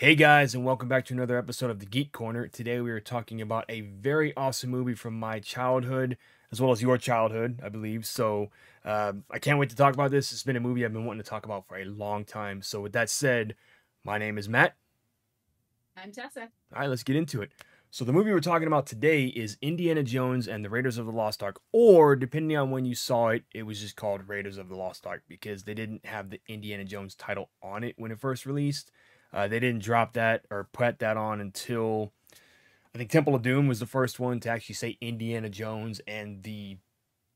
Hey guys, and welcome back to another episode of the Geek Corner. Today we are talking about a very awesome movie from my childhood, as well as your childhood, I believe. I can't wait to talk about this. It's been a movie I've been wanting to talk about for a long time. So, with that said, my name is Matt. I'm Tessa. All right, let's get into it. So, the movie we're talking about today is Indiana Jones and the Raiders of the Lost Ark, or depending on when you saw it, it was just called Raiders of the Lost Ark because they didn't have the Indiana Jones title on it when it first released. They didn't drop that or put that on until I think Temple of Doom was the first one to actually say Indiana Jones and the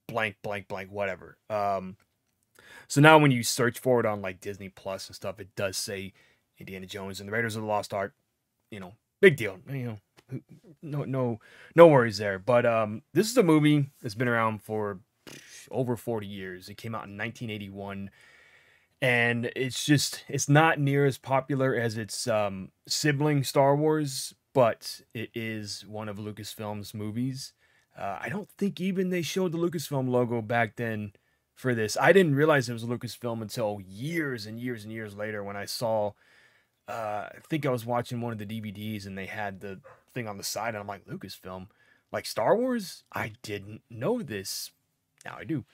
blank, blank, blank, whatever. So now when you search for it on like Disney Plus and stuff, it does say Indiana Jones and the Raiders of the Lost Ark. Big deal. No worries there. But this is a movie that's been around for over 40 years. It came out in 1981, and it's not near as popular as its sibling Star Wars, but it is one of Lucasfilm's movies. I don't think even they showed the Lucasfilm logo back then for this. I didn't realize it was Lucasfilm until years and years and years later when I saw. I think I was watching one of the DVDs and they had the thing on the side, and I'm like, Lucasfilm, like Star Wars. I didn't know this. Now I do.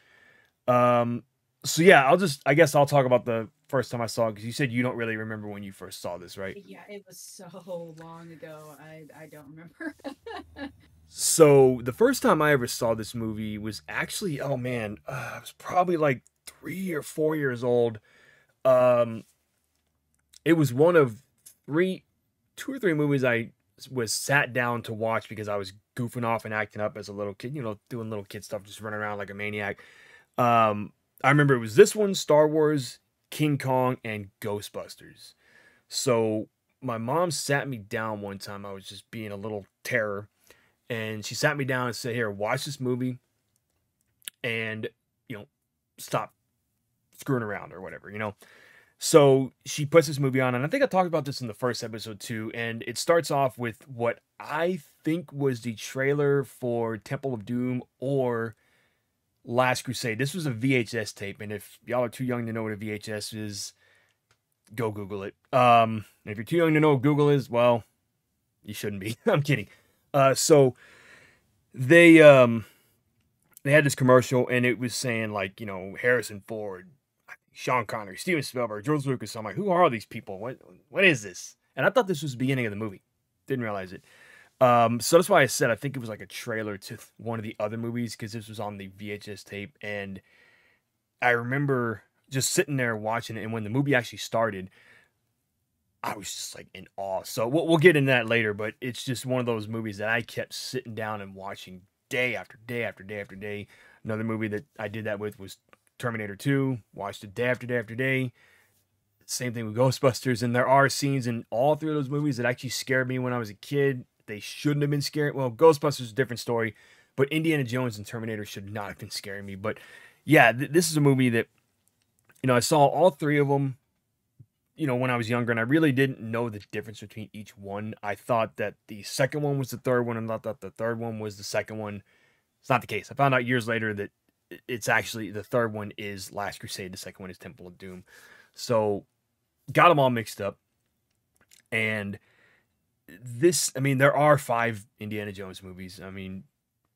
Um, so yeah, I guess I'll talk about the first time I saw it because you said you don't really remember when you first saw this, right? Yeah, it was so long ago. I don't remember. So the first time I ever saw this movie was actually, oh man, I was probably like 3 or 4 years old. Um, it was one of three, 2 or 3 movies I was sat down to watch because I was goofing off and acting up as a little kid, doing little kid stuff, just running around like a maniac. Um, I remember it was this one, Star Wars, King Kong, and Ghostbusters. So my mom sat me down one time. I was just being a little terror, and she sat me down and said, "Here, watch this movie, and you know, stop screwing around or whatever." So she puts this movie on, and I think I talked about this in the first episode too. And it starts off with what I think was the trailer for Temple of Doom or Last Crusade. This was a VHS tape, and if y'all are too young to know what a VHS is, go Google it. If you're too young to know what Google is, well, you shouldn't be. I'm kidding. So they they had this commercial, and it was saying like Harrison Ford, Sean Connery, Steven Spielberg, George Lucas. I'm like, who are these people? What is this? And I thought this was the beginning of the movie. Didn't realize it. So that's why I said I think it was like a trailer to one of the other movies because this was on the VHS tape, and I remember just sitting there watching it. And when the movie actually started, I was just like in awe. So we'll get into that later, but it's just one of those movies that I kept sitting down and watching day after day after day after day. Another movie that I did that with was Terminator 2. Watched it day after day after day. Same thing with Ghostbusters. And there are scenes in all three of those movies that actually scared me when I was a kid. They shouldn't have been scary. Well, Ghostbusters is a different story, but Indiana Jones and Terminator should not have been scaring me. But yeah, this is a movie that, I saw all three of them when I was younger, and I really didn't know the difference between each one. I thought that the second one was the third one, and thought that the third one was the second one. It's not the case. I found out years later that it's actually the third one is Last Crusade, the second one is Temple of Doom. So got them all mixed up. And there are 5 Indiana Jones movies. I mean,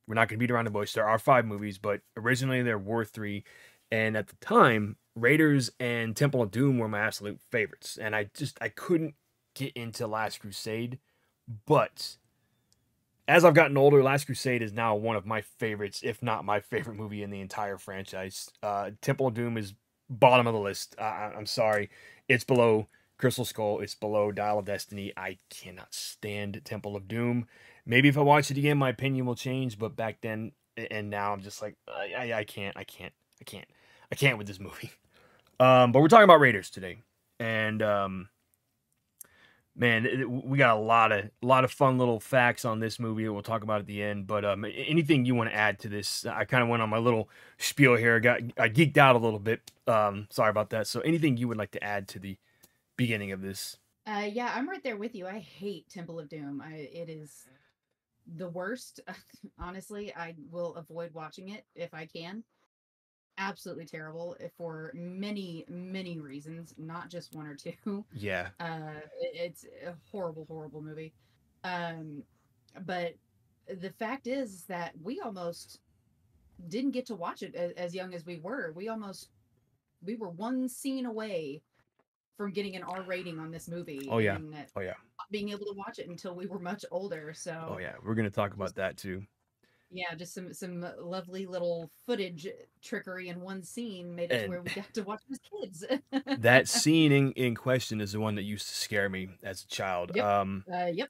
we're not going to beat around the bush. There are 5 movies, but originally there were 3. And at the time, Raiders and Temple of Doom were my absolute favorites. And I couldn't get into Last Crusade. But as I've gotten older, Last Crusade is now one of my favorites, if not my favorite movie in the entire franchise. Temple of Doom is bottom of the list. I'm sorry. It's below Crystal Skull. It's below Dial of Destiny. I cannot stand Temple of Doom. Maybe if I watch it again, my opinion will change. But back then and now, I'm just like, I can't, I can't, I can't, I can't with this movie. But we're talking about Raiders today, and man, we got a lot of fun little facts on this movie. We'll talk about at the end. But anything you want to add to this? I kind of went on my little spiel here. I geeked out a little bit. Sorry about that. So anything you would like to add to the beginning of this? Yeah, I'm right there with you. I hate Temple of Doom. It is the worst. Honestly, I will avoid watching it if I can. absolutely terrible for many, many reasons, not just one or two. Yeah. It's a horrible, horrible movie. Um, but the fact is that we almost didn't get to watch it as young as we were. We were one scene away from getting an R rating on this movie Oh yeah. and Oh yeah. not being able to watch it until we were much older. Oh So yeah. We're gonna talk about just that too. yeah, just some lovely little footage trickery in one scene made it to And where we got to watch it as kids. that scene in question is the one that used to scare me as a child. Yep. Yep.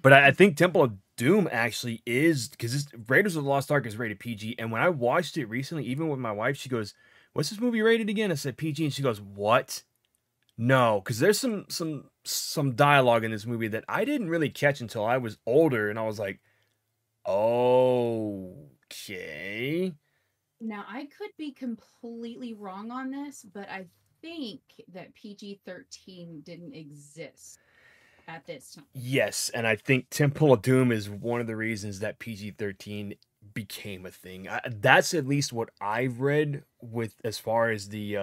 But I think Temple of Doom actually is because Raiders of the Lost Ark is rated PG. And when I watched it recently, even with my wife, she goes, "What's this movie rated again?" I said PG, and she goes, "What?" No, because there's some dialogue in this movie that I didn't really catch until I was older, and I was like, "Okay." Now, I could be completely wrong on this, but I think that PG-13 didn't exist at this time. Yes, and I think Temple of Doom is one of the reasons that PG-13 became a thing. That's at least what I've read with as far as the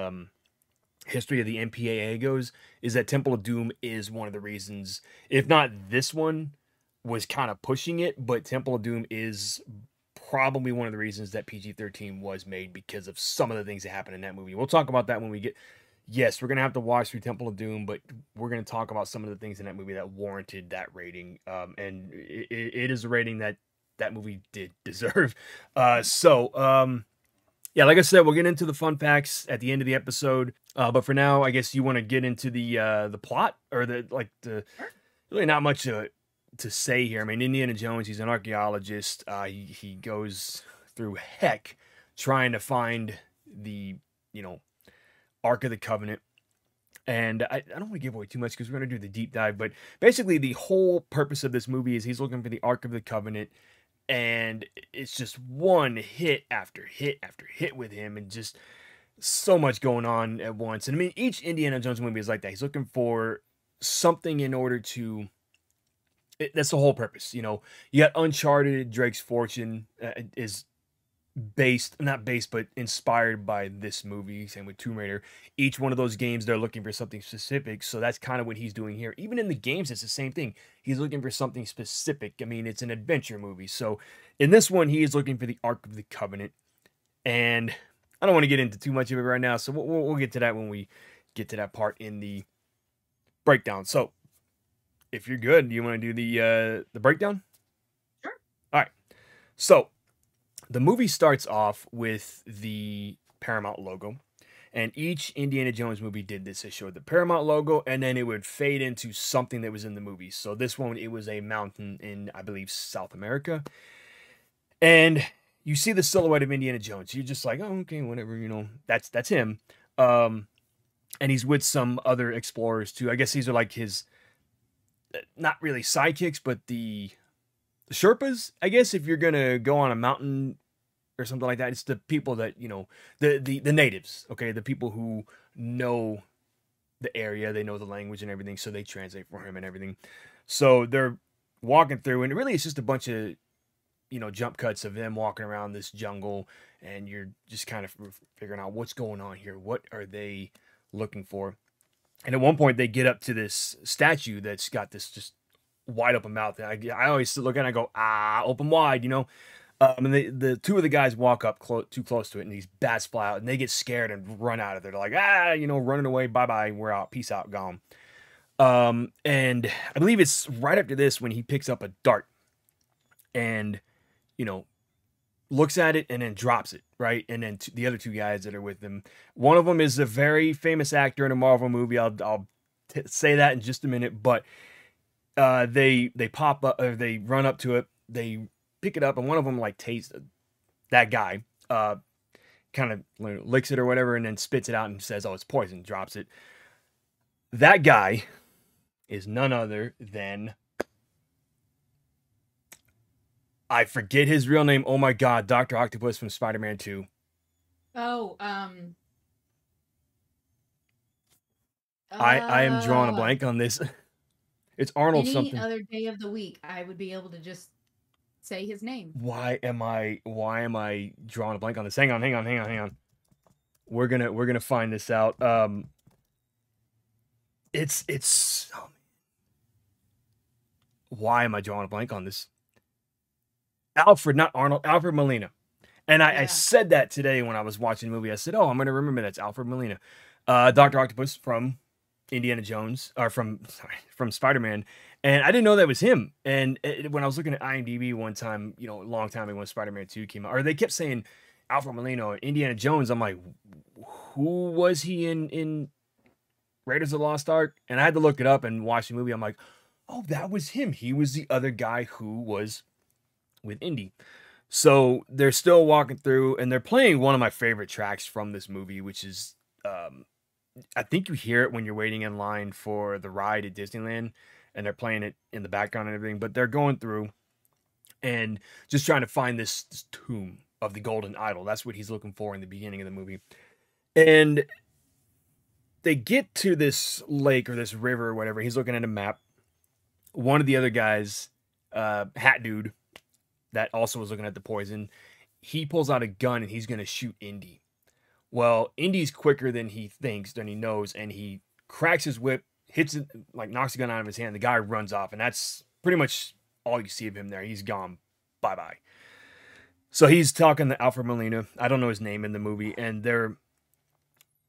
history of the MPAA goes, is that Temple of Doom is one of the reasons, if not this one was kind of pushing it, but Temple of Doom is probably one of the reasons that PG-13 was made because of some of the things that happened in that movie. We'll talk about that when we get. Yes, we're gonna have to watch through Temple of Doom, but we're gonna talk about some of the things in that movie that warranted that rating. And it is a rating that that movie did deserve. Yeah, like I said, we'll get into the fun facts at the end of the episode. But for now, I guess you want to get into the plot or the Sure. really not much to say here. I mean, Indiana Jones, he's an archaeologist. He goes through heck trying to find the you know Ark of the Covenant. And I don't want to give away too much because we're going to do the deep dive. But basically, the whole purpose of this movie is he's looking for the Ark of the Covenant. And it's just one hit after hit after hit with him. And just so much going on at once. And I mean, each Indiana Jones movie is like that. He's looking for something in order to. That's the whole purpose. You got Uncharted, Drake's Fortune is based not based but inspired by this movie. Same with Tomb Raider. Each one of those games, they're looking for something specific, so that's kind of what he's doing here. Even in the games, it's the same thing. He's looking for something specific. I mean, it's an adventure movie, so in this one he is looking for the Ark of the Covenant. And I don't want to get into too much of it right now, so we'll get to that when we get to that part in the breakdown. So if you're good, do you want to do the breakdown? Sure. All right, so the movie starts off with the Paramount logo, and each Indiana Jones movie did this. It showed the Paramount logo, and then it would fade into something that was in the movie. So this one, it was a mountain in, I believe, South America. And you see the silhouette of Indiana Jones. You're just like, oh, okay, whatever, that's him. And he's with some other explorers too. I guess these are like his, not really sidekicks, but the Sherpas, I guess, if you're gonna go on a mountain or something like that. It's the people that the natives, okay, the people who know the area, they know the language and everything, so they translate for him and everything. So they're walking through, and really it's just a bunch of jump cuts of them walking around this jungle, and you're just kind of figuring out what's going on here. What are they looking for? And at one point, they get up to this statue that's got this just wide open mouth. And I always look at it and I go, open wide. And the two of the guys walk up too close to it, and these bats fly out, and they get scared and run out of there. They're like, running away. Bye bye. We're out. Peace out. Gone. And I believe it's right after this when he picks up a dart and, looks at it and then drops it, right? And then the other two guys that are with him, one of them is a very famous actor in a Marvel movie. I'll say that in just a minute, but they pop up, or they run up to it, they pick it up, and one of them like tastes that guy, kind of licks it or whatever, and then spits it out and says, "Oh, it's poison." Drops it. That guy is none other than, I forget his real name. Oh my god, Dr. Octopus from Spider-Man 2. Oh, I am drawing a blank on this. It's Arnold any something. other day of the week, I would be able to just say his name. Why am I drawing a blank on this? Hang on. we're gonna find this out. It's why am I drawing a blank on this? Alfred, not Arnold, Alfred Molina. And I Yeah. said that today when I was watching the movie. I said, "Oh, I'm gonna remember that's Alfred Molina, Doctor Octopus from Indiana Jones, or from Spider Man." And I didn't know that was him. And when I was looking at IMDb one time, a long time ago when Spider Man 2 came out, or they kept saying Alfred Molina or Indiana Jones. I'm like, who was he in Raiders of the Lost Ark? And I had to look it up and watch the movie. I'm like, oh, that was him. He was the other guy who was with Indy. So they're still walking through and they're playing one of my favorite tracks from this movie, which is, I think you hear it when you're waiting in line for the ride at Disneyland and they're playing it in the background and everything, but they're going through and just trying to find this tomb of the golden idol. That's what he's looking for in the beginning of the movie. And they get to this lake or this river or whatever. He's looking at a map. One of the other guys, Hat Dude, that also was looking at the poison, he pulls out a gun and he's going to shoot Indy. Well, Indy's quicker than he thinks, than he knows, and he cracks his whip, hits it, like knocks the gun out of his hand. The guy runs off, and that's pretty much all you see of him there. He's gone. Bye-bye. So he's talking to Alfred Molina. I don't know his name in the movie, and they're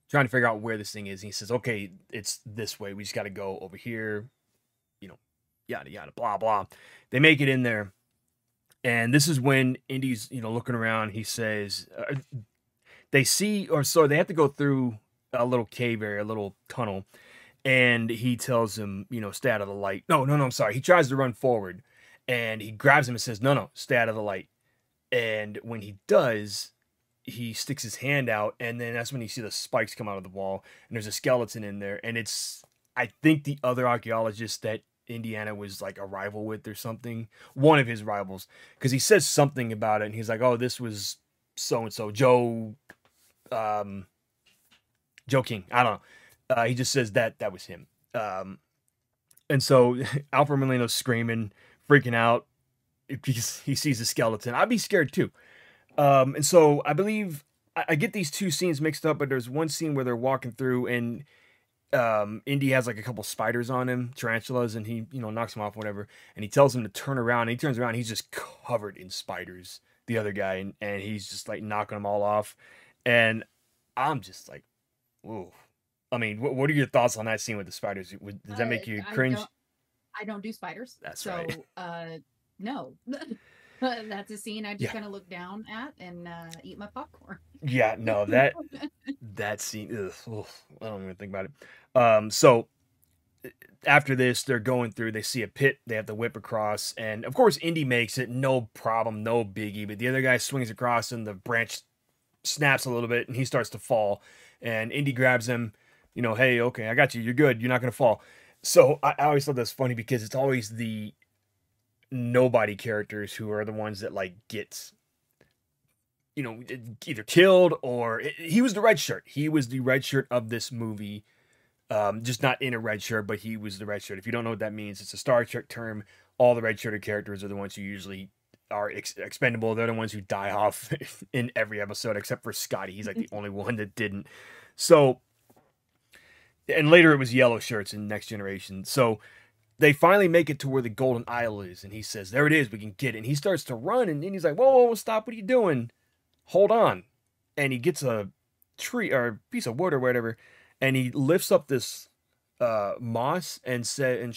trying to figure out where this thing is. And he says, okay, it's this way. We just got to go over here, yada, yada, blah, blah. They make it in there. And this is when Indy's, looking around. He says, they see, or so they have to go through a little cave area, a little tunnel. And he tells him, stay out of the light. No, I'm sorry. He tries to run forward and he grabs him and says, no, stay out of the light. And when he does, he sticks his hand out. And then that's when you see the spikes come out of the wall. And there's a skeleton in there. And it's, I think, the other archaeologist that Indiana was like a rival with or something. One of his rivals. Because he says something about it. And he's like, oh, this was so-and-so. Joe King. I don't know. He just says that was him. And so Alfred Molina's screaming, freaking out because he sees a skeleton. I'd be scared too. And so I believe I get these two scenes mixed up, but there's one scene where they're walking through and Indy has like a couple spiders on him, tarantulas, and he, knocks him off, whatever. And he tells him to turn around. And he turns around, and he's just covered in spiders, the other guy, and he's just like knocking them all off. And I'm just like, whoa. I mean, what are your thoughts on that scene with the spiders? Does that make you cringe? I don't do spiders. That's right. No. That's a scene I just kind of look down at and eat my popcorn. Yeah, no, that scene, ugh, I don't even think about it. So after this, they're going through, they see a pit, they have to whip across, and of course, Indy makes it, no problem, no biggie, but the other guy swings across and the branch snaps a little bit and he starts to fall, and Indy grabs him, hey, okay, I got you, you're good, you're not going to fall. So I always thought that's funny because it's always the nobody characters who are the ones that like get either killed or he was the red shirt. He was the red shirt of this movie. Just not in a red shirt, but he was the red shirt. If you don't know what that means, it's a Star Trek term. All the red shirted characters are the ones who usually are expendable. They're the ones who die off in every episode, except for Scotty. He's like the only one that didn't. So, and later it was yellow shirts in Next Generation. So they finally make it to where the golden idol is, and he says, there it is, we can get it. And he starts to run, and he's like, whoa, stop, what are you doing? Hold on. And he gets a tree or a piece of wood or whatever, and he lifts up this moss and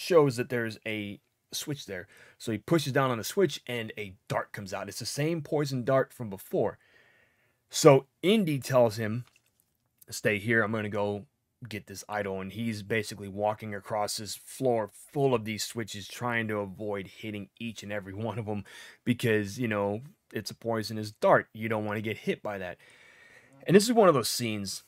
shows that there's a switch there. So he pushes down on the switch, and a dart comes out. It's the same poison dart from before. So Indy tells him, stay here, I'm going to go get this idol, and he's basically walking across this floor full of these switches, trying to avoid hitting each and every one of them because it's a poisonous dart. You don't want to get hit by that. And this is one of those scenes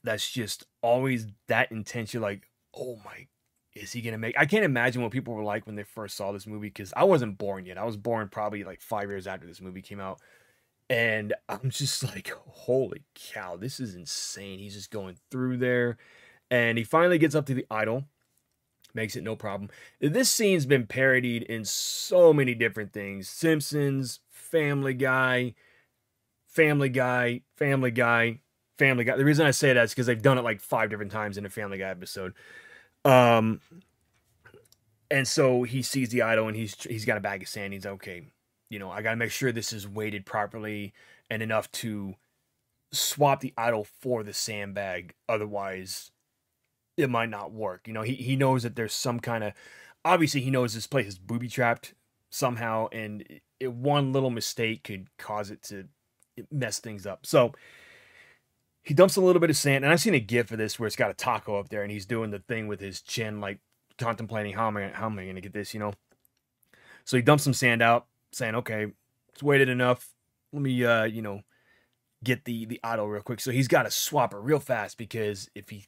that's just always that intense. You're like, oh my, is he gonna make? I can't imagine what people were like when they first saw this movie, because I wasn't born yet. I was born probably like 5 years after this movie came out. And I'm just like, holy cow, this is insane. He's just going through there. And he finally gets up to the idol. Makes it no problem. This scene's been parodied in so many different things. Simpsons, Family Guy, Family Guy, Family Guy. Family Guy. The reason I say that is because they've done it like 5 different times in a Family Guy episode. Um, and so he sees the idol and he's got a bag of sand. He's like, okay, I got to make sure this is weighted properly and enough to swap the idol for the sandbag. Otherwise, it might not work. He knows that there's some kind of, obviously he knows this place is booby trapped somehow, and one little mistake could cause it to mess things up. So he dumps a little bit of sand, and I've seen a gif of this where it's got a taco up there, and he's doing the thing with his chin, like contemplating how am I going to get this. So he dumps some sand out, saying, "Okay, it's weighted enough. Let me, get the idol real quick." So he's got to swap it real fast because if he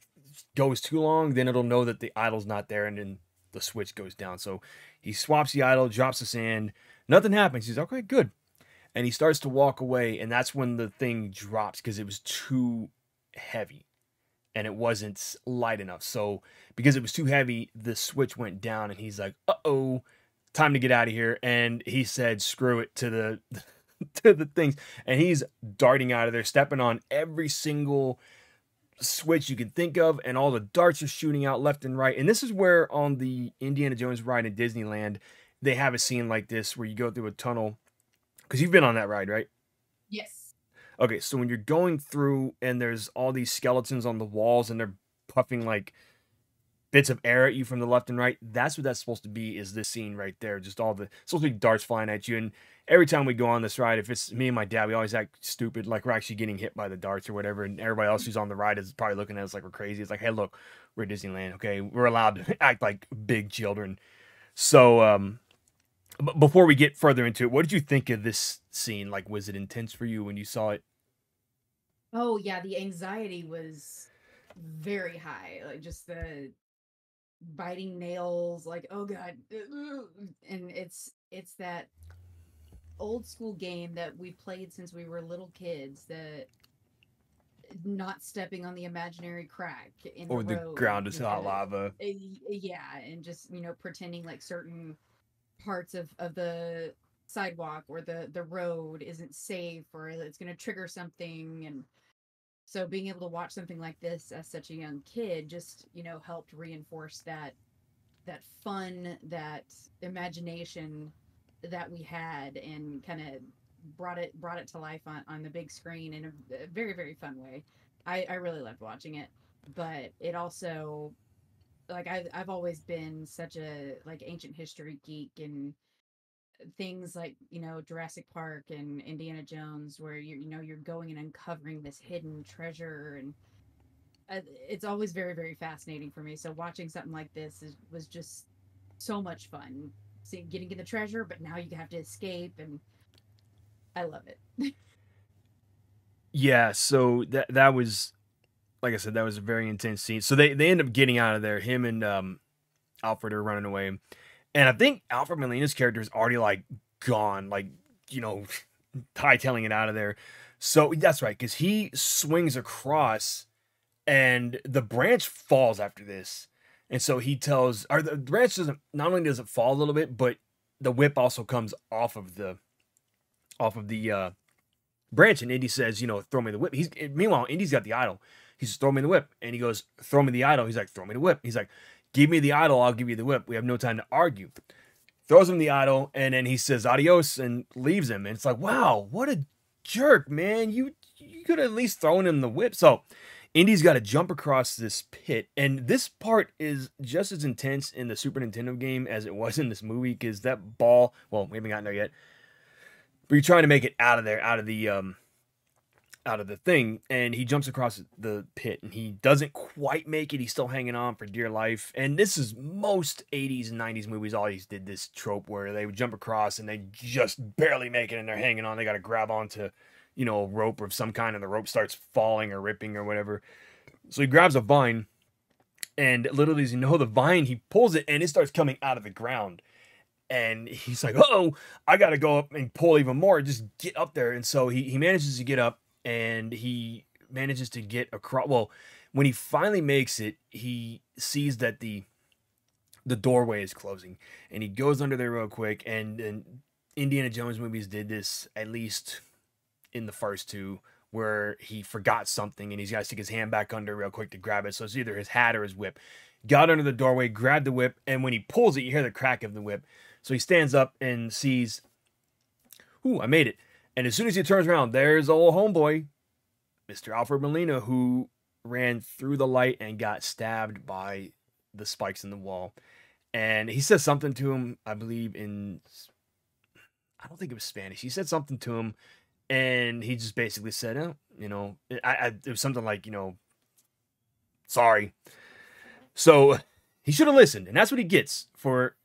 goes too long, then it'll know that the idol's not there, and then the switch goes down. So he swaps the idol, drops the sand. Nothing happens. He's okay, good. And he starts to walk away, and that's when the thing drops because it was too heavy and it wasn't light enough. So because it was too heavy, the switch went down, and he's like, "Uh-oh, time to get out of here." And he said, "Screw it," to the to the things, and he's darting out of there, stepping on every single switch you can think of, and all the darts are shooting out left and right. And this is where on the Indiana Jones ride in Disneyland, they have a scene like this where you go through a tunnel, because you've been on that ride, right? Yes. Okay, so when you're going through and there's all these skeletons on the walls and they're puffing like bits of air at you from the left and right, that's what that's supposed to be, is this scene right there. Just all the supposed to be darts flying at you. And every time we go on this ride, if it's me and my dad, we always act stupid, like we're actually getting hit by the darts or whatever, and everybody else who's on the ride is probably looking at us like we're crazy. It's like, hey, look, we're at Disneyland, okay? We're allowed to act like big children. So before we get further into it, what did you think of this scene? Like, was it intense for you when you saw it? Oh yeah, the anxiety was very high. Like just the biting nails, like oh god. And it's that old school game that we played since we were little kids, that not stepping on the imaginary crack in the Or the road, ground is hot lava? yeah, and just pretending like certain parts of the sidewalk or the road isn't safe, or it's going to trigger something. And so being able to watch something like this as such a young kid just helped reinforce that fun, that imagination that we had, and kind of brought it to life on the big screen in a very very fun way. I really loved watching it, but it also, like I've always been such a like ancient history geek, and things like Jurassic Park and Indiana Jones, where you're going and uncovering this hidden treasure. And it's always very very fascinating for me. So watching something like this was just so much fun. Seeing, getting in the treasure, but now you have to escape, and I love it. Yeah, so that was, like I said, that was a very intense scene. So they end up getting out of there. Him and Alfred are running away, and I think Alfred Molina's character is already like gone, like you know, hightailing it out of there. So that's right, because he swings across, and the branch falls after this, and so he tells, or the branch doesn't. Not only does it fall a little bit, but the whip also comes off of the branch, and Indy says, throw me the whip. Meanwhile, Indy's got the idol. He says, throw me the whip. And he goes, throw me the idol. He's like, throw me the whip. He's like, give me the idol, I'll give you the whip. We have no time to argue. Throws him the idol, and then he says adios and leaves him. And it's like, wow, what a jerk, man. You could have at least thrown him the whip. So Indy's got to jump across this pit. And this part is just as intense in the Super Nintendo game as it was in this movie, because that ball, well, we haven't gotten there yet, but you're trying to make it out of there, out of the thing, and he jumps across the pit, and he doesn't quite make it. He's still hanging on for dear life. And this is most 80s and 90s movies always did this trope where they would jump across and they just barely make it, and they're hanging on. They got to grab onto, a rope of some kind, and the rope starts falling or ripping or whatever. So he grabs a vine, and little does he know, the vine, he pulls it, and it starts coming out of the ground. And he's like, oh, I got to go up and pull even more, just get up there. And so he manages to get up, and he manages to get across. Well, when he finally makes it, he sees that the doorway is closing, and he goes under there real quick. And Indiana Jones movies did this, at least in the first two, where he forgot something and he's got to stick his hand back under real quick to grab it. So it's either his hat or his whip. Got under the doorway, grabbed the whip, and when he pulls it, you hear the crack of the whip. So he stands up and sees, ooh, I made it. And as soon as he turns around, there's old homeboy, Mr. Alfred Molina, who ran through the light and got stabbed by the spikes in the wall. And he says something to him, I believe in, I don't think it was Spanish. He said something to him, and he just basically said, oh, it was something like, sorry. So he should have listened, and that's what he gets for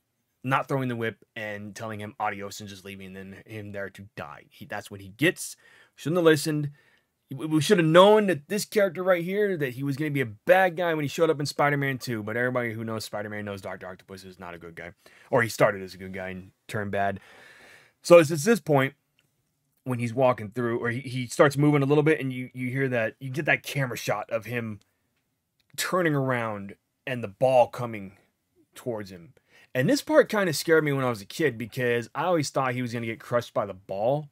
not throwing the whip and telling him adios and just leaving him there to die. That's what he gets. Shouldn't have listened. We should have known that this character right here, that he was going to be a bad guy when he showed up in Spider-Man 2. But everybody who knows Spider-Man knows Dr. Octopus is not a good guy. Or he started as a good guy and turned bad. So it's at this point when he's walking through, or he starts moving a little bit, and you hear that, you get that camera shot of him turning around and the ball coming towards him. And this part kind of scared me when I was a kid, because I always thought he was going to get crushed by the ball.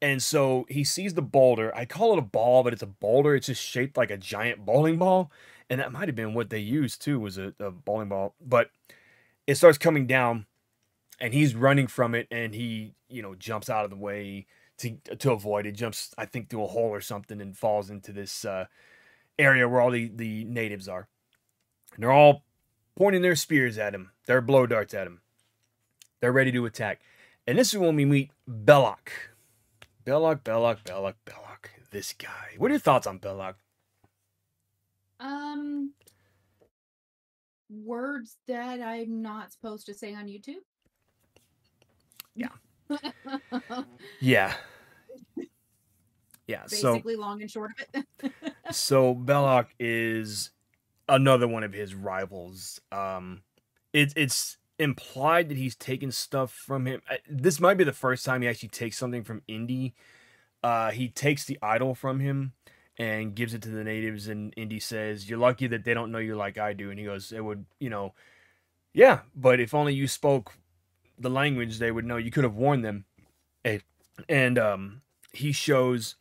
And so he sees the boulder. I call it a ball, but it's a boulder. It's just shaped like a giant bowling ball. And that might have been what they used too, was a bowling ball. But it starts coming down, and he's running from it, and he, jumps out of the way to avoid it. Jumps, I think, through a hole or something and falls into this area where all the natives are. And they're all pointing their spears at him. Their blow darts at him. They're ready to attack. And this is when we meet Belloc. Belloc. This guy. What are your thoughts on Belloc? Words that I'm not supposed to say on YouTube. Yeah. Yeah. Yeah. Basically, long and short of it. So Belloc is another one of his rivals. It's implied that he's taken stuff from him. This might be the first time he actually takes something from Indy. He takes the idol from him and gives it to the natives, and Indy says, "You're lucky that they don't know you like I do." And he goes, "It would, yeah, but if only you spoke the language, they would know. You could have warned them." And he shows,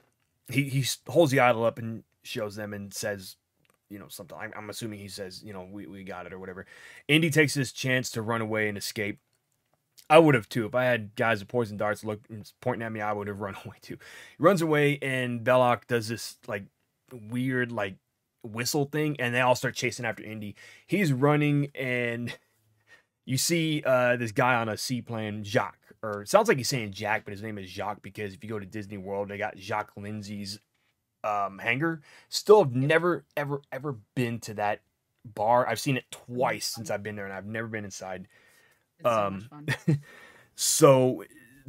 he holds the idol up and shows them and says, something. I'm assuming he says, we got it or whatever. Indy takes his chance to run away and escape. I would have too. If I had guys with poison darts pointing at me, I would have run away too. He runs away, and Belloc does this weird whistle thing, and they all start chasing after Indy. He's running, and you see this guy on a seaplane, Jacques, or it sounds like he's saying Jack, but his name is Jacques, because if you go to Disney World, they got Jacques Lindsay's hangar. Still have never ever been to that bar. I've seen it twice since I've been there, and I've never been inside. It's so much fun. So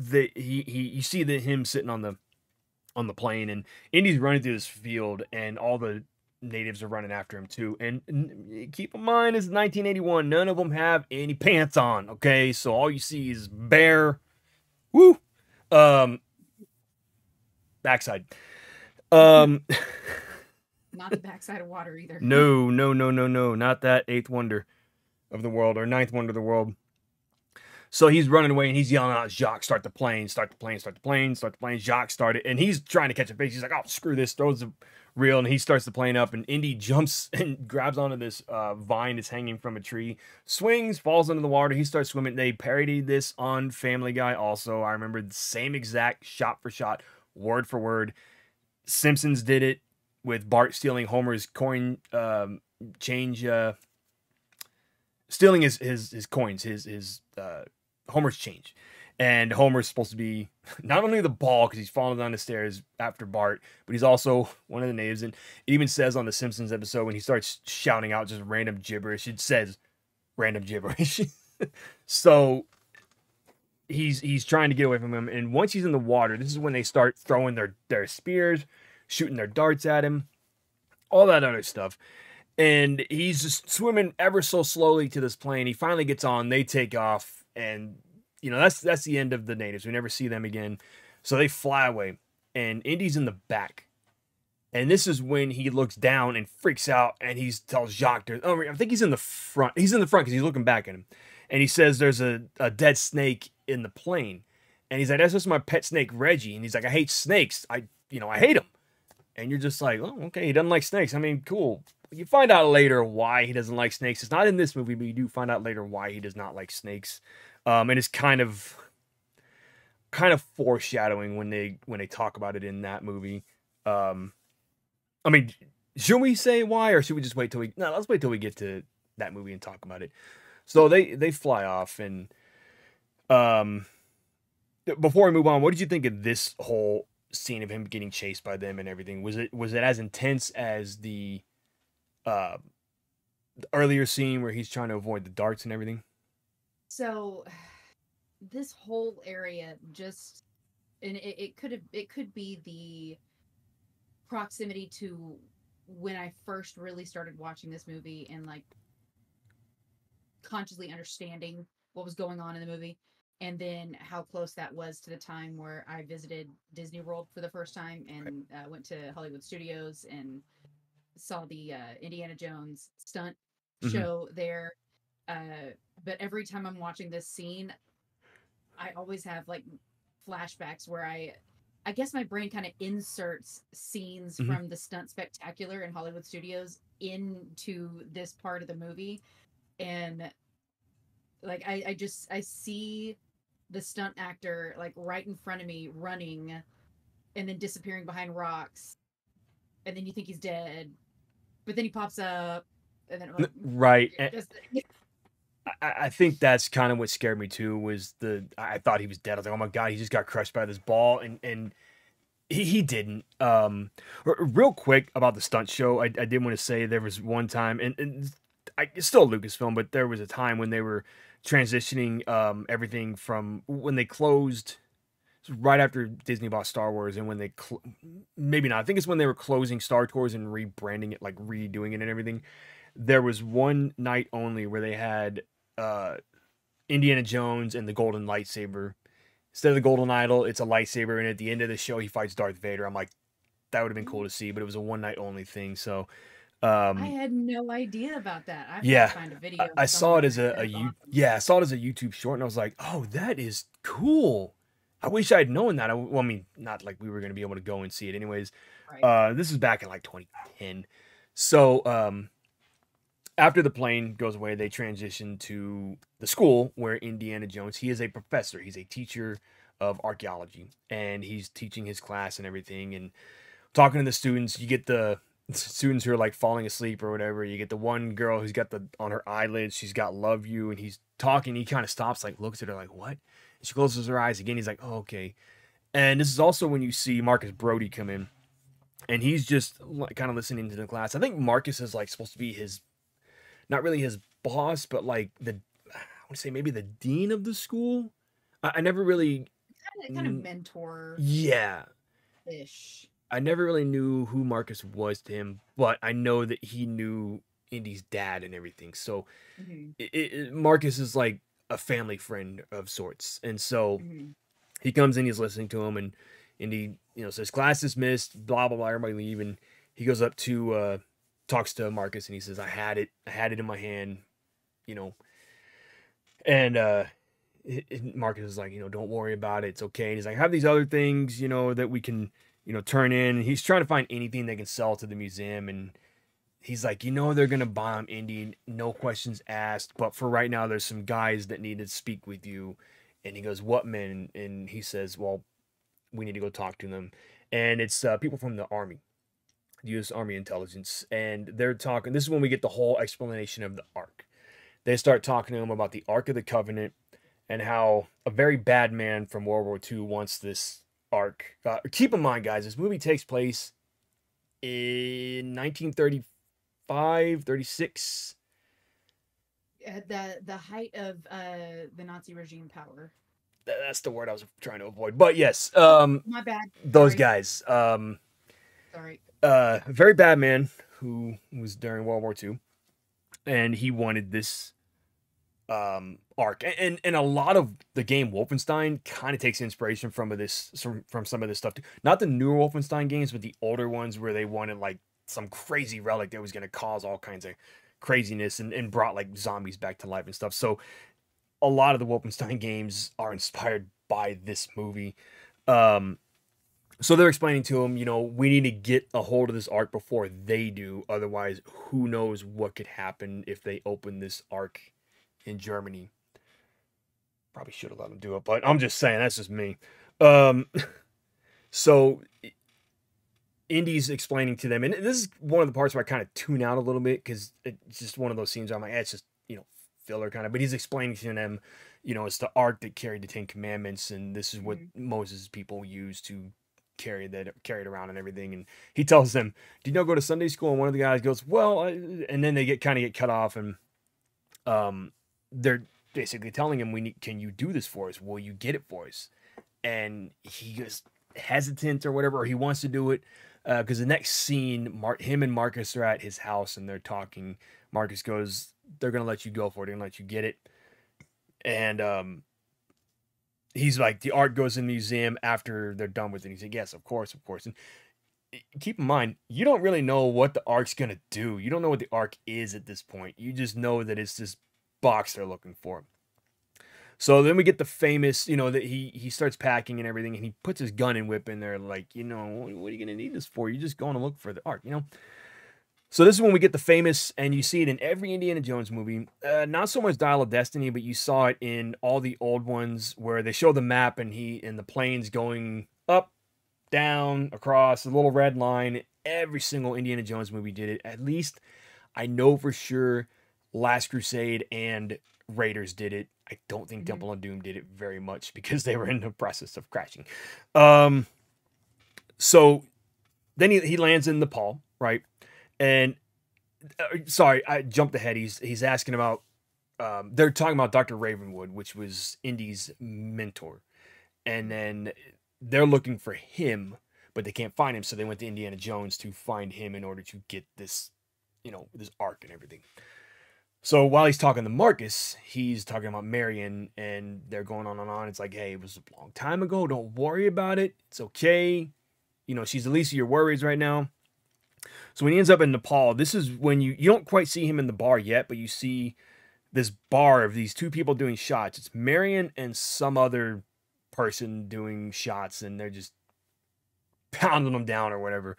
you see him sitting on the plane, and Indy's running through this field, and all the natives are running after him too. And keep in mind, it's 1981. None of them have any pants on. Okay, so all you see is bare, backside. Not the backside of water either. No, not that eighth wonder of the world, or ninth wonder of the world. So he's running away, and he's yelling out, "Jacques, start the plane, start the plane, start the plane, start the plane." Jacques started, and he's trying to catch a fish. He's like, "Oh, screw this," throws the reel, and he starts the plane up, and Indy jumps and grabs onto this vine that's hanging from a tree, swings, falls into the water. He starts swimming. They parodied this on Family Guy also. I remember the same exact shot for shot, word for word. Simpsons did it with Bart stealing Homer's coin change, stealing his coins, his Homer's change. And Homer's supposed to be not only the ball, because he's falling down the stairs after Bart, but he's also one of the natives. And it even says on the Simpsons episode, when he starts shouting out just random gibberish, it says random gibberish. So he's trying to get away from him. And once he's in the water, this is when they start throwing their spears, shooting their darts at him, all that other stuff. And he's just swimming ever so slowly to this plane. He finally gets on. They take off, and that's the end of the natives. We never see them again. So they fly away, and Indy's in the back. And this is when he looks down and freaks out, and he tells Jacques, I think he's in the front. He's in the front because he's looking back at him. And he says there's a dead snake in the plane. And he's like, "That's just my pet snake, Reggie." And he's like, "I hate snakes. I hate them." and you're just like, oh, okay, he doesn't like snakes. I mean, cool. You find out later why he doesn't like snakes. It's not in this movie, but you do find out later why he does not like snakes. And it's kind of foreshadowing when they talk about it in that movie. Um, I mean, should we say why, or should we just wait till we? No, let's wait till we get to that movie and talk about it. So they fly off, and um, before we move on, what did you think of this whole scene of him getting chased by them and everything? Was it as intense as uh the earlier scene where he's trying to avoid the darts and everything? So this whole area just, and it could be the proximity to when I first really started watching this movie and like consciously understanding what was going on in the movie, and then how close that was to the time where I visited Disney World for the first time Right. and went to Hollywood Studios and saw the Indiana Jones stunt Mm-hmm. show there. But every time I'm watching this scene, I always have like flashbacks where I guess my brain kind of inserts scenes Mm-hmm. from the stunt spectacular in Hollywood Studios into this part of the movie. And like I see the stunt actor like right in front of me running and then disappearing behind rocks, and then you think he's dead, but then he pops up, and then I'm like, Right. just I think that's kind of what scared me too. Was I thought he was dead. I was like, oh my god, he just got crushed by this ball, and he didn't. Real quick about the stunt show, I did want to say there was one time, and it's still a Lucasfilm, but there was a time when they were transitioning everything from when they closed right after Disney bought Star Wars, and when maybe not. I think it's when they were closing Star Tours and rebranding it, like redoing it and everything. There was one night only where they had uh Indiana Jones and the golden lightsaber. Instead of the golden idol, it's a lightsaber, and at the end of the show, he fights Darth Vader. I'm like, that would have been cool to see, but it was a one night only thing. So, I um, had no idea about that. I've got to yeah, find a I, video I saw it somewhere. as That's awesome. yeah, I saw it as a YouTube short, and I was like, oh, that is cool. I wish I had known that. Well, I mean, not like we were going to be able to go and see it anyways. Right. This is back in like 2010. So, after the plane goes away, they transition to the school where Indiana Jones, he is a professor. He's a teacher of archaeology, and he's teaching his class and everything and talking to the students. You get the students who are like falling asleep or whatever. You get the one girl who's got the on her eyelids, she's got love you, and he's talking. He kind of stops, like looks at her like, what? And she closes her eyes again. He's like, oh, okay. And this is also when you see Marcus Brody come in, and he's just like, kind of listening to the class. I think Marcus is like supposed to be his, not really his boss, but like I want to say maybe the dean of the school. I never really, Kind of mentor yeah, ish. I never really knew who Marcus was to him, but I know that he knew Indy's dad and everything. So Hmm. Marcus is like a family friend of sorts, and so Hmm. he comes in, he's listening to him, and Indy, says class dismissed, blah blah blah, everybody leave, and he goes up to talks to Marcus, and he says, I had it in my hand, you know, and Marcus is like, don't worry about it. It's okay. And he's like, I have these other things, that we can, turn in. And he's trying to find anything they can sell to the museum. And he's like, they're going to bomb Indy. No questions asked. But for right now, there's some guys that need to speak with you. And he goes, what men? And he says, well, we need to go talk to them. And it's people from the Army, the U.S. Army intelligence. And they're talking. This is when we get the whole explanation of the Ark. They start talking to him about the Ark of the Covenant and how a very bad man from World War II wants this ark. Keep in mind, guys, this movie takes place in 1935, 36. The height of the Nazi regime power. That's the word I was trying to avoid. But yes, Oh, my bad. those Sorry. guys. Sorry. A very bad man who was during World War II, and he wanted this arc, and a lot of the game Wolfenstein kind of takes inspiration from some of this stuff too. Not the newer Wolfenstein games, but the older ones where they wanted like some crazy relic that was going to cause all kinds of craziness and brought like zombies back to life and stuff. So a lot of the Wolfenstein games are inspired by this movie. Um, So they're explaining to him, we need to get a hold of this ark before they do. Otherwise, who knows what could happen if they open this ark in Germany. Probably should have let them do it, but I'm just saying, that's just me. Um, so Indy's explaining to them, and this is one of the parts where I kind of tune out a little bit because it's just one of those scenes where I'm like, it's just, filler kind of. But he's explaining to them, it's the ark that carried the Ten Commandments, and this is what Moses' people used to carry it around and everything. And he tells them, "Did you go to Sunday school?" And one of the guys goes, "Well," and then they get cut off, and they're basically telling him, can you do this for us? Will you get it for us?" And he goes hesitant or whatever, or he wants to do it because the next scene, him and Marcus are at his house and they're talking. Marcus goes, "They're gonna let you go for it. They're gonna let you get it." And he's like, "The art goes in the museum after they're done with it." He's like, "Yes, of course, of course." And keep in mind, you don't really know what the ark's gonna do. You don't know what the ark is at this point. You just know that it's this box they're looking for. So then we get the famous, that he starts packing and everything, and he puts his gun and whip in there, like, what are you gonna need this for? You're just going to look for the ark, So this is when we get the famous, and you see it in every Indiana Jones movie. Not so much Dial of Destiny, but you saw it in all the old ones where they show the map and the planes going up, down, across a little red line. Every single Indiana Jones movie did it. At least I know for sure Last Crusade and Raiders did it. I don't think Temple of Doom did it very much because they were in the process of crashing. So then he lands in Nepal, right? And sorry, I jumped ahead. He's asking about. They're talking about Dr. Ravenwood, which was Indy's mentor, and then they're looking for him, but they can't find him, so they went to Indiana Jones to find him in order to get this, this arc and everything. So while he's talking to Marcus, he's talking about Marion, and they're going on and on. It's like, hey, it was a long time ago. Don't worry about it. It's okay. She's the least of your worries right now. So when he ends up in Nepal, this is when you don't quite see him in the bar yet, but you see this bar of these two people doing shots. It's Marion and some other person doing shots, and they're just pounding them down or whatever.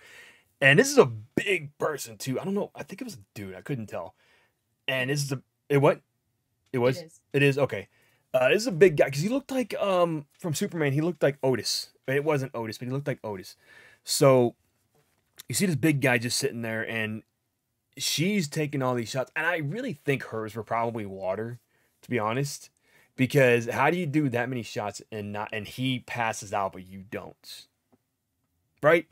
And this is a big person too. I don't know. I think it was a dude. I couldn't tell. And this is what? It was? It is? Okay. This is a big guy because he looked like from Superman, he looked like Otis. But it wasn't Otis, but he looked like Otis. So you see this big guy just sitting there, and she's taking all these shots. And I really think hers were probably water, to be honest. Because how do you do that many shots and he passes out, but you don't? Right?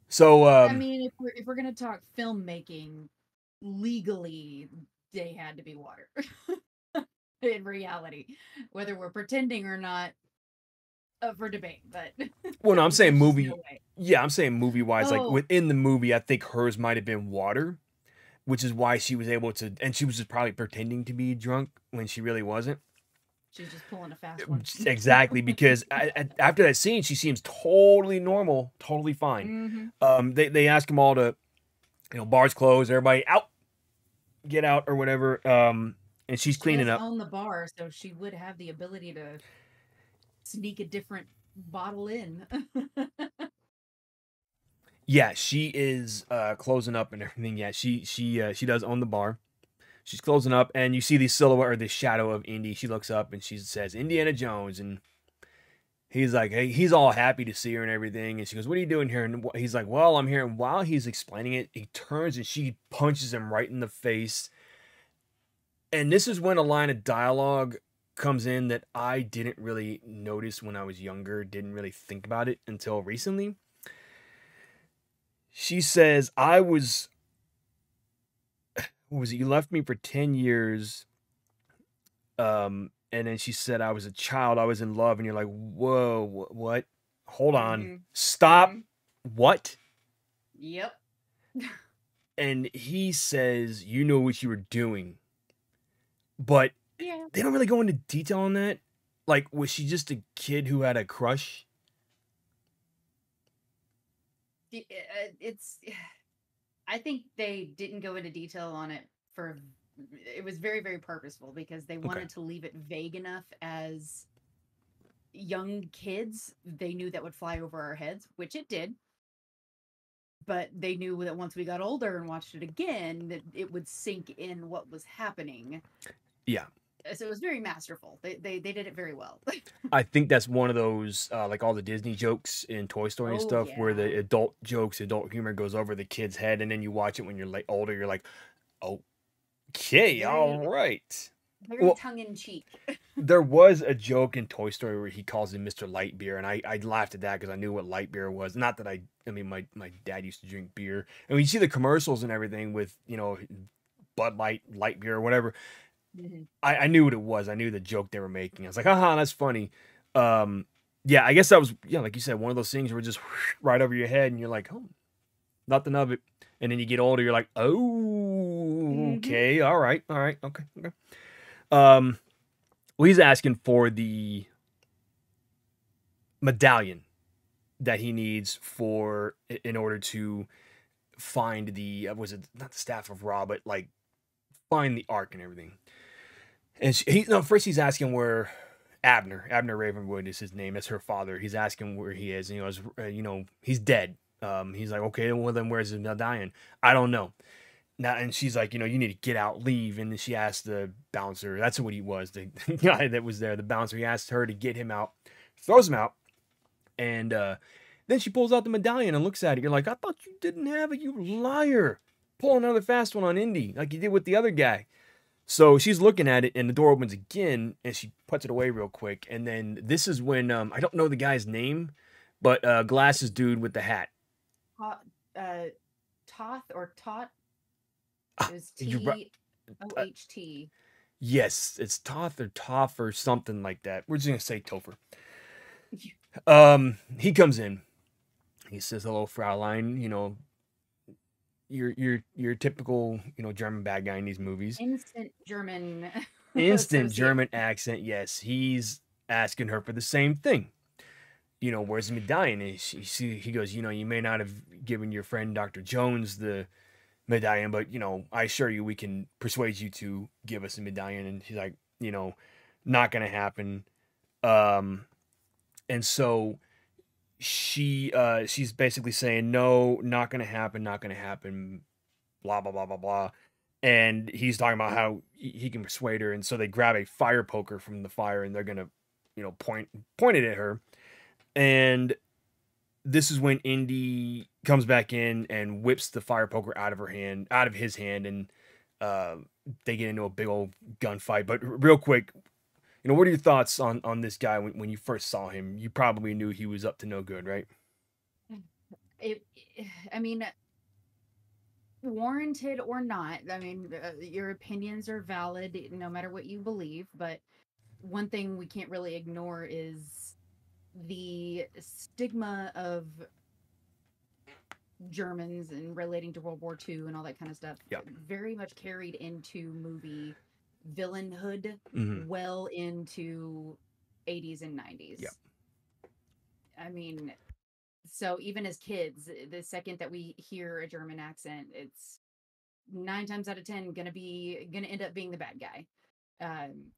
So I mean, if we're gonna talk filmmaking, legally they had to be water. In reality, whether we're pretending or not, for debate. But well, no, I'm saying movie. No, yeah, I'm saying movie wise, like within the movie, I think hers might have been water, which is why she was able to, and she was just probably pretending to be drunk when she really wasn't. She's just pulling a fast one. Exactly, because after that scene, she seems totally normal, totally fine. They ask them all to, bars closed, everybody out, get out or whatever. And she's cleaning up. On the bar, so she would have the ability to sneak a different bottle in. Yeah, she is closing up and everything. Yeah, she does own the bar. She's closing up, and you see the silhouette or the shadow of Indy. She looks up and she says, "Indiana Jones," and he's like, hey, he's all happy to see her and everything. And she goes, "What are you doing here?" And he's like, "Well, I'm here." And while he's explaining it, he turns and she punches him right in the face. And this is when a line of dialogue comes in that I didn't really notice when I was younger, didn't really think about it until recently. She says, "I was, what was it? You left me for 10 years." And then she said, "I was a child. I was in love." And you're like, whoa, what? Hold on. Stop. What? Yep. And he says, "You know what you were doing." But yeah, they don't really go into detail on that. Like, was she just a kid who had a crush? I think they didn't go into detail on it it was very, very purposeful because they wanted to leave it vague enough as young kids, they knew that would fly over our heads, which it did. But they knew that once we got older and watched it again, that it would sink in what was happening. Yeah. So it was very masterful. They did it very well. I think that's one of those, like all the Disney jokes in Toy Story and Oh stuff, where yeah. the adult jokes, adult humor goes over the kid's head, and then you watch it when you're like older, you're like, okay, all Very right. very Well, tongue in cheek. there was a joke in Toy Story where he calls him Mr. Light Beer, and I laughed at that because I knew what light beer was. Not that I mean, my dad used to drink beer, and when you see the commercials and everything with, Bud Light, light beer, or whatever, Mhm. I knew what it was. I knew the joke they were making. I was like, haha, that's funny. Um, yeah, I guess that was, yeah, like you said, one of those things where just right over your head, and you're like, oh, nothing of it. And then you get older, you're like, oh, Mhm. okay, all right, okay, okay. Um, well, he's asking for the medallion that he needs for in order to find the was it not the staff of Ra, but like find the ark and everything. And he no first he's asking where Abner Ravenwood is his name. That's her father. He's asking where he is. And, he's dead. He's like, okay, well then where's his medallion? I don't know. Now and she's like, you need to get out, leave. And then she asked the bouncer. That's what he was, the guy that was there. The bouncer. He asked her to get him out, throws him out, and then she pulls out the medallion and looks at it. You're like, I thought you didn't have it, you liar. Pull another fast one on Indy, like you did with the other guy. So she's looking at it, and the door opens again, and she puts it away real quick. And then this is when I don't know the guy's name, but glasses dude with the hat. Tot, uh, Toth or Tot Ah, is you're right. Uh, Toht. yes, it's Toth or Toff or something like that. We're just gonna say Topher. He comes in. He says, "Hello, Fraulein." Your typical German bad guy in these movies. Instant German Instant associate. German accent. Yes, he's asking her for the same thing. Where's the medallion? And he goes, you may not have given your friend Dr. Jones the medallion, but I assure you we can persuade you to give us a medallion. And she's like, not gonna happen. Um, and so she's basically saying, no, not gonna happen, not gonna happen, blah blah blah blah blah. And he's talking about how he can persuade her, and so they grab a fire poker from the fire, and they're gonna, point it at her. And this is when Indy comes back in and whips the fire poker out of his hand, and uh, they get into a big old gunfight. But real quick, what are your thoughts on this guy when you first saw him? You probably knew he was up to no good, right? It, I mean, warranted or not. I mean, your opinions are valid no matter what you believe. But one thing we can't really ignore is the stigma of Germans and relating to World War II and all that kind of stuff. Yeah. Very much carried into movie villainhood Mm-hmm. well into 80s and Yeah. 90s. I mean, so even as kids, the second that we hear a German accent, it's 9 times out of 10 gonna end up being the bad guy.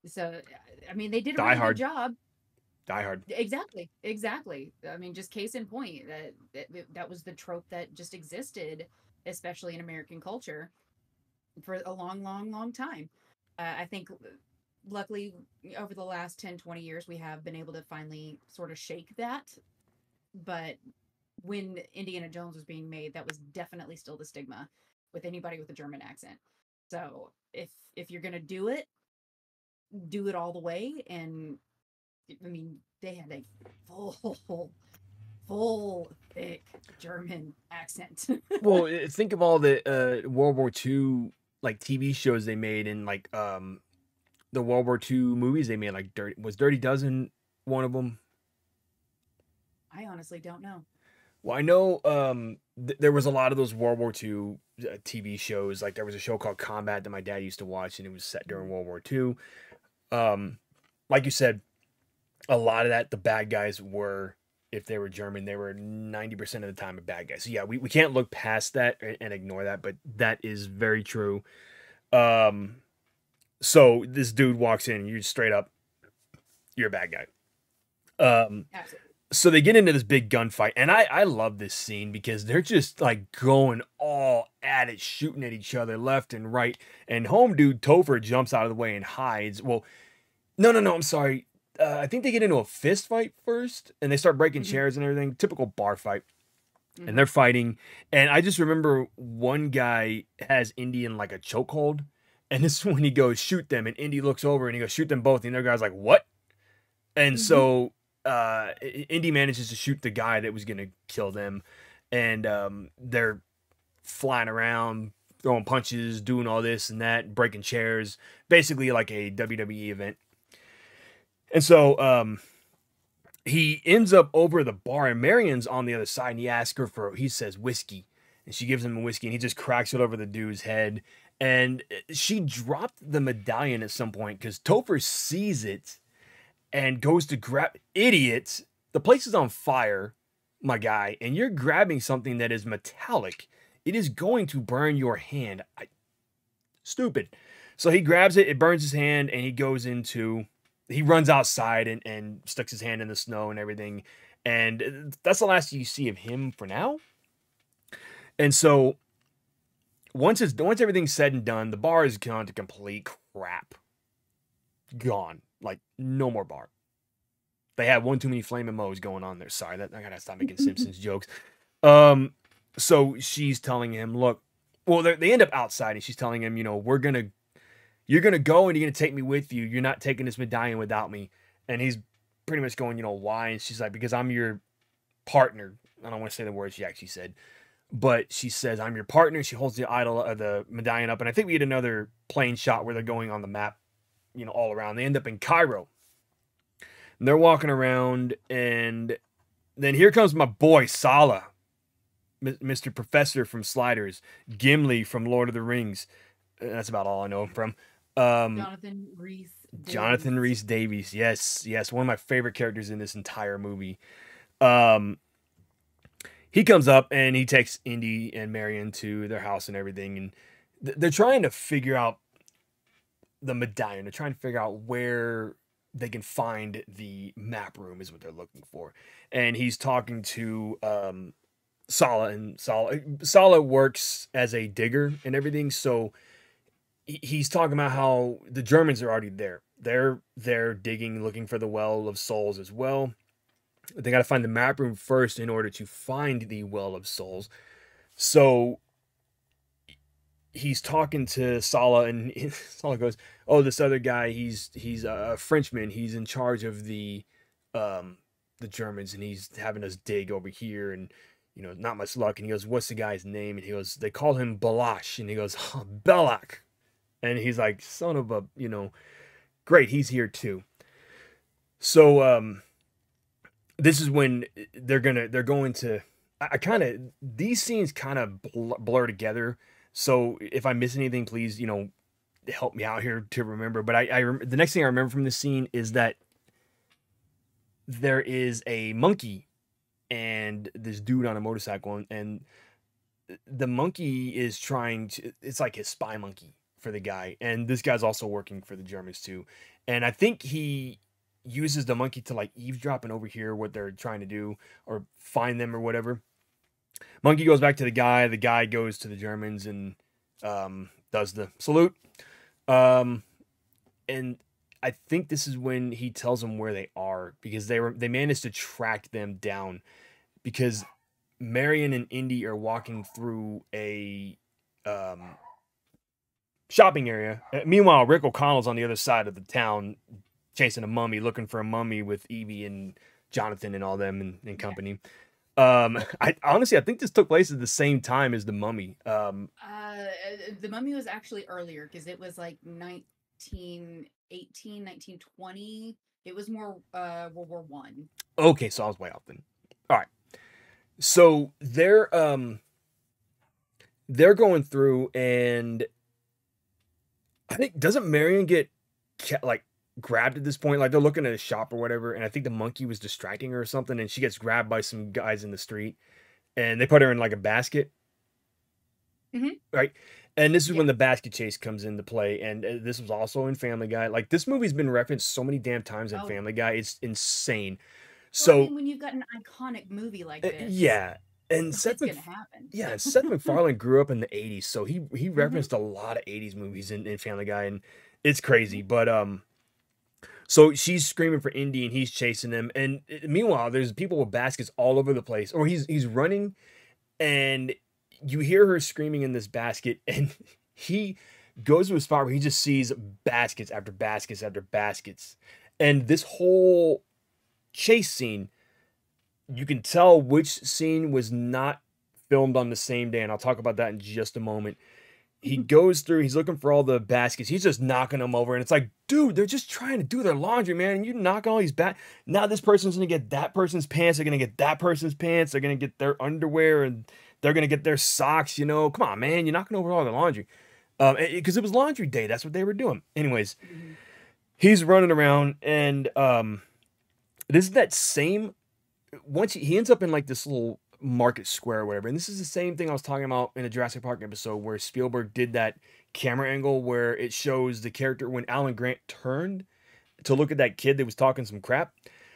So I mean, they did a Die really good Hard. job. Die Hard. Exactly, exactly. I mean, just case in point that was the trope that just existed, especially in American culture, for a long, long, long time. I think, luckily, over the last 10, 20 years, we have been able to finally sort of shake that. But when Indiana Jones was being made, that was definitely still the stigma with anybody with a German accent. So if you're gonna do it all the way. And I mean, they had a full thick German accent. Well, think of all the World War II like TV shows they made, and like the World War II movies they made. Like Dirty Dozen one of them? I honestly don't know. Well, I know there was a lot of those World War II TV shows. Like there was a show called Combat that my dad used to watch, and it was set during Mhm. World War II. Um, like you said, a lot of that the bad guys were, if they were German, they were 90% of the time a bad guy. So yeah, we can't look past that and ignore that, but that is very true. Um, so this dude walks in, and you're straight up, you're a bad guy. Um, Absolutely. so they get into this big gunfight, and I love this scene because they're just like going all at it, shooting at each other left and right. And home dude Topher jumps out of the way and hides. Well, no, I'm sorry. I think they get into a fist fight first, and they start breaking Hmm. chairs and everything. Typical bar fight, and Hmm. they're fighting. And I just remember one guy has Indy in like a chokehold, and this is when he goes shoot them, and Indy looks over and he goes shoot them both, and the other guy's like, "What?" And Hmm. so Indy manages to shoot the guy that was gonna kill them, and they're flying around, throwing punches, doing all this and that, breaking chairs, basically like a WWE event. And so he ends up over the bar, and Marion's on the other side, and he asks her for, he says whiskey, and she gives him a whiskey, and he just cracks it over the dude's head. And she dropped the medallion at some point because Topher sees it and goes to grab idiots. The place is on fire, my guy, and you're grabbing something that is metallic. It is going to burn your hand. Stupid. So he grabs it, it burns his hand, and he runs outside and sticks his hand in the snow and everything. And that's the last you see of him for now. And so once everything's said and done, the bar is gone to complete crap. Gone. Like no more bar. They had one too many flaming moes going on there. Sorry, that I gotta stop making Simpsons jokes. Um, so she's telling him, look, well, they end up outside, and she's telling him, you're gonna go, and you're gonna take me with you. You're not taking this medallion without me. And he's pretty much going, why? And she's like, because I'm your partner. I don't want to say the words she actually said, but she says, I'm your partner. She holds the idol of the medallion up, and I think we get another plane shot where they're going on the map, all around. They end up in Cairo. And they're walking around, and then here comes my boy Sala, Mr. Professor from Sliders, Gimli from Lord of the Rings. That's about all I know him from. Um, Jonathan Rhys Jonathan Davies. Rhys Davies, yes, one of my favorite characters in this entire movie. Um, he comes up and he takes Indy and Marion to their house and everything, and they're trying to figure out the medallion. They're trying to figure out where they can find the map room is what they're looking for. And he's talking to Sala, and Sala works as a digger and everything. So he's talking about how the Germans are already there. They're digging, looking for the Well of Souls as well. They got to find the map room first in order to find the Well of Souls. So he's talking to Sala, and Sala goes, "Oh, this other guy, he's a Frenchman. He's in charge of the Germans, and he's having us dig over here, and not much luck." And he goes, "What's the guy's name?" And he goes, "They call him Balash." And he goes, oh, "Belak." And he's like, "Son of a, great, he's here too." So this is when they're going to. I kind of, these scenes kind of blur together. So if I miss anything, please, help me out here to remember. But the next thing I remember from this scene is that there is a monkey and this dude on a motorcycle, and the monkey is trying to, it's like his spy monkey for the guy, and this guy's also working for the Germans too. And I think he uses the monkey to like eavesdrop and overhear what they're trying to do or find them or whatever. Monkey goes back to the guy goes to the Germans and does the salute. Um, and I think this is when he tells them where they are, because they managed to track them down, because Marion and Indy are walking through a um, shopping area. Meanwhile, Rick O'Connell's on the other side of the town chasing a mummy, looking for a mummy with Evie and Jonathan and all them and Yeah. company. I honestly, I think this took place at the same time as the Mummy. The Mummy was actually earlier because it was like 1918, 1920. It was more World War One. Okay, so I was way off then. All right, so they're going through, and I think, doesn't Marion get like grabbed at this point? Like they're looking at a shop or whatever, and I think the monkey was distracting her or something, and she gets grabbed by some guys in the street, and they put her in like a basket, Hmm. right? And this is Yeah. when the basket chase comes into play, and this was also in Family Guy. Like this movie's been referenced so many damn times in Oh yeah. Family Guy, it's insane. Well, I So mean, when you've got an iconic movie like this, yeah, and it's gonna happen. Seth MacFarlane grew up in the '80s, so he Mhm, referenced a lot of '80s movies in Family Guy, and it's crazy. mhm, But so she's screaming for Indy, and he's chasing them. And meanwhile, there's people with baskets all over the place, or he's running, and you hear her screaming in this basket, and he goes to a spot where he just sees baskets after baskets after baskets, and this whole chase scene, you can tell which scene was not filmed on the same day, and I'll talk about that in just a moment. He mhm. goes through, he's looking for all the baskets. He's just knocking them over, and it's like, dude, they're just trying to do their laundry, man. And you knock all these back. Now this person's gonna get that person's pants. They're gonna get that person's pants. They're gonna get their underwear, and they're gonna get their socks. You know, come on, man. You're knocking over all the laundry. Because it was laundry day. That's what they were doing. Anyways, Mhm. he's running around, and this is that same. Once he ends up in like this little market square or whatever. And this is the same thing I was talking about in a Jurassic Park episode where Spielberg did that camera angle where it shows the character when Alan Grant turned to look at that kid that was talking some crap.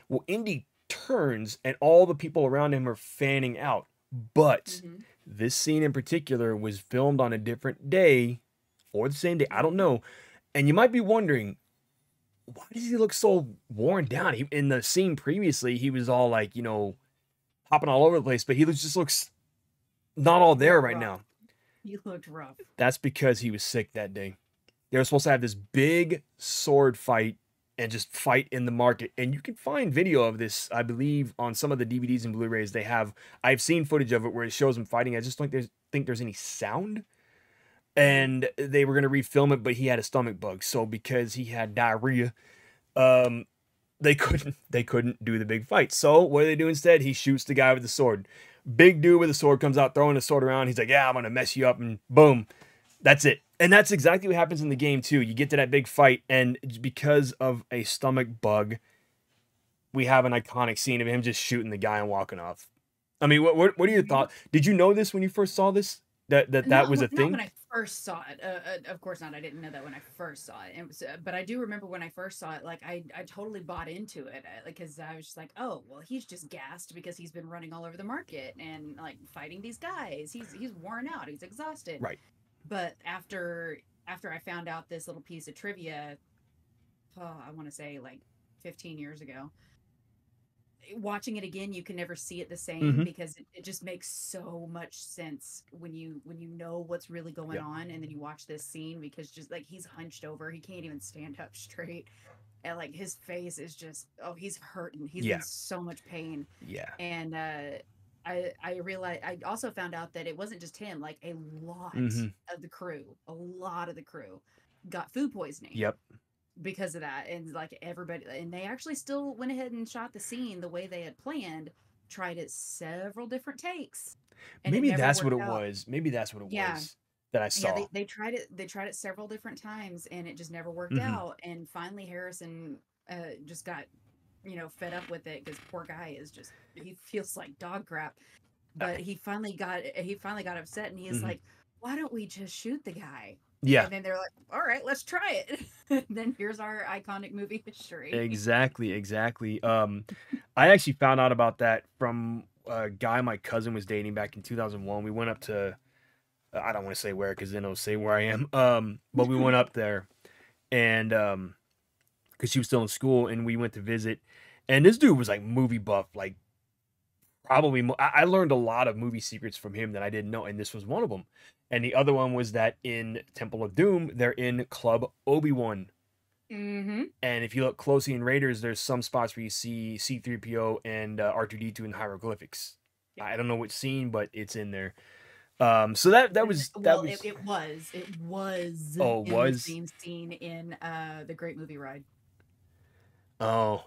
Well, Indy turns and all the people around him are fanning out. But Mhm. this scene in particular was filmed on a different day or the same day. I don't know. And you might be wondering, why does he look so worn down? In the scene previously, he was all like, hopping all over the place, but just looks not all there right Rough. now. You looked rough. That's because he was sick that day. They were supposed to have this big sword fight and just fight in the market. And you can find video of this, I believe, on some of the DVDs and Blu-rays they have. I've seen footage of it where it shows them fighting. I just don't think there's any sound. Mhm. And they were going to refilm it, but he had a stomach bug. So because he had diarrhea, um, they couldn't do the big fight. So what do they do instead? He shoots the guy with the sword. Big dude with a sword comes out throwing the sword around. He's like, "Yeah, I'm gonna mess you up," and boom, that's it. And that's exactly what happens in the game too. You get to that big fight, and because of a stomach bug, we have an iconic scene of him just shooting the guy and walking off. I mean, what are your Mhm. thoughts? Did you know this when you first saw this? That was a Not when thing? I first saw it. Of course not. I didn't know that when I first saw it. It was, but I do remember when I first saw it. Like I totally bought into it. Because I was just like, oh well, he's just gassed because he's been running all over the market and like fighting these guys. He's worn out. He's exhausted. Right. But after I found out this little piece of trivia, oh, I want to say like 15 years ago, watching it again, you can never see it the same Mm-hmm. because it just makes so much sense when you know what's really going Yep. on, and then you watch this scene because just like he's hunched over, he can't even stand up straight, and like his face is just, oh, he's hurting, he's in Yeah. so much pain. Yeah. And I realized, I also found out that it wasn't just him, like Mm-hmm. a lot of the crew got food poisoning Yep. because of that. And like everybody, and they actually still went ahead and shot the scene the way they had planned, tried it several different takes, and it Maybe never that's what worked it out. was. Maybe that's what it Yeah. was that I Yeah, saw. they tried it several different times and it just never worked Mm-hmm. out. And finally Harrison just got, fed up with it because poor guy is just, he feels like dog crap. But he finally got upset and he's Mm-hmm. like, why don't we just shoot the guy? Yeah. And then they're like, all right, let's try it. Then here's our iconic movie history. Exactly, exactly. I actually found out about that from a guy my cousin was dating back in 2001. We went up to, I don't want to say where because then it'll say where I am. But we went up there and because she was still in school and we went to visit, and this dude was like movie buff, like probably. I learned a lot of movie secrets from him that I didn't know, and this was one of them. And the other one was that in Temple of Doom, they're in Club Obi-Wan. Mm-hmm. And if you look closely in Raiders, there's some spots where you see C3PO and R2D2 in hieroglyphics. Yep. I don't know which scene, but it's in there. So that was that Well, it, was it was oh in the was same scene in the Great Movie Ride. oh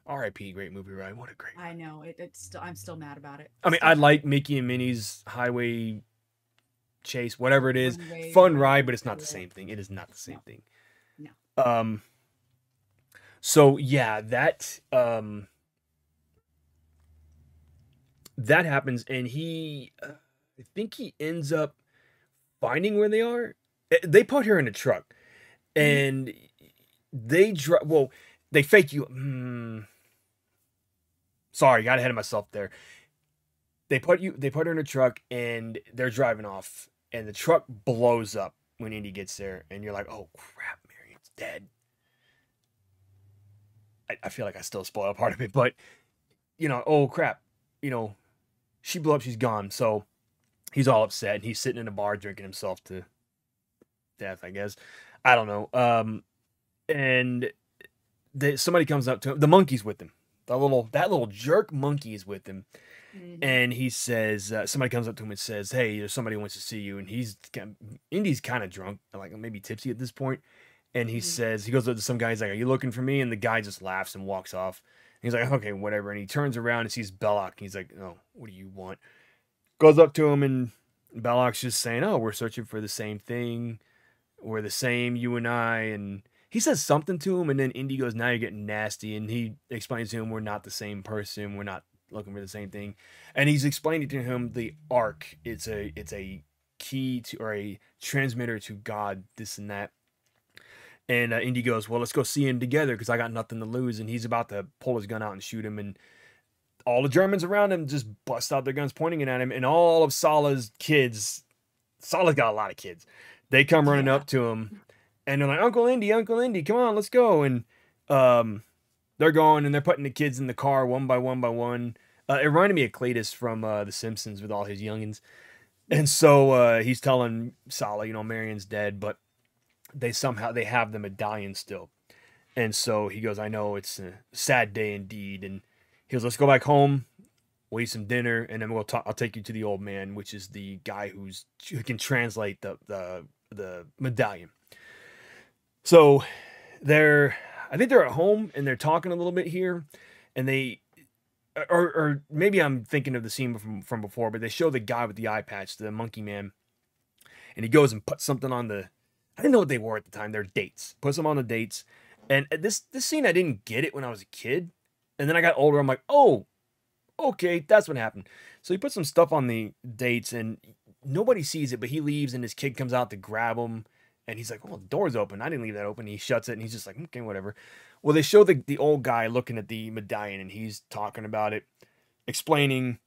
R.I.P. Great movie ride. What a great I ride. know it's still, I'm still mad about it. I mean, Still I mad. like Mickey and Minnie's highway chase, whatever it is, Runway fun ride, ride, but it's not the whatever. same thing. It is not the same No, thing. no. Um, so yeah, that happens, and I think he ends up finding where they are. They put her in a truck, Hmm. and they drive. Well, they fake you. Sorry, got ahead of myself there. They put her in a truck and they're driving off, and the truck blows up when Indy gets there, and you're like, oh crap, Marion's dead. I feel like I still spoiled part of it, but oh crap, you know, she blew up, she's gone. So he's all upset, and he's sitting in a bar drinking himself to death, I guess. I don't know. And somebody comes up to him. The monkey's with him. That little jerk monkey is with him, Hmm. and he says, somebody comes up to him and says, "Hey, there's somebody who wants to see you." And Indy's kind of drunk, like maybe tipsy at this point, and he goes up to some guy. He's like, "Are you looking for me?" And the guy just laughs and walks off. And he's like, "Okay, whatever." And he turns around and sees Belloc. And he's like, "Oh, what do you want?" Goes up to him, and Belloc's just saying, "Oh, we're searching for the same thing. We're the same, you and I." And he says something to him, and then Indy goes, "Now you're getting nasty." And he explains to him, "We're not the same person. We're not looking for the same thing." And he's explaining to him the arc. It's a key to, or a transmitter to God, this and that. And Indy goes, "Well, let's go see him together because I got nothing to lose." And he's about to pull his gun out and shoot him, and all the Germans around him just bust out their guns pointing it at him, and all of Salah's kids. Salah's got a lot of kids. They come running Yeah. up to him, and they're like, Uncle Indy, come on, let's go." And um, they're going, and they're putting the kids in the car one by one by one. It reminded me of Cletus from The Simpsons with all his youngins. And so he's telling Salah, Marion's dead, but they have the medallion still. And so he goes, "I know it's a sad day indeed." And he goes, "Let's go back home, we'll eat some dinner, and then I'll take you to the old man," which is the guy who can translate the medallion. So I think they're at home, and they're talking a little bit here, and or maybe I'm thinking of the scene from before, but they show the guy with the eye patch, the monkey man, and he goes and puts something on the. I didn't know what they were at the time. They're dates. Puts them on the dates, and this scene I didn't get it when I was a kid, and then I got older. I'm like, oh, okay, that's what happened. So he puts some stuff on the dates, and nobody sees it, but he leaves, and his kid comes out to grab him, and he's like, "Oh, the door's open. I didn't leave that open." He shuts it, and he's just like, "Okay, whatever." Well, they show the old guy looking at the medallion, and he's talking about it, explaining,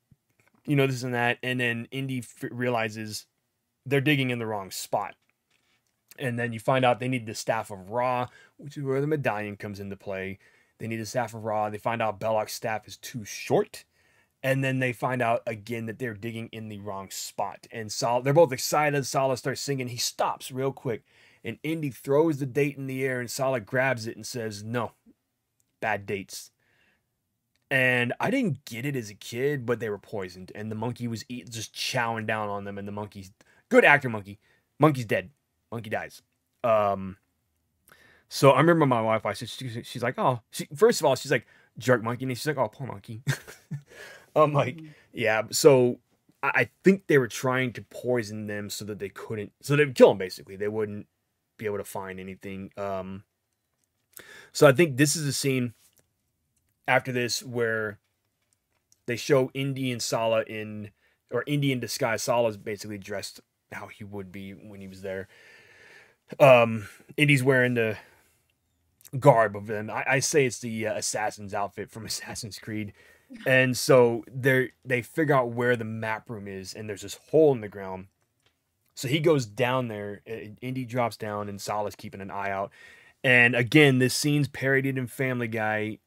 this and that, and then Indy realizes they're digging in the wrong spot. And then you find out they need the Staff of Ra, which is where the medallion comes into play. They need the Staff of Ra. They find out Belloc's staff is too short. And then they find out again that they're digging in the wrong spot. And they're both excited. Salah starts singing. He stops real quick. And Indy throws the date in the air, and Salah grabs it and says, "No, bad dates." And I didn't get it as a kid, but they were poisoned. And the monkey was just chowing down on them. And the monkey's good actor, monkey. Monkey's dead. Monkey dies. Um, so I remember my wife. She's like, "Oh," first of all, she's like, "Jerk monkey," and she's like, "Oh, poor monkey." I'm like, Hmm. yeah. So I think they were trying to poison them so that so they would kill them. Basically, they wouldn't be able to find anything. So I think this is a scene after this where they show Indy and Salah or Indy in disguise. Salah's basically dressed how he would be when he was there. Indy's wearing the garb of them. I say it's the assassin's outfit from Assassin's Creed. And so they figure out where the map room is, and there's this hole in the ground. So he goes down there. Indy drops down, and Salah's keeping an eye out. And again, this scene's parodied in Family Guy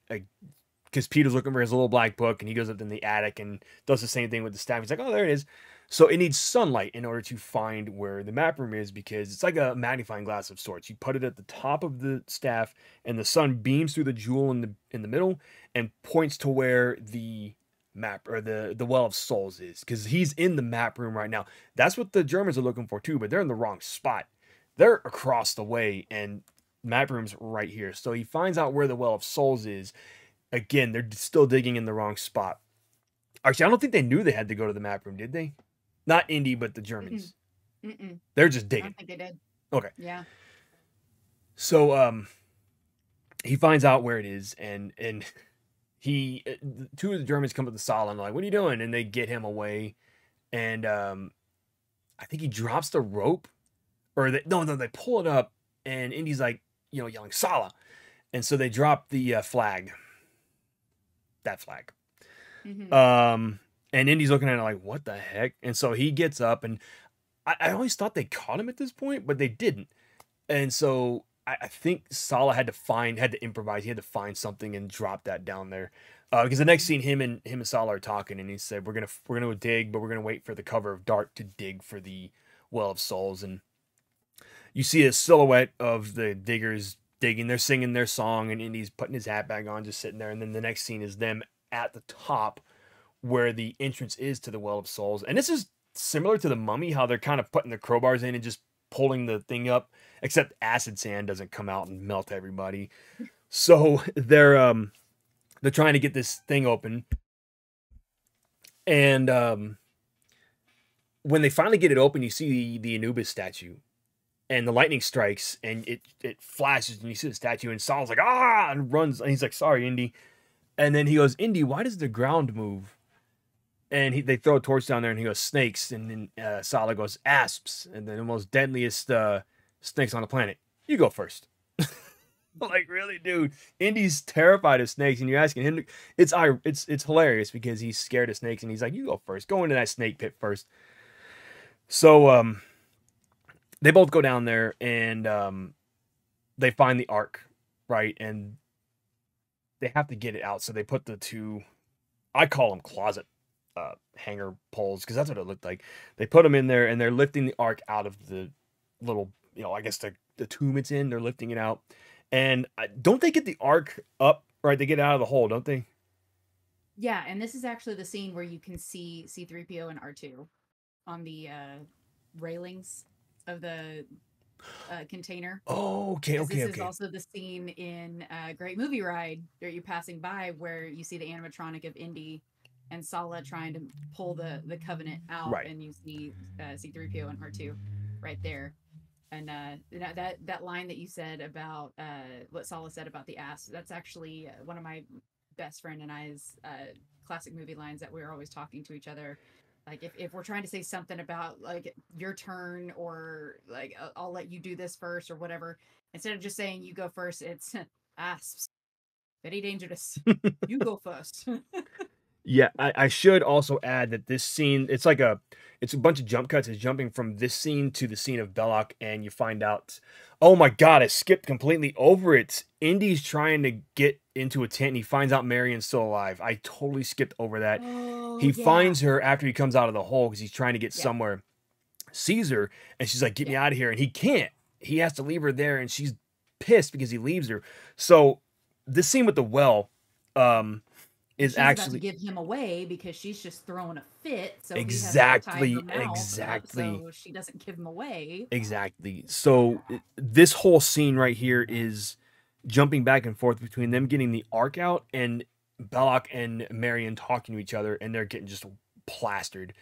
because Peter's looking for his little black book, and he goes up in the attic and does the same thing with the staff. He's like, "Oh, there it is." So it needs sunlight in order to find where the map room is, because it's like a magnifying glass of sorts. You put it at the top of the staff, and the sun beams through the jewel in the middle and points to where the map or the Well of Souls is, because he's in the map room right now. That's what the Germans are looking for too, but they're in the wrong spot. They're across the way, and map room's right here. So he finds out where the Well of Souls is. Again, they're still digging in the wrong spot. Actually, I don't think they knew they had to go to the map room, did they? Not Indy, but the Mm-mm. Germans. Mm-mm. They're just I digging. don't think they did. Okay. Yeah. So he finds out where it is, and two of the Germans come up to Salah and are like, "What are you doing?" And they get him away, and I think he drops the rope, or no, they pull it up, and Indy's like, yelling Salah, and so they drop the flag. That flag. Hmm. Um, and Indy's looking at it like, what the heck? And so he gets up, and I always thought they caught him at this point, but they didn't. And so I think Salah had to improvise. He had to find something and drop that down there. Because the next scene, him and Salah are talking, and he said, "We're gonna dig, but we're gonna wait for the cover of dark to dig for the well of souls." And you see a silhouette of the diggers digging. They're singing their song, and Indy's putting his hat back on, just sitting there. And then the next scene is them at the top where the entrance is to the well of souls. And this is similar to the Mummy, how they're kind of putting the crowbars in and just pulling the thing up, except acid sand doesn't come out and melt everybody. So they're trying to get this thing open, and when they finally get it open, you see the Anubis statue, and the lightning strikes, and it flashes, and you see the statue, and Saul's like, ah, and runs, and he's like, sorry, Indy. And then he goes, Indy, why does the ground move? And they throw a torch down there, and he goes, snakes. And then Salah goes, asps. And then the most deadliest snakes on the planet. You go first. Like, really, dude? Indy's terrified of snakes, and you're asking him to, it's hilarious because he's scared of snakes, and he's like, you go first. Go into that snake pit first. So they both go down there, and they find the ark, right? And they have to get it out. So they put the two, I call them closet hanger poles, because that's what it looked like. They put them in there, and they're lifting the ark out of the little, I guess the tomb it's in. They're lifting it out, and don't they get the ark up? Right, they get it out of the hole, don't they? Yeah, and this is actually the scene where you can see C3PO and R2 on the railings of the container. Oh, okay, Because okay, this is okay. also the scene in Great Movie Ride where you're passing by where you see the animatronic of Indy and Sala trying to pull the Covenant out, Right. and you see C3PO and R2 right there. And that line that you said about what Sala said about the ass, that's actually one of my best friend and I's classic movie lines that we're always talking to each other. Like if we're trying to say something about like your turn, or like I'll let you do this first or whatever, instead of just saying you go first, it's asps. Very dangerous. You go first. Yeah, I should also add that this scene, it's a bunch of jump cuts. It's jumping from this scene to the scene of Belloc, and you find out, oh my god, I skipped completely over it. Indy's trying to get into a tent, and he finds out Marion's still alive. I totally skipped over that. Oh He yeah. finds her after he comes out of the hole because he's trying to get Yeah. somewhere. Sees her, and she's like, get me Yeah. out of here. And he can't. He has to leave her there, and she's pissed because he leaves her. So this scene with the well, And is she's about to actually give him away because she's just throwing a fit. So he has to tie her exactly, mouth up exactly, so she doesn't give him away. exactly. So this whole scene right here is jumping back and forth between them getting the arc out and Belloc and Marion talking to each other, and they're getting just plastered.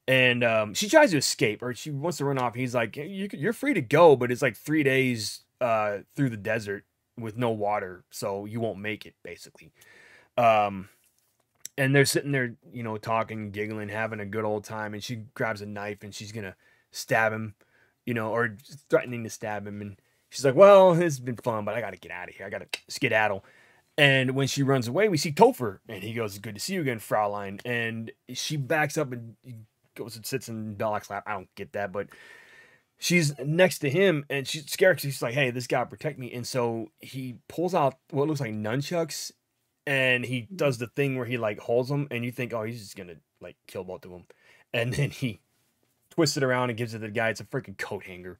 And she tries to escape, or she wants to run off. He's like, You're free to go, but it's like 3 days through the desert with no water, so you won't make it, basically." Um, and they're sitting there, talking, giggling, having a good old time. And she grabs a knife and she's gonna stab him, or threatening to stab him. And she's like, "Well, this has been fun, but I gotta get out of here. I gotta skedaddle." And when she runs away, we see Topher, and he goes, "Good to see you again, Fraulein." And she backs up and goes and sits in Belloc's lap. I don't get that, but she's next to him, and she's scared. She's like, "Hey, this guy will protect me." And so he pulls out what looks like nunchucks, and he Mhm. does the thing where he like holds them, and you think, oh, he's just gonna like kill both of them, and then he twists it around and gives it to the guy. It's a freaking coat hanger,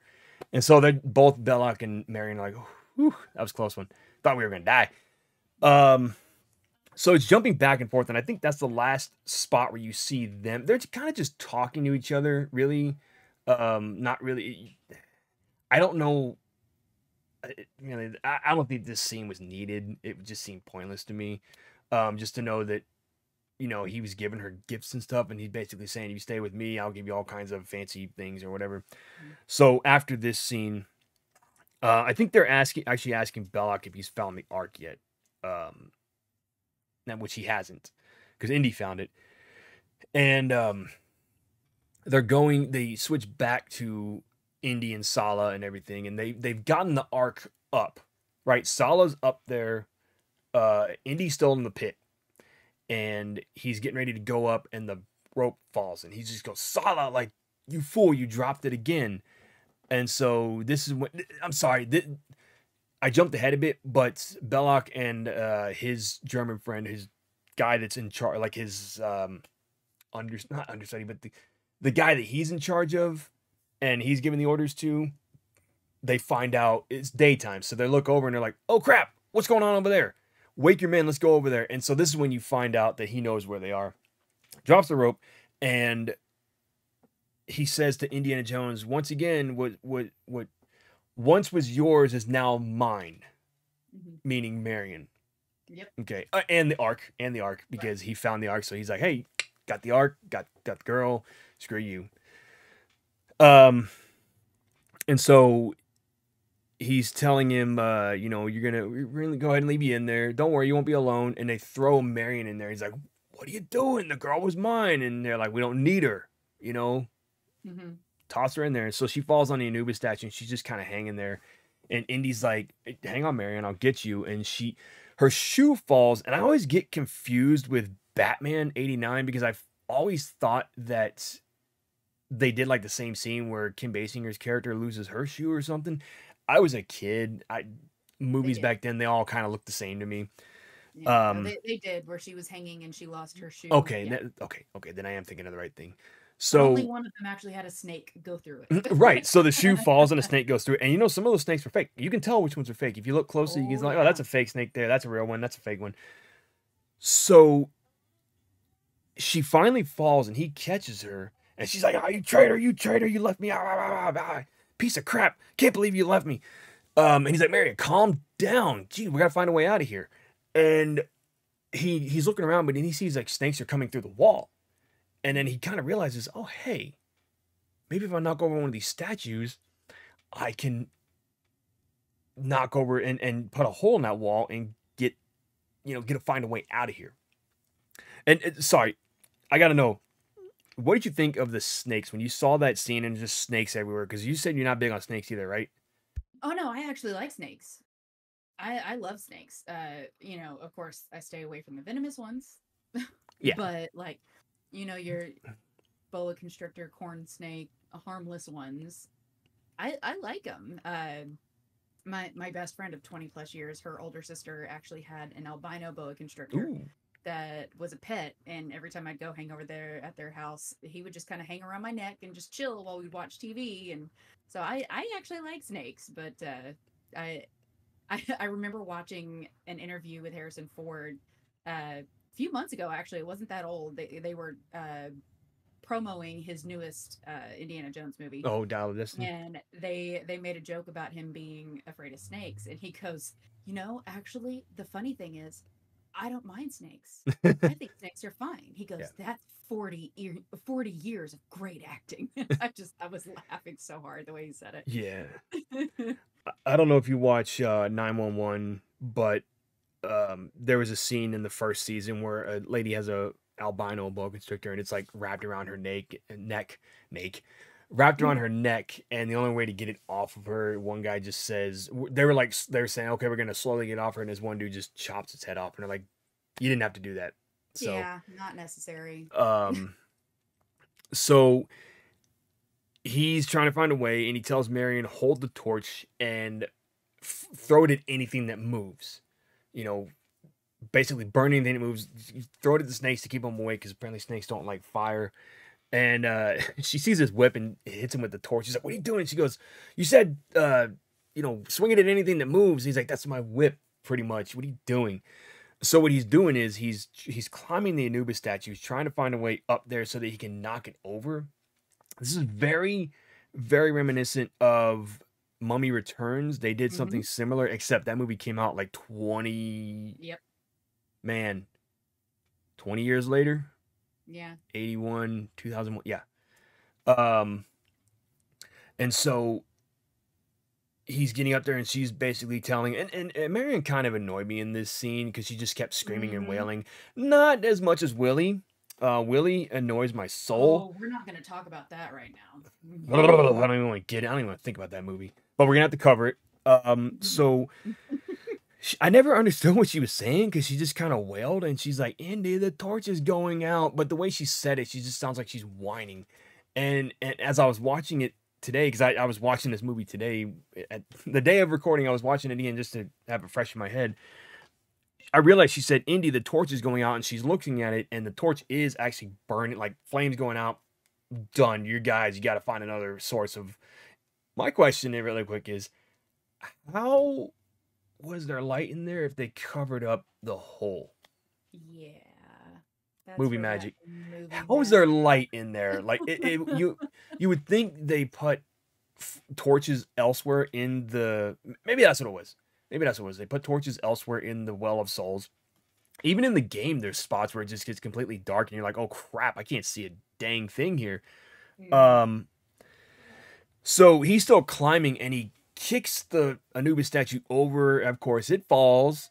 and so they're both Belloc and Marion are like, whew, that was a close one. Thought we were gonna die. Um, so it's jumping back and forth, and I think that's the last spot where you see them. They're kind of just talking to each other, really. Not really. I don't know. I don't think this scene was needed. It just seemed pointless to me. Just to know that he was giving her gifts and stuff, and he's basically saying, "You stay with me, I'll give you all kinds of fancy things or whatever." So after this scene, I think they're actually asking Belloc if he's found the Ark yet, um, which he hasn't, because Indy found it, and they switch back to Indy and Sala and everything, and they've gotten the Ark up, right? Sala's up there, Indy's still in the pit. and he's getting ready to go up, and the rope falls, and he just goes, Sala, like, you fool, you dropped it again. And so this is when, I'm sorry, I jumped ahead a bit, but Belloc and his German friend, his guy that's in charge, like his not understudy, but the guy that he's in charge of, and he's giving the orders to, they find out it's daytime, so they look over and they're like, "Oh crap, what's going on over there? Wake your men, let's go over there." And so this is when you find out that he knows where they are. Drops the rope, and he says to Indiana Jones, once again, what once was yours is now mine, meaning Marion. Yep. Okay, and the ark, because he found the ark, so he's like, "Hey, got the ark, got the girl. Screw you." And so he's telling him, we're gonna go ahead and leave you in there. Don't worry, you won't be alone. And they throw Marion in there. He's like, "What are you doing? The girl was mine." And they're like, "We don't need her, Toss her in there." And so she falls on the Anubis statue, and she's just kind of hanging there. And Indy's like, "Hang on, Marion, I'll get you." And her shoe falls, and I always get confused with Batman 89 because I've always thought that they did like the same scene where Kim Basinger's character loses her shoe or something. I was a kid. Movies back then, they all kind of looked the same to me. Yeah, they did, where she was hanging and she lost her shoe. Okay, yeah. Okay, then I am thinking of the right thing. So only one of them actually had a snake go through it. Right. So the shoe falls and a snake goes through it. And some of those snakes are fake. You can tell which ones are fake. If you look closely, you can like, oh, that's a fake snake there. That's a real one. That's a fake one. So she finally falls and he catches her. And she's like, "Oh, you traitor, you left me. Piece of crap. Can't believe you left me." And he's like, "Marion, calm down. Gee, we gotta find a way out of here." And he's looking around, but then he sees like snakes are coming through the wall. And then he kind of realizes, oh, hey, maybe if I knock over one of these statues, I can knock over and put a hole in that wall and find a way out of here. And sorry, I got to know, what did you think of the snakes when you saw that scene and just snakes everywhere? Because you said you're not big on snakes either, right? Oh, no, I actually like snakes. I love snakes. Of course, I stay away from the venomous ones. Yeah. But, like, your boa constrictor, corn snake, harmless ones. I like them. My best friend of 20 plus years, her older sister actually had an albino boa constrictor. Ooh. That was a pet, and every time I'd go hang over there at their house, he would just kind of hang around my neck and just chill while we'd watch TV. And so I actually like snakes, but I remember watching an interview with Harrison Ford a few months ago. Actually, it wasn't that old. They were promoting his newest Indiana Jones movie. Oh, Dial of Destiny. And they made a joke about him being afraid of snakes, and he goes, actually, the funny thing is, I don't mind snakes. I think snakes are fine. He goes, that's 40 years of great acting. I was laughing so hard the way he said it. Yeah. I don't know if you watch 911, but there was a scene in the first season where a lady has a albino boa constrictor, and it's like wrapped around her wrapped around her neck, and the only way to get it off of her, one guy just says, they're saying, okay, we're gonna slowly get off her, and this one dude just chops its head off, and they're like, you didn't have to do that. So, yeah, not necessary. So he's trying to find a way, and he tells Marion, hold the torch and throw it at anything that moves. Basically burn anything that moves. Throw it at the snakes to keep them away, because apparently snakes don't like fire. And she sees his whip and hits him with the torch. She's like, "What are you doing?" She goes, "You said, swing it at anything that moves." He's like, "That's my whip, pretty much. What are you doing?" So what he's doing is he's climbing the Anubis statue. He's trying to find a way up there so that he can knock it over. This is very, very reminiscent of Mummy Returns. They did something similar, except that movie came out like 20... Yep. Man, 20 years later? Yeah. 81, 2001. Yeah. And so he's getting up there, and she's basically telling, and Marion kind of annoyed me in this scene because she just kept screaming and wailing. Not as much as Willie. Willie annoys my soul. Oh, we're not going to talk about that right now. I don't even want to get it. I don't even want to think about that movie. But we're going to have to cover it. So I never understood what she was saying because she just kind of wailed and she's like, Indy, the torch is going out. But the way she said it, she just sounds like she's whining. And as I was watching it today, because I was watching this movie today, at the day of recording, I was watching it again just to have it fresh in my head. I realized she said, Indy, the torch is going out, and she's looking at it, and the torch is actually burning, like flames going out. Done. You guys, you got to find another source of. My question, really quick, is how was there light in there if they covered up the hole? Yeah, that's Movie where that magic. movie How is there magic. light in there? Like you would think they put torches elsewhere in the. Maybe that's what it was. Maybe that's what it was. They put torches elsewhere in the Well of Souls. Even in the game, there's spots where it just gets completely dark, and you're like, "Oh crap! I can't see a dang thing here." Mm-hmm. Um, so he's still climbing, and he kicks the Anubis statue over. Of course, it falls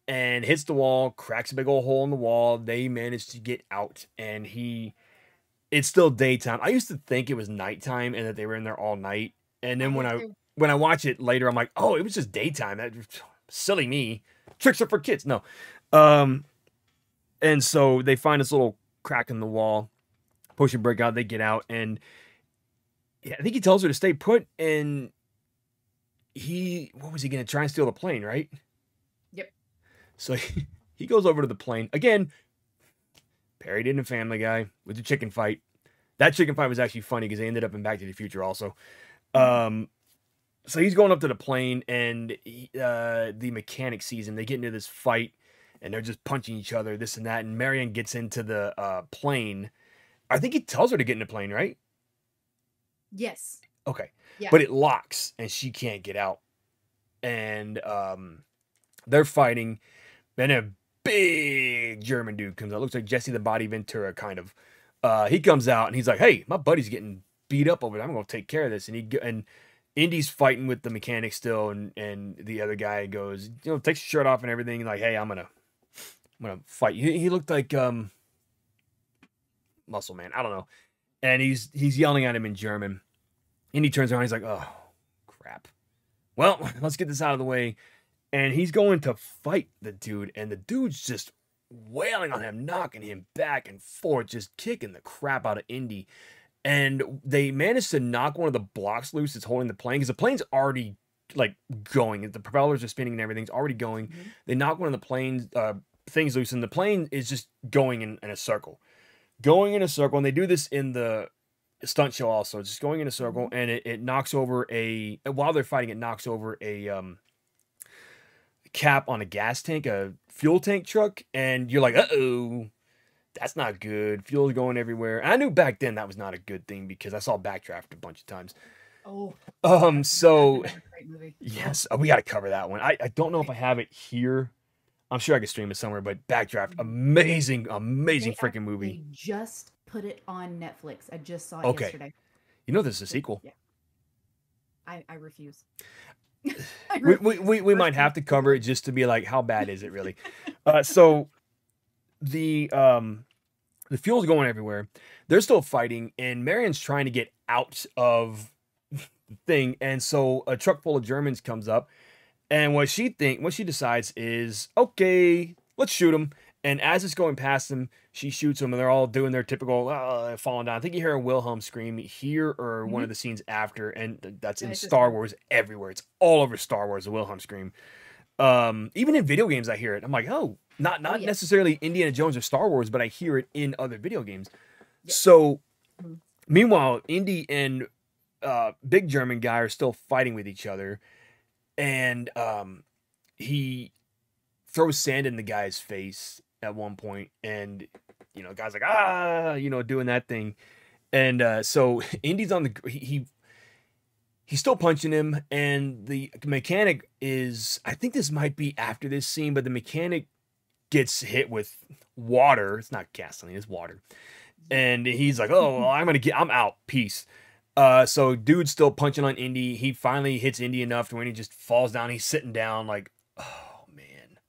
and hits the wall, cracks a big old hole in the wall. They manage to get out, and it's still daytime. I used to think it was nighttime and that they were in there all night. And I then did too. when I watch it later, I'm like, oh, it was just daytime. That silly me. Tricks are for kids. No. Um, and so they find this little crack in the wall, push and break out. They get out, and yeah, I think he tells her to stay put. And what was he going to try and steal the plane, right? Yep. So he goes over to the plane again. Parried in a Family Guy with the chicken fight. That chicken fight was actually funny because they ended up in Back to the Future also. Um, so he's going up to the plane, and the mechanic sees him. They get into this fight, and they're just punching each other, this and that. And Marion gets into the plane. I think he tells her to get in the plane, right? Yes. Okay. Yeah. But it locks, and she can't get out. And they're fighting. Then a big German dude comes out. Looks like Jesse the Body Ventura, kind of. He comes out, and he's like, hey, my buddy's getting beat up over there. I'm going to take care of this. And Indy's fighting with the mechanic still, and the other guy goes, takes his shirt off and everything, like, hey, I'm gonna fight. He looked like Muscle Man. I don't know. And he's yelling at him in German. Indy turns around, he's like, oh crap. Well, let's get this out of the way. And he's going to fight the dude, and the dude's just wailing on him, knocking him back and forth, just kicking the crap out of Indy. And they managed to knock one of the blocks loose that's holding the plane, because the plane's already like going. The propellers are spinning and everything's already going. Mm-hmm. They knock one of the plane's things loose, and the plane is just going in a circle. Going in a circle, and they do this in the stunt show also, just going in a circle, and it knocks over while they're fighting, it knocks over a cap on a gas tank, a fuel tank truck, and you're like, uh-oh, that's not good. Fuel's going everywhere. And I knew back then that was not a good thing because I saw Backdraft a bunch of times. Oh. So That's a great movie. yes, we got to cover that one. I don't know if I have it here. I'm sure I could stream it somewhere, but Backdraft, amazing freaking movie. They just put it on Netflix. I just saw it Okay. yesterday. You know there's a sequel. Yeah. I refuse. We might have to cover it just to be like, how bad is it really? So the fuel's going everywhere. They're still fighting, and Marion's trying to get out of the thing. And so a truck full of Germans comes up, and what she decides is, okay, let's shoot him. And as it's going past them, she shoots them, and they're all doing their typical falling down. I think you hear a Wilhelm scream here or one of the scenes after, and that's in Star Wars everywhere. It's all over Star Wars, the Wilhelm scream. Even in video games, I hear it. I'm like, oh, not necessarily Indiana Jones or Star Wars, but I hear it in other video games. Yep. So, meanwhile, Indy and big German guy are still fighting with each other, and he throws sand in the guy's face at one point, and the guy's like, doing that thing, and so Indy's on the he's still punching him, and the mechanic I think this might be after this scene, but the mechanic gets hit with water. It's not gasoline, it's water. And he's like, oh, well, I'm out. Peace. So dude's still punching on Indy. He finally hits Indy enough to when he just falls down. He's sitting down like, oh man,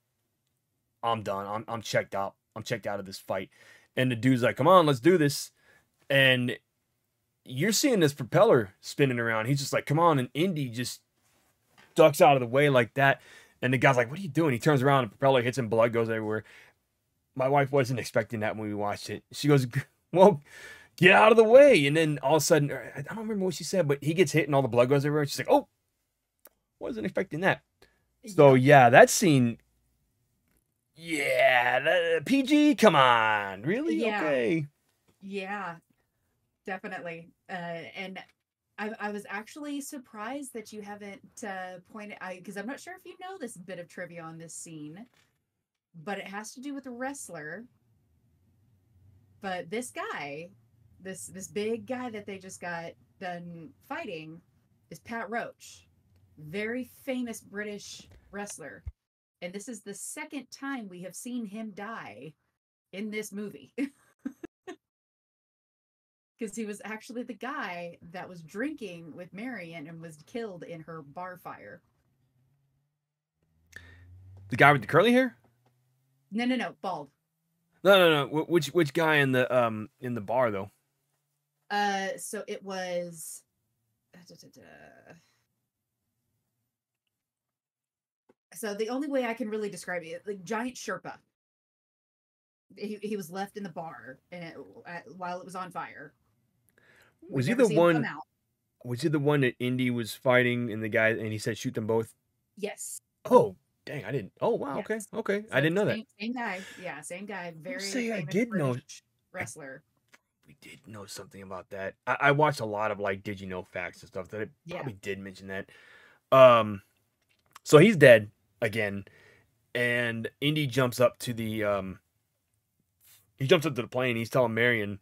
I'm done. I'm checked out. I'm checked out of this fight. And the dude's like, come on, let's do this. And you're seeing this propeller spinning around. He's just like, come on. And Indy just ducks out of the way like that. And the guy's like, "What are you doing?" He turns around, and the propeller hits him, blood goes everywhere. My wife wasn't expecting that when we watched it. She goes, "Well, get out of the way!" And then all of a sudden, I don't remember what she said, but he gets hit and all the blood goes everywhere. She's like, "Oh, wasn't expecting that." So Yep. yeah, that scene, yeah, PG. Come on, really? Yeah. Okay. Yeah. Definitely. And I was actually surprised that you haven't pointed I because I'm not sure if you know this bit of trivia on this scene, but it has to do with a wrestler. But this guy, this big guy that they just got done fighting, is Pat Roach, very famous British wrestler. And this is the second time we have seen him die in this movie. Because he was actually the guy that was drinking with Marion and was killed in her bar fire. The guy with the curly hair? No, no, no, bald. No, no, no. Which guy in the bar though? So it was so the only way I can really describe it, like giant Sherpa. He was left in the bar and while it was on fire. We Was he never the see him come one? out. Was he the one that Indy was fighting and the guy and he said shoot them both? Yes, Oh, dang! I didn't. Oh, wow. Okay, yes. okay. I So didn't know that. same guy. Yeah, same guy. I'll Very say I famous did know. British I wrestler. we did know something about that. I watched a lot of like did you know facts and stuff that I Yeah. probably did mention that. Um, so he's dead again, and Indy jumps up to the he jumps up to the plane. He's telling Marion,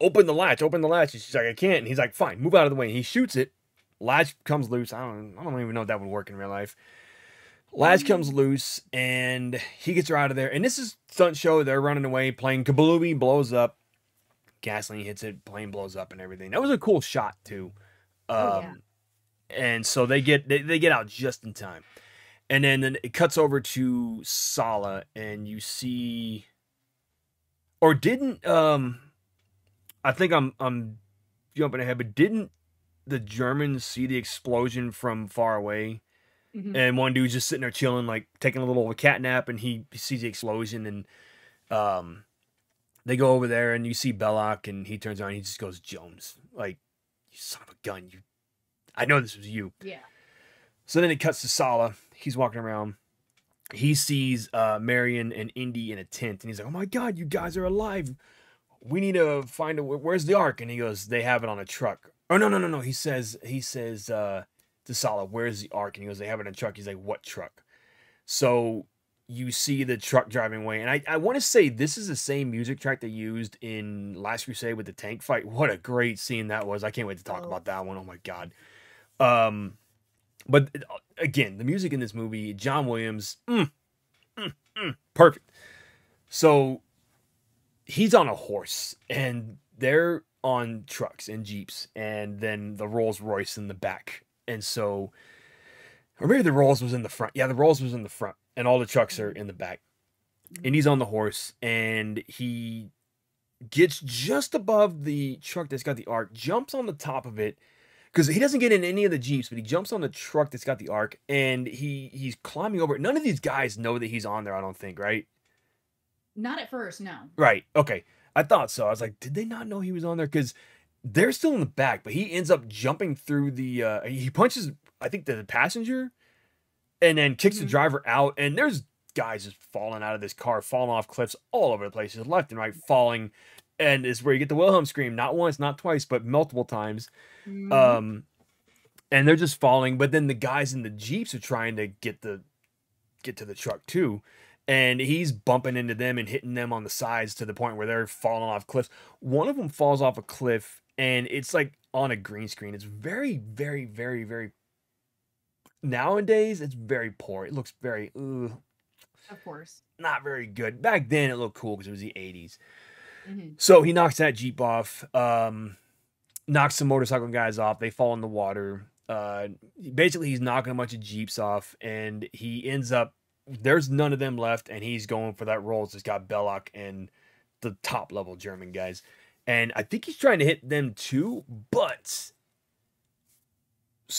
open the latch, open the latch. And she's like, I can't. And he's like, fine, move out of the way. And he shoots it. Latch comes loose. I don't even know if that would work in real life. Latch comes loose and he gets her out of there. And this is stunt show. They're running away. Plane kablooey blows up. Gasoline hits it. Plane blows up and everything. That was a cool shot too. Oh yeah. Um, and so they get out just in time. And then it cuts over to Sala and you see, or didn't I think I'm jumping ahead, but didn't the Germans see the explosion from far away? Hmm. And one dude's just sitting there chilling, like taking a little cat nap, and he sees the explosion, and um, they go over there, and you see Belloc, and he turns around, and he just goes, Jones, like, you son of a gun, I know this was you. Yeah. So then it cuts to Sala. He's walking around. He sees Marion and Indy in a tent, and he's like, "Oh my God, you guys are alive! We need to find where's the Ark?" And he goes, "They have it on a truck." Oh no, no, no, no. He says to Sala, "Where's the Ark?" And he goes, "They have it in a truck." He's like, "What truck?" So you see the truck driving away, and I want to say this is the same music track they used in Last Crusade with the tank fight. What a great scene that was! I can't wait to talk Oh about that one. Oh my God. Um, but again, the music in this movie, John Williams, perfect. So he's on a horse and they're on trucks and jeeps and then the Rolls Royce in the back. And so, or maybe the Rolls was in the front. Yeah, the Rolls was in the front and all the trucks are mhm, in the back. And mhm. he's on the horse and he gets just above the truck that's got the arc, jumps on the top of it because he doesn't get in any of the jeeps, but he jumps on the truck that's got the arc and he's climbing over it. None of these guys know that he's on there, I don't think, right? Not at first, no. Right. Okay. I thought so. I was like, did they not know he was on there? Because they're still in the back, but he ends up jumping through the. He punches, I think, the passenger, and then kicks the Hmm. driver out. And there's guys just falling out of this car, falling off cliffs all over the place, just left and right, falling. And is where you get the Wilhelm scream, not once, not twice, but multiple times. Hmm. Um, and they're just falling. But then the guys in the jeeps are trying to get to the truck too. And he's bumping into them and hitting them on the sides to the point where they're falling off cliffs. One of them falls off a cliff and it's like on a green screen. It's very, very, very, very nowadays it's very poor. It looks very Of course. not very good. Back then it looked cool because it was the 80s. Hmm. So he knocks that Jeep off, knocks some motorcycle guys off. They fall in the water. Basically he's knocking a bunch of Jeeps off and he ends up there's none of them left, and he's going for that Rolls that's got Belloc and the top level German guys. And I think he's trying to hit them too, but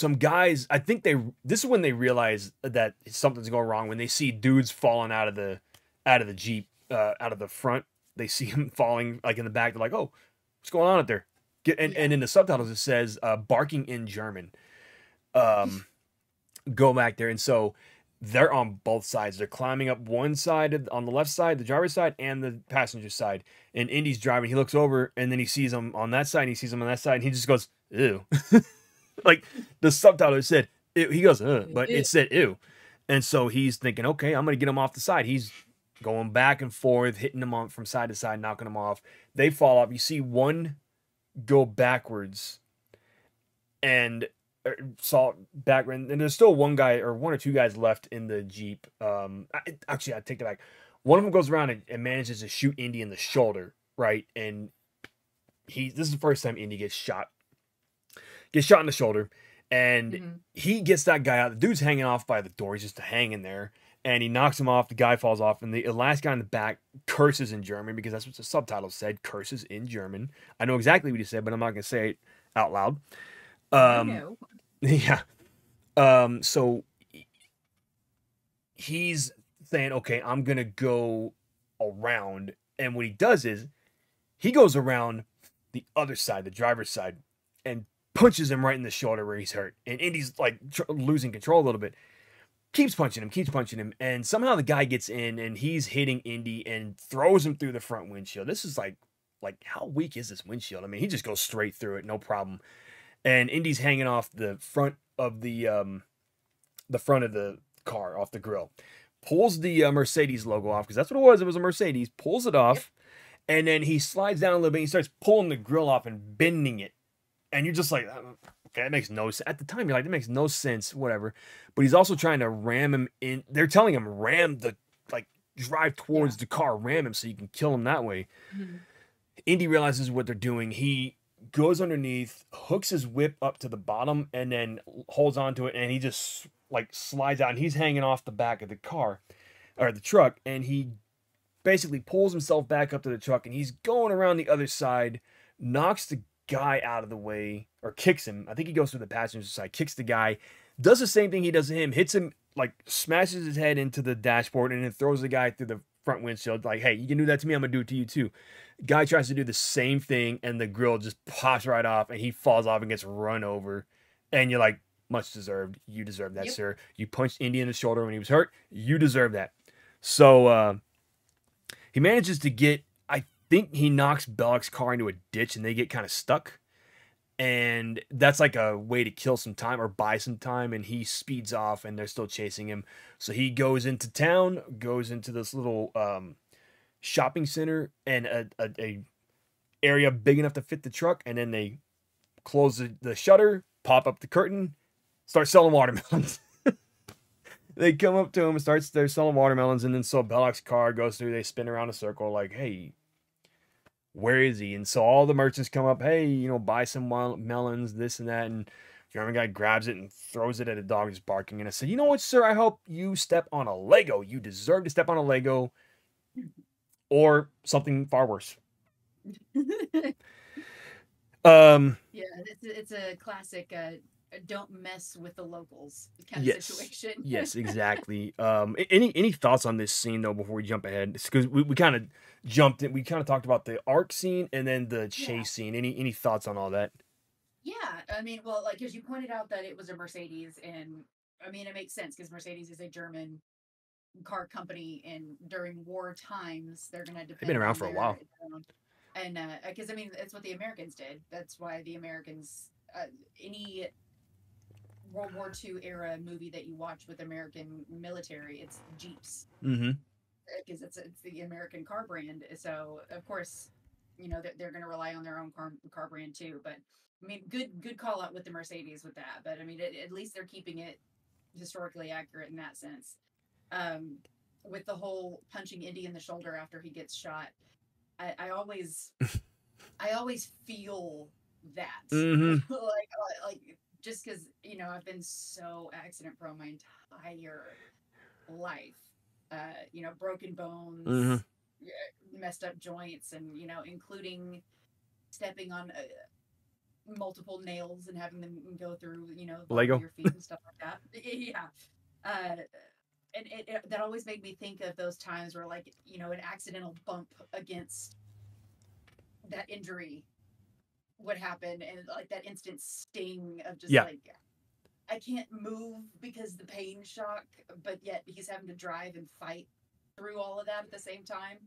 some guys, I think this is when they realize that something's going wrong, when they see dudes falling out of the Jeep, out of the front. They see him falling like in the back. They're like, "Oh, what's going on out there?" And Yeah. in the subtitles it says barking in German. Um, go back there, and so they're on both sides. They're climbing up one side on the left side, the driver's side, and the passenger side. And Indy's driving. He looks over, and then he sees them on that side, and he sees them on that side, and he just goes, "Ew." Like the subtitle said, ew. He goes, "Ugh," but it said, "Ew." And so he's thinking, okay, I'm gonna get him off the side. He's going back and forth, hitting them on from side to side, knocking them off. They fall off. You see one go backwards and saw back, and there's still one guy or one or two guys left in the Jeep. Actually, I take that back. One of them goes around and manages to shoot Indy in the shoulder, right? And this is the first time Indy gets shot in the shoulder, and Hmm. he gets that guy out. The dude's hanging off by the door. He's just hanging there, and he knocks him off. The guy falls off, and the last guy in the back curses in German because that's what the subtitle said. Curses in German. I know exactly what he said, but I'm not gonna say it out loud. No, Um, no. yeah. So he's saying, okay, I'm gonna go around, and what he does is he goes around the other side, the driver's side, and punches him right in the shoulder where he's hurt. And Indy's like losing control a little bit. Keeps punching him, and somehow the guy gets in, and he's hitting Indy and throws him through the front windshield. This is like how weak is this windshield? I mean, he just goes straight through it, no problem. And Indy's hanging off the front of the car, off the grill. Pulls the Mercedes logo off because that's what it was. It was a Mercedes. Pulls it Yep. off, and then he slides down a little bit. And he starts pulling the grill off and bending it, and you're just like, okay, that makes no sense. At the time, you're like, that makes no sense, whatever. But he's also trying to ram him in. They're telling him like drive Yeah. towards the car, ram him so you can kill him that way. Hmm. Indy realizes what they're doing. He goes underneath, hooks his whip up to the bottom, and then holds onto it, and he just like slides out, and he's hanging off the back of the car or the truck, and he basically pulls himself back up to the truck, and he's going around the other side, knocks the guy out of the way, or kicks him. I think he goes through the passenger side, kicks the guy, does the same thing he does to him, hits him, like smashes his head into the dashboard, and then throws the guy through the front windshield. Like, hey, you can do that to me, I'm gonna do it to you too. Guy tries to do the same thing, and the grill just pops right off, and he falls off and gets run over. And you're like, much deserved. You deserve that, Yep. sir. You punched Indy in the shoulder when he was hurt. You deserve that. So he manages to get, I think he knocks Belloc's car into a ditch, and they get kind of stuck. And that's like a way to kill some time or buy some time. And he speeds off, and they're still chasing him. So he goes into town, goes into this little shopping center, and a area big enough to fit the truck. And then they close the shutter, pop up the curtain, start selling watermelons. They come up to him and they're selling watermelons, and then so Belloc's car goes through. They spin around a circle, like, hey, where is he? And so all the merchants come up, hey, buy some melons, this and that. And German guy grabs it and throws it at a dog that's barking. And I said, you know what, sir? I hope you step on a Lego. You deserve to step on a Lego, or something far worse. Um, Yeah, it's a classic don't mess with the locals kind of yes, situation. yes, exactly. Any thoughts on this scene though before we jump ahead? Because we kind of jumped in. We kind of talked about the arc scene and then the Yeah. chase scene. Any thoughts on all that? Yeah, I mean, well, like, because you pointed out that it was a Mercedes, and I mean, it makes sense because Mercedes is a German car company, and during war times, they're going to They've been depend around on for a while. their own. And because I mean, that's what the Americans did. That's why the Americans, any World War II era movie that you watch with American military, it's Jeeps Mm-hmm. because it's the American car brand. So of course, they're going to rely on their own car brand too. But I mean, good call out with the Mercedes with that. But I mean, at least they're keeping it historically accurate in that sense. Um, with the whole punching Indy in the shoulder after he gets shot, I always feel that Mm-hmm. like just because I've been so accident prone my entire life. Broken Mm-hmm. bones, messed up joints, and including stepping on multiple nails and having them go through, the bottom of Lego. your feet and stuff like that. Yeah. Uh, and that always made me think of those times where, like, an accidental bump against that injury would happen, and like that instant sting of just Yeah, like, I can't move because the pain shock, but yet he's having to drive and fight through all of that at the same time.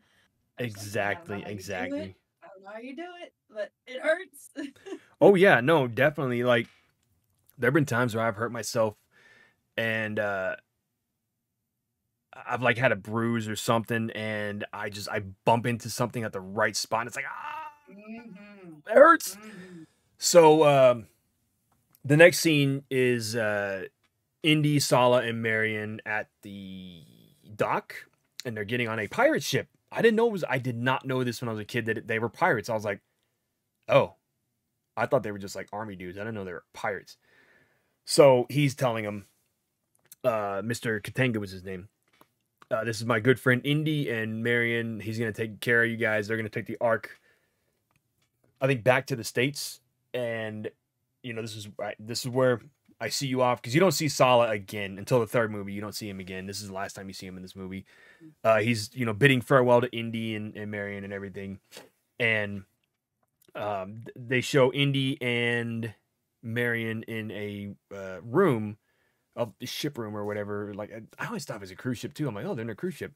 I was like, man, I don't know exactly, how you do it. exactly. I don't know how you do it, but it hurts. Oh yeah, no, definitely. Like there've been times where I've hurt myself and I've like had a bruise or something and I bump into something at the right spot and it's like Mm-hmm. it hurts. Mm-hmm. So the next scene is Indy, Sala, and Marion at the dock, and they're getting on a pirate ship. I did not know this when I was a kid that they were pirates. I was like, oh, I thought they were just like army dudes. I didn't know they were pirates. So he's telling him, Mr. Katanga was his name. This is my good friend Indy and Marion. He's gonna take care of you guys. They're gonna take the ark, I think, back to the States, and this is where I see you off because you don't see Sala again until the third movie. You don't see him again. This is the last time you see him in this movie. He's bidding farewell to Indy and Marion and everything, and they show Indy and Marion in a room of the ship room or whatever. Like I always thought it was a cruise ship too. I'm like, oh, they're in a cruise ship.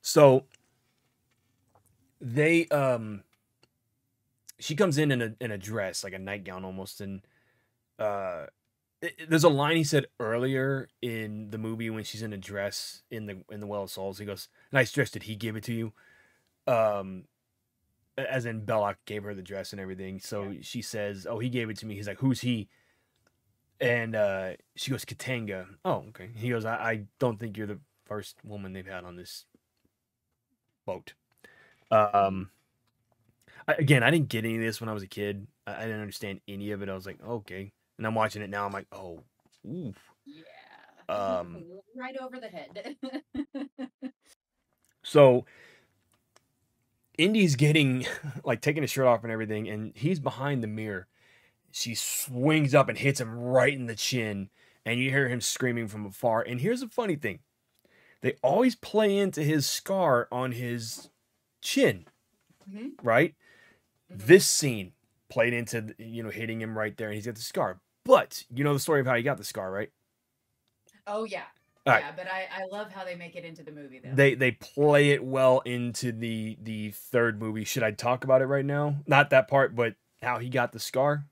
So they she comes in a dress, like a nightgown almost, and uh there's a line he said earlier in the movie when she's in a dress in the Well of Souls. He goes, "Nice dress. Did he give it to you?" Um, as in Belloc gave her the dress and everything. So Yeah. she says, "Oh, he gave it to me." He's like, "Who's he?" And she goes, "Katanga." Oh, okay. He goes, I don't think you're the first woman they've had on this boat. Mm-hmm. Um, again, I didn't get any of this when I was a kid. I didn't understand any of it. I was like, okay. And I'm watching it now. I'm like, oh, ooh. Yeah. Um, Right over the head. so Indy's getting like taking his shirt off and everything, and he's behind the mirror. She swings up and hits him right in the chin, and you hear him screaming from afar. And here's the funny thing: they always play into his scar on his chin, Mm-hmm. right? Mm-hmm. This scene played into hitting him right there, and he's got the scar. But you know the story of how he got the scar, right? Oh yeah. All right, Yeah, but I love how they make it into the movie though. they play it well into the third movie. Should I talk about it right now? Not that part, but how he got the scar,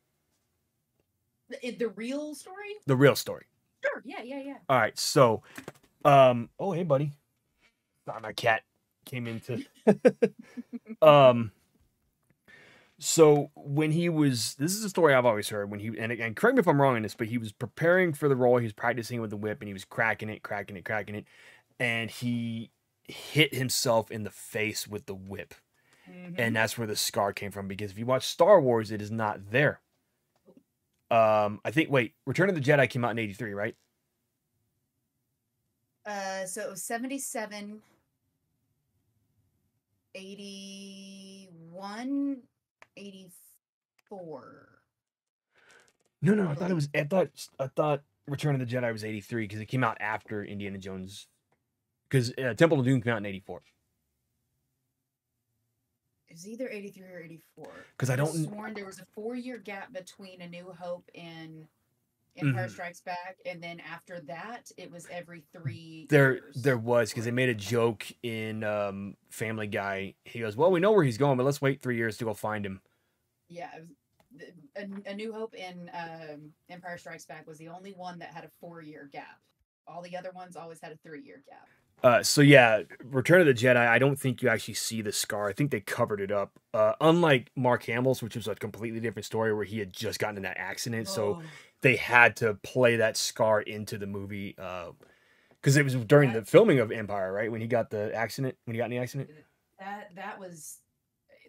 The real story? the real story. Sure. Yeah, yeah, yeah. All right, so oh hey buddy, sorry, my cat came into um. So when he was, this is a story I've always heard. When he and correct me if I'm wrong in this, but he was preparing for the role. He was practicing with the whip, and he was cracking it, cracking it, cracking it, and he hit himself in the face with the whip, Mm-hmm. and that's where the scar came from. Because if you watch Star Wars, it is not there. I think. Wait, Return of the Jedi came out in '83, right? So it was 77, 81, 84. No, no, I I thought it believe. was. I thought Return of the Jedi was '83 because it came out after Indiana Jones. Because Temple of Doom came out in '84. It was either 83 or 84. Because I I could have don't. sworn there was a 4-year gap between A New Hope and Empire Mhm. Strikes Back, and then after that, it was every 3 There years. was because they made a joke in Family Guy. He goes, "Well, we know where he's going, but let's wait 3 years to go find him." Yeah, it was, A New Hope and Empire Strikes Back was the only one that had a 4-year gap. All the other ones always had a 3-year gap. So yeah, Return of the Jedi. I don't think you actually see the scar. I think they covered it up. Unlike Mark Hamill's, which was a completely different story where he had just gotten in that accident, so Oh, they had to play that scar into the movie. Because it was during that the filming of Empire, right? When he got the accident, when he got in the accident. that was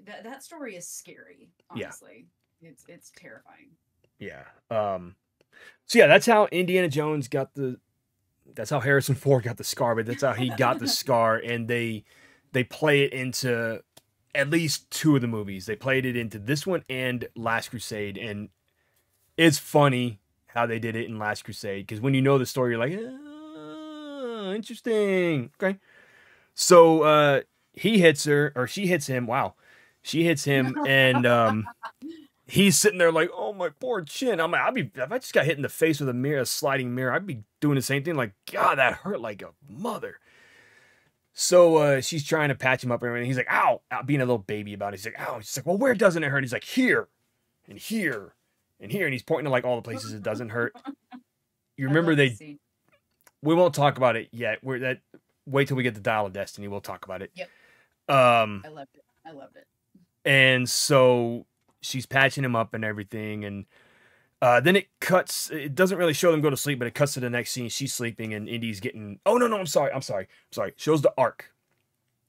that story is scary. Yeah, Honestly, it's terrifying. yeah. So yeah, that's how Indiana Jones got the. That's how Harrison Ford got the scar, but that's how he got the scar, and they play it into at least two of the movies. They played it into this one and Last Crusade, and it's funny how they did it in Last Crusade, because when you know the story, you're like, interesting. Okay. So he hits her, or she hits him. Wow. She hits him, and he's sitting there like, oh, my poor chin. I'm like, if I just got hit in the face with a mirror, a sliding mirror, I'd be doing the same thing. Like, God, that hurt like a mother. So she's trying to patch him up and everything. He's like, ow, being a little baby about it. He's like, ow. She's like, well, where doesn't it hurt? He's like, here, and here, and here. And he's pointing to like all the places it doesn't hurt. You remember we won't talk about it yet. Wait till we get the Dial of Destiny. We'll talk about it. Yep. I loved it. And so she's patching him up and everything. And then it cuts. It doesn't really show them go to sleep, but it cuts to the next scene. She's sleeping and Indy's getting, oh, no, I'm sorry. Shows the Ark.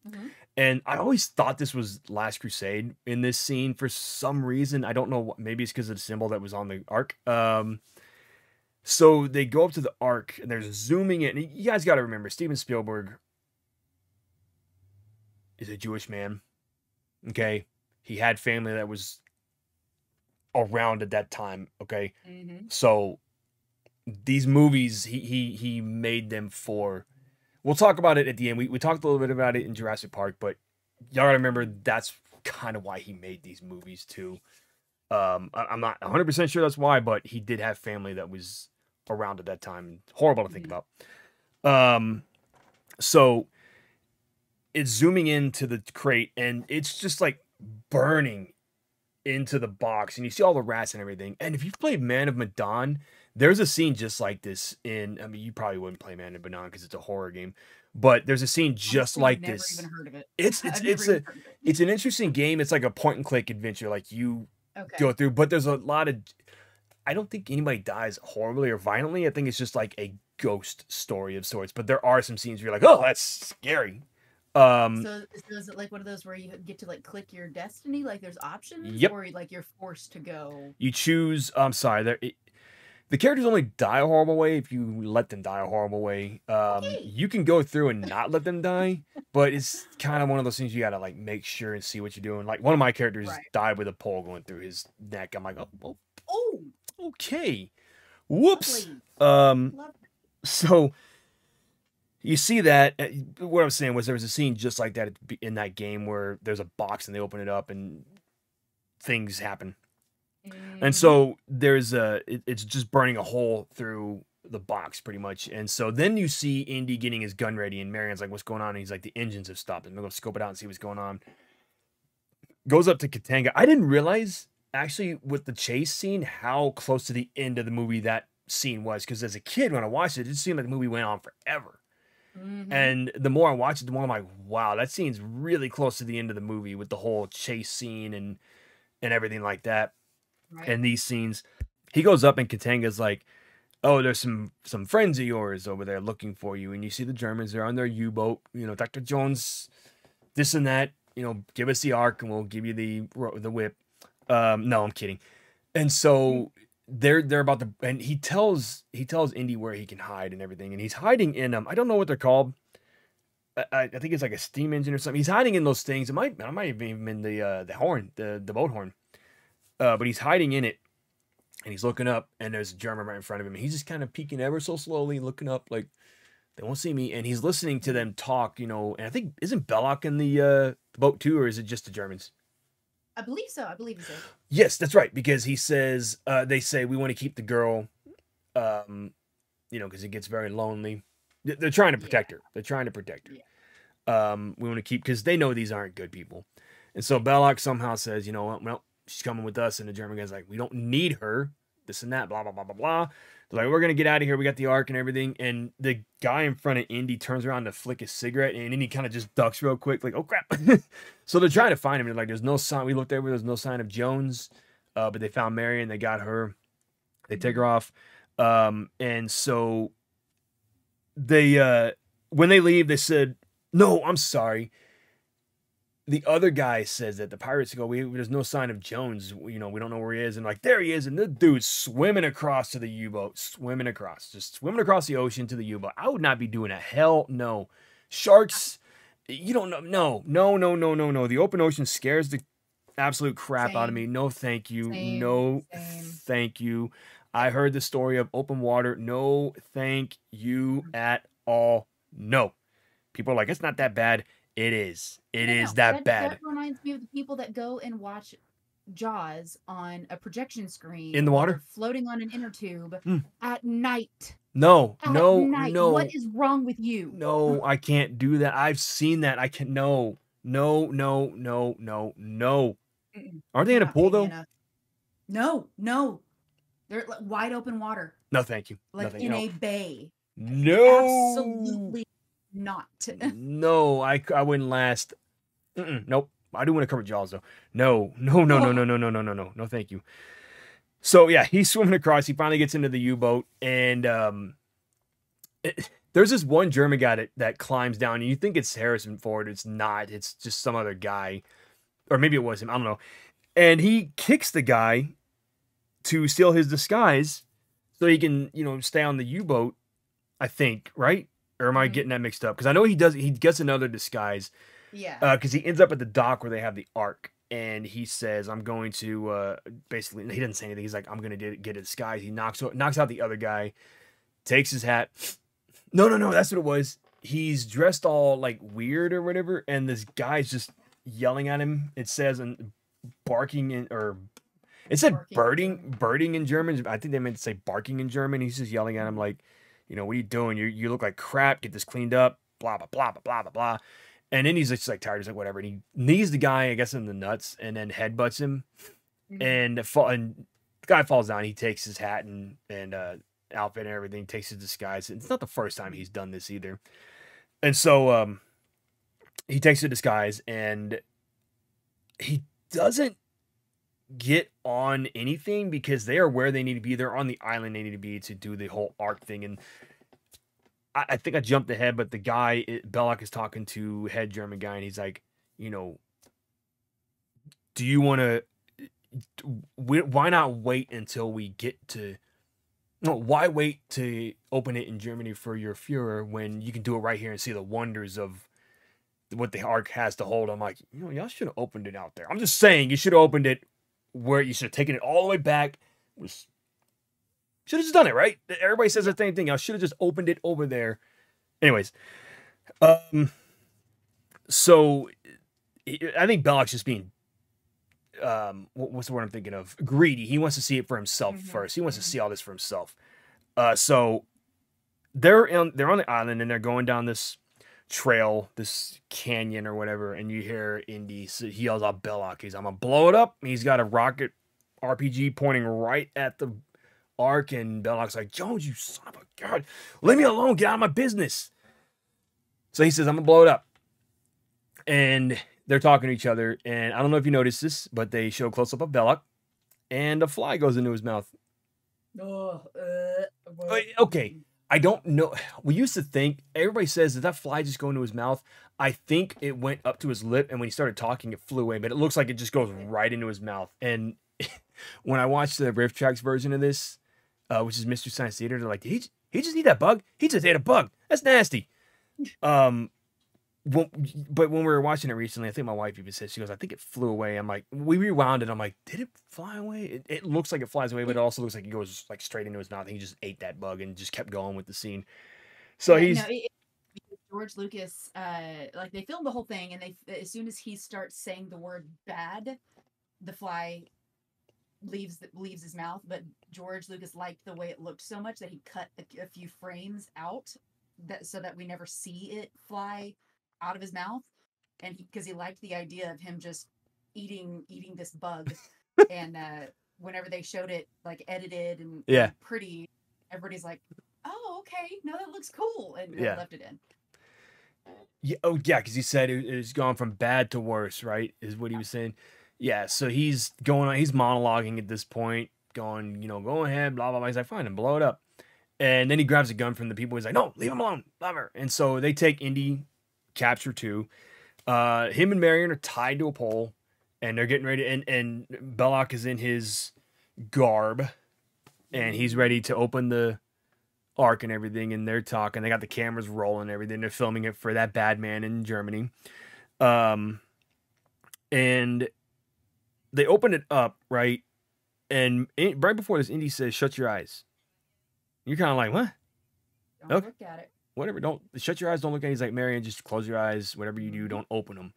Mm-hmm. And I always thought this was Last Crusade in this scene for some reason. I don't know what, maybe it's because of the symbol that was on the Ark. So they go up to the Ark and they're zooming in. You guys got to remember, Steven Spielberg is a Jewish man. Okay. He had family that was around at that time. Okay. Mm-hmm. So these movies, he made them for, we'll talk about it at the end. We talked a little bit about it in Jurassic Park, but y'all gotta remember that's kind of why he made these movies too. I'm not 100% sure that's why, but he did have family that was around at that time. Horrible to think about. So it's zooming into the crate and it's just like burning into the box, and you see all the rats and everything. And if you've played Man of Medan, there's a scene just like this in, I mean, you probably wouldn't play Man of Medan because it's a horror game, but there's a scene just like this. I've never even heard of it. It's an interesting game. It's like a point and click adventure, like you go through, but there's a lot of, I don't think anybody dies horribly or violently. I think it's just like a ghost story of sorts, but there are some scenes where you're like, oh, that's scary. So is it like one of those where you get to like click your destiny, like there's options? Yep. Or like you're forced to go? You choose, I'm sorry, the characters only die a horrible way if you let them die a horrible way. You can go through and not let them die, but it's kind of one of those things you gotta like make sure and see what you're doing. Like one of my characters died with a pole going through his neck. I'm like, oh, okay. Whoops. So you see that, what I was saying was there was a scene just like that in that game where there's a box and they open it up and things happen. And so there's it's just burning a hole through the box pretty much. And so then you see Indy getting his gun ready and Marion's like, what's going on? And he's like, the engines have stopped. And they'll go scope it out and see what's going on. Goes up to Katanga. I didn't realize actually with the chase scene how close to the end of the movie that scene was. Because as a kid, when I watched it, it seemed like the movie went on forever. Mm-hmm. And the more I watch it, the more I'm like, wow, that scene's really close to the end of the movie with the whole chase scene and everything like that. Right. And these scenes, he goes up and Katanga's like, oh, there's some friends of yours over there looking for you. And you see the Germans, they're on their U-boat, Dr. Jones, this and that, give us the Ark and we'll give you the whip. No, I'm kidding. And so they're about to, and he tells Indy where he can hide and everything. And he's hiding in I don't know what they're called. I think it's like a steam engine or something. He's hiding in those things. I might have even been the horn, the boat horn. But he's hiding in it, and he's looking up, and there's a German right in front of him. And he's just kind of peeking ever so slowly, looking up, like they won't see me. And he's listening to them talk, And I think isn't Belloc in the boat too, or is it just the Germans? I believe so. I believe so. Yes, that's right. Because he says they say we want to keep the girl, because it gets very lonely. They're trying to protect her. They're trying to protect her. Yeah. We want to keep because they know these aren't good people, and so Belloc somehow says, well. She's coming with us, and the German guy's like, we don't need her, this and that, blah, blah, blah, blah, blah. They're like, we're going to get out of here. We got the Ark and everything. And the guy in front of Indy turns around to flick his cigarette, and Indy kind of just ducks real quick, like, oh, crap. So they're trying to find him. They're like, there's no sign. We looked everywhere. There's no sign of Jones, but they found Mary, and they got her. They take her off. And so they, when they leave, they said, no, I'm sorry. The other guy says that the pirates go, there's no sign of Jones. We don't know where he is. And like, there he is. And the dude's swimming across to the U-boat, just swimming across the ocean to the U-boat. I would not be doing a hell no. Sharks You don't know. No, no, no, no, no, no. The open ocean scares the absolute crap out of me. Same, No, thank you. same, No, same. thank you. I heard the story of open water. No, thank you at all. No. People are like, it's not that bad. It is. It No, is no, that that bad. reminds me of the people that go and watch Jaws on a projection screen In the while they're water? floating on an inner tube Mm. at night. No, At no, night. What no, is wrong with you? no. I can't do that. I've seen that. I can no, no, no, no, no, no. Mm-mm. Aren't You they in a cannot pool pay me though? enough. No, no. They're like wide open water, No, thank you. like Nothing. in No. a bay. No. Absolutely not. No, I wouldn't last. Nope. I do want to cover Jaws though. No, no, no, no, no, Oh, no, no, no, no, no, no. Thank you. So yeah, he's swimming across. He finally gets into the U-boat, and there's this one German guy that climbs down, and you think it's Harrison Ford. It's not. It's just some other guy, or maybe it was him. I don't know. And he kicks the guy to steal his disguise, so he can stay on the U-boat. I think, right? Or am I mhm. getting that mixed up? Because I know he does. He gets another disguise Yeah. because he ends up at the dock where they have the ark, and he says, "I'm going to basically." He doesn't say anything. He's like, "I'm going to get a disguise." He knocks out the other guy, takes his hat. No, no, no. That's what it was. He's dressed all like weird or whatever, and this guy's just yelling at him. It says and barking in or it said Barking in German. birding in German. I think they meant to say barking in German. He's just yelling at him Mhm. like, what are you doing? You look like crap. Get this cleaned up. Blah blah blah blah blah blah blah. And then he's just like tired. He's like whatever. And he knees the guy, I guess, in the nuts, and then headbutts him. Mhm. And the guy falls down. He takes his hat and outfit and everything. Takes his disguise. It's not the first time he's done this either. And so he takes the disguise and he doesn't get on anything because they are where they need to be. They're on the island they need to be to do the whole arc thing. And I think I jumped ahead, but the guy, Belloc, is talking to head German guy, and he's like, do you want to? Why not wait until we get to? No, why wait to open it in Germany for your Führer when you can do it right here and see the wonders of what the arc has to hold? I'm like, y'all should have opened it out there. I'm just saying, you should have opened it where you should have taken it all the way back. Should have just done it, right? Everybody says Yeah. the same thing. I should have just opened it over there. Anyways, um, so I think Belloc's just being what's the word I'm thinking of? Greedy. He wants to see it for himself Mhm. first. He wants to Mhm. see all this for himself. So they're on the island and they're going down this trail, this canyon or whatever, and you hear Indy. So he yells out Belloc. I'm gonna blow it up. He's got a rocket RPG pointing right at the arc, and Belloc's like, Jones, you son of a god, leave me alone, get out of my business. So he says, I'm gonna blow it up. And they're talking to each other, and I don't know if you noticed this, but they show a close up of Belloc, and a fly goes into his mouth. Oh, Okay, I don't know. We used to think everybody says that fly just go into his mouth. I think it went up to his lip, and when he started talking, it flew away. But it looks like it just goes right into his mouth. And when I watched the Riff Tracks version of this, which is Mystery Science Theater, they're like, he just eat that bug? He just ate a bug. That's nasty. Um, well, but when we were watching it recently, I think my wife even said, she goes, I think it flew away. I'm like, we rewound it. I'm like, did it fly away? It looks like it flies away, but it also looks like it goes like straight into his mouth. And he just ate that bug and just kept going with the scene. So Yeah, no, he's, George Lucas, like they filmed the whole thing, and as soon as he starts saying the word bad, the fly leaves his mouth. But George Lucas liked the way it looked so much that he cut a few frames out so that we never see it fly out of his mouth, and because he liked the idea of him just eating this bug, and whenever they showed it like edited yeah, and pretty, everybody's like, oh, okay, no, that looks cool, and yeah. left it in. Yeah, oh yeah, because he said it's gone from bad to worse, right? Is what he was saying. Yeah, so he's going on, he's monologuing at this point, going, go ahead, blah blah blah. He's like, fine, and blow it up. And then he grabs a gun from the people. He's like, no, leave him alone, lover. And so they take Indy, capture two. Him and Marion are tied to a pole, and they're getting ready. And Belloc is in his garb, and he's ready to open the arc and everything, and they're talking. They got the cameras rolling and everything. They're filming it for that bad man in Germany. Um, and they open it up, right? And right before this, Indy says, "Shut your eyes." You're kind of like, "What?" Don't Okay, look at it. whatever. Don't shut your eyes. Don't look at it. He's like, "Marion, just close your eyes. Whatever you do, Mhm. don't open them."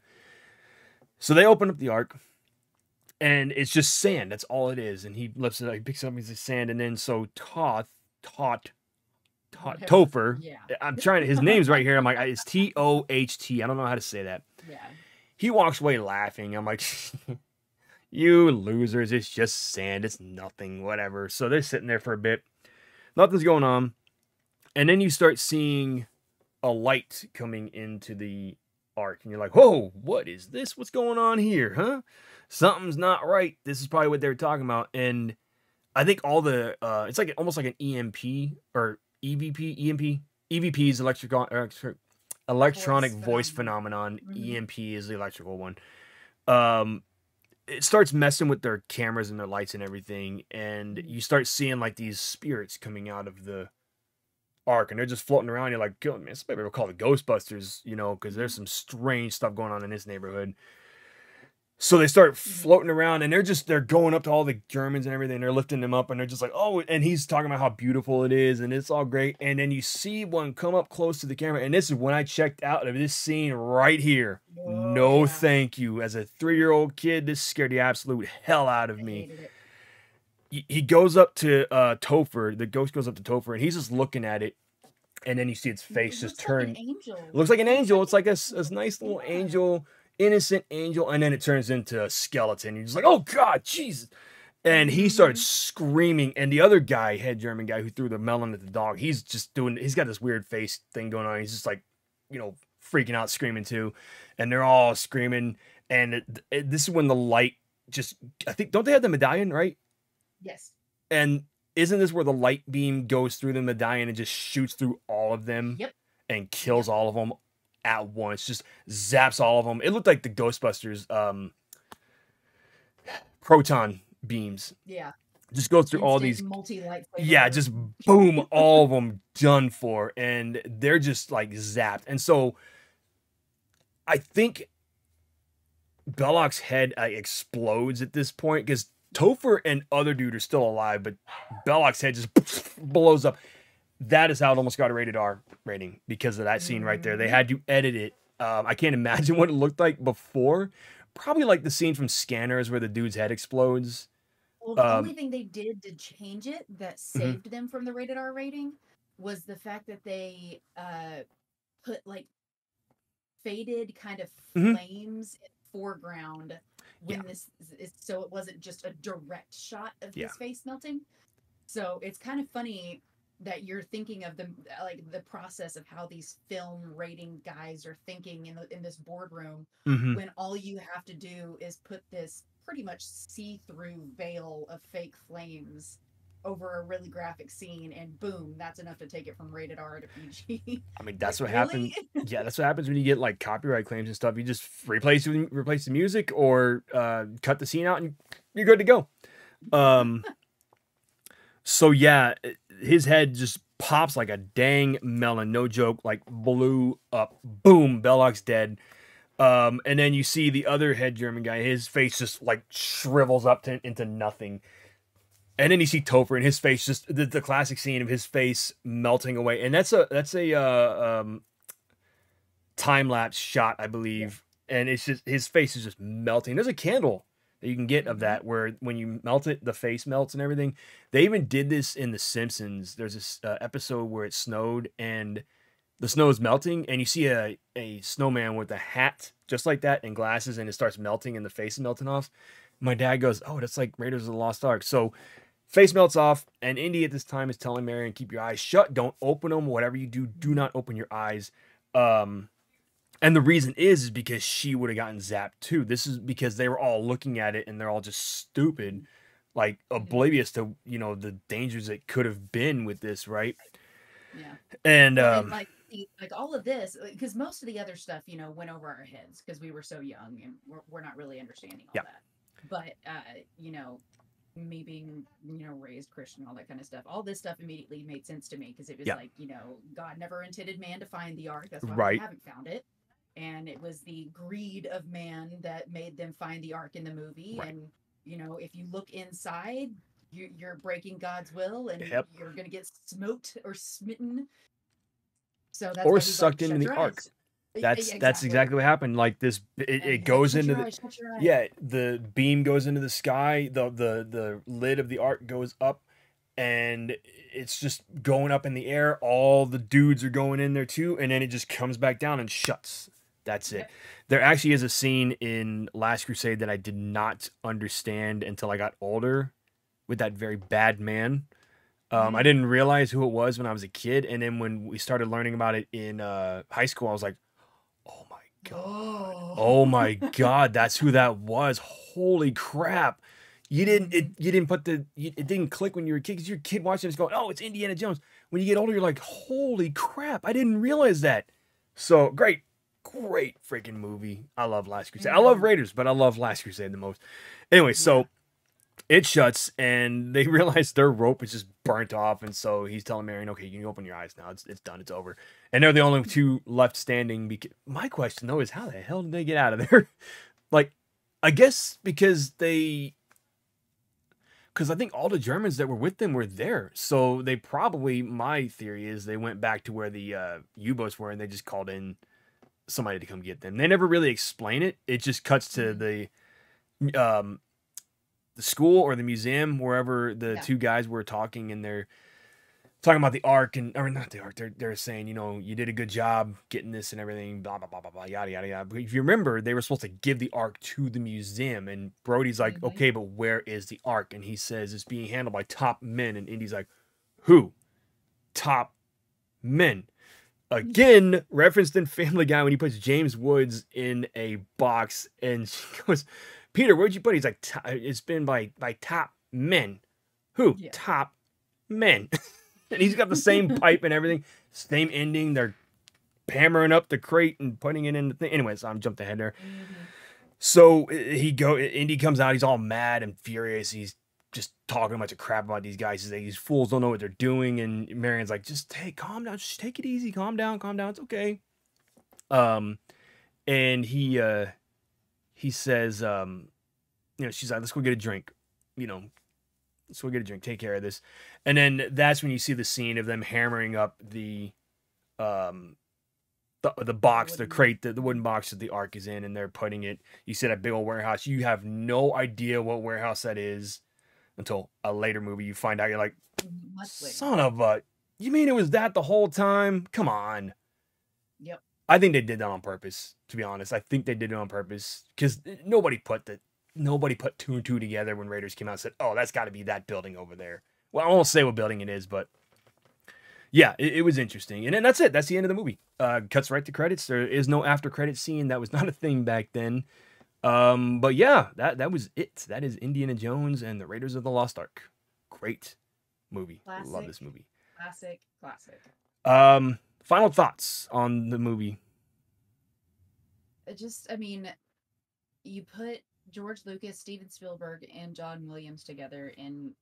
So they open up the ark, and it's just sand. That's all it is. And he lifts it up. He picks it up. He's like sand. And then so Whatever. Topher. Yeah. I'm trying to. His name's right here. I'm like, it's Toht. I don't know how to say that. Yeah. He walks away laughing. I'm like, you losers. It's just sand. It's nothing. Whatever. So they're sitting there for a bit. Nothing's going on. And then you start seeing a light coming into the arc. And you're like, whoa, what is this? What's going on here? Huh? Something's not right. This is probably what they were talking about. And I think all the, it's like almost like an EMP or EVP is electronic voice phenomenon. Mhm. EMP is the electrical one. Um, it starts messing with their cameras and their lights and everything, and Mhm. you start seeing like these spirits coming out of the arc, and they're just floating around. You're like, "Good man, somebody will call the Ghostbusters," because there's some strange stuff going on in this neighborhood. So they start Mhm. floating around, and they're going up to all the Germans and everything. They're lifting them up, and they're just like, "Oh!" And he's talking about how beautiful it is, and it's all great. And then you see one come up close to the camera, and this is when I checked out of this scene right here. Oh No, yeah. thank you. As a 3-year-old kid, this scared the absolute hell out of I me. hated it. He goes up to Topher. The ghost goes up to Topher, and he's just looking at it, and then you see its face It just looks like an turn. It angel. looks like an It looks angel. like It's an like a angel. nice little Yeah. angel, innocent angel, and then it turns into a skeleton. You're just like, oh god, Jesus! And he starts Mhm. screaming. And the other guy, head German guy who threw the melon at the dog, he's just doing. He's got this weird face thing going on. He's just like, freaking out, screaming too, and they're all screaming. And this is when the light just. I think don't they have the medallion right? Yes. And isn't this where the light beam goes through the medallion and just shoots through all of them Yep. and kills Yep. all of them at once? Just zaps all of them. It looked like the Ghostbusters proton beams. Yeah. Just goes through all Instant these. multi Yeah, lightsaber. just boom, all of them done for, and they're just like zapped. And so I think Belloc's head explodes at this point because Topher and other dude are still alive, but Belloc's head just blows up. That is how it almost got a rated R rating because of that scene right there. They Mhm. had to edit it. I can't imagine what it looked like before. Probably like the scene from Scanners where the dude's head explodes. Well, the only Um, thing they did to change it that mhm, saved them from the rated R rating was the fact that they put like faded kind of mhm, flames in the foreground yeah, when this is, so it wasn't just a direct shot of yeah. his face melting. So it's kind of funny that you're thinking of the like the process of how these film rating guys are thinking in this boardroom Hmm. when all you have to do is put this pretty much see-through veil of fake flames over a really graphic scene and boom, that's enough to take it from rated R to PG. I mean, Like that's what really? happened. Yeah, that's what happens when you get like copyright claims and stuff. You just replace the music or cut the scene out, and you're good to go. Um, So yeah, his head just pops like a dang melon, no joke, like blew up. Boom, Belloc's dead. And then you see the other head German guy, his face just like shrivels up into nothing. And then you see Topher and his face just the classic scene of his face melting away. And that's a time lapse shot, I Yeah. believe. And it's just his face is just melting. There's a candle that you can get of Mm-hmm. that where when you melt it, the face melts and everything. They even did this in The Simpsons. There's this episode where it snowed and the snow is melting, and you see a snowman with a hat just like that and glasses, and it starts melting, and the face is melting off. My dad goes, "Oh, that's like Raiders of the Lost Ark." So face melts off, and Indy at this time is telling Marion, "Keep your eyes shut. Don't open them. Whatever you do, do not open your eyes." Um, and the reason is because she would have gotten zapped too. This is because they were all looking at it and they're all just stupid, like Mm-hmm. oblivious to, the dangers that could have been with this, right? Yeah. And Well, and like all of this, because most of the other stuff, went over our heads because we were so young and we're not really understanding all yeah. that. But you know, me being, raised Christian, all that kind of stuff, all this stuff immediately made sense to me because it was Yeah. like, God never intended man to find the ark. That's why we Right. haven't found it. And it was the greed of man that made them find the ark in the movie. Right. And, if you look inside, you're breaking God's will and Yep. you're going to get smoked or smitten. So that's Or why he's like, sucked into shut the your ark. eyes. That's Exactly. exactly what happened. Like this, And it he's like, goes shut into your the eyes, shut your eyes. yeah. The beam goes into the sky. The lid of the ark goes up, and it's just going up in the air. All the dudes are going in there too, and then it just comes back down and shuts. That's it. Yep. There actually is a scene in Last Crusade that I did not understand until I got older, with that very bad man. I Mm. didn't realize who it was when I was a kid, and then when we started learning about it in high school, I was like, "Oh my god! Oh. Oh my god! That's who that was! Holy crap!" Mhm. You didn't put it didn't click when you were a kid because you're a kid watching this going, "Oh, it's Indiana Jones." When you get older, you're like, "Holy crap! I didn't realize that." So great freaking movie. I love Last Crusade. I love Mhm. Raiders, but I love Last Crusade the most. Anyway, Yeah. so it shuts, and they realize their rope is just burnt off, and so he's telling Marion, "Okay, you can open your eyes now. It's done. It's over." And they're the only two left standing. My question though is, how the hell did they get out of there? Like, I guess because I think all the Germans that were with them were there, so they probably. My theory is they went back to where the U-boats were, and they just called in somebody to come get them. They never really explain it. It just cuts to Mhm. um the school or the museum, wherever the Yeah. two guys were talking, and they're talking about the ark, and or not the ark. They're saying, you did a good job getting this and everything, blah blah blah blah blah, yada yada yada. But if you remember, they were supposed to give the ark to the museum, and Brody's like, Mhm. okay, but where is the ark? And he says it's being handled by top men, and Indy's like, who? Top men. Again, referenced in Family Guy when he puts James Woods in a box, and she goes, "Peter, where'd you put it?" He's like, "It's been by top men." Who? Yeah. Top men. And he's got the same pipe and everything, same ending. They're hammering up the crate and putting it in the thing. Anyways, I'm jumped ahead there. Mhm. So Indy comes out. He's all mad and furious. He's just talking a bunch of crap about these guys. He's like, these fools don't know what they're doing. And Marion's like, just hey, calm down. Just take it easy. Calm down. Calm down. It's okay. Um, and he says, she's like, let's go get a drink. You know, let's go get a drink. Take care of this. And then that's when you see the scene of them hammering up um the The box, the wooden. crate, the wooden box that the ark is in, and they're putting it. You see that big old warehouse. You have no idea what warehouse that is until a later movie. You find out. You're like, Much later. son of a. You mean it was that the whole time? Come on. Yep. I think they did that on purpose. To be honest, I think they did it on purpose because nobody put two and two together when Raiders came out and said, "Oh, that's got to be that building over there." Well, I won't say what building it is, but yeah, it was interesting. And then that's it. That's the end of the movie. Cuts right to credits. There is no after credit scene. That was not a thing back then. But yeah, that was it. That is Indiana Jones and the Raiders of the Lost Ark. Great movie. Love Classic, this movie. classic, classic. Final thoughts on the movie. I mean, you put George Lucas, Steven Spielberg, and John Williams together, and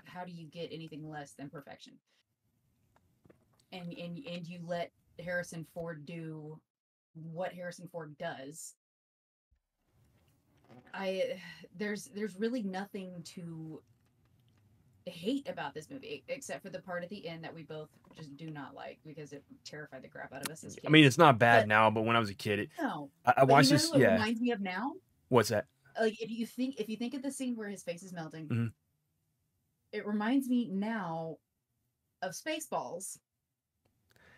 how do you get anything less than perfection? And you let Harrison Ford do what Harrison Ford does. I there's really nothing to hate about this movie except for the part at the end that we both just do not like because it terrified the crap out of us as I mean, kids. it's not bad But now, but when I was a kid, no, I but you watched know this. who it Yeah. reminds me of now? What's that? Like if you think of the scene where his face is melting, Mhm. it reminds me now of Spaceballs,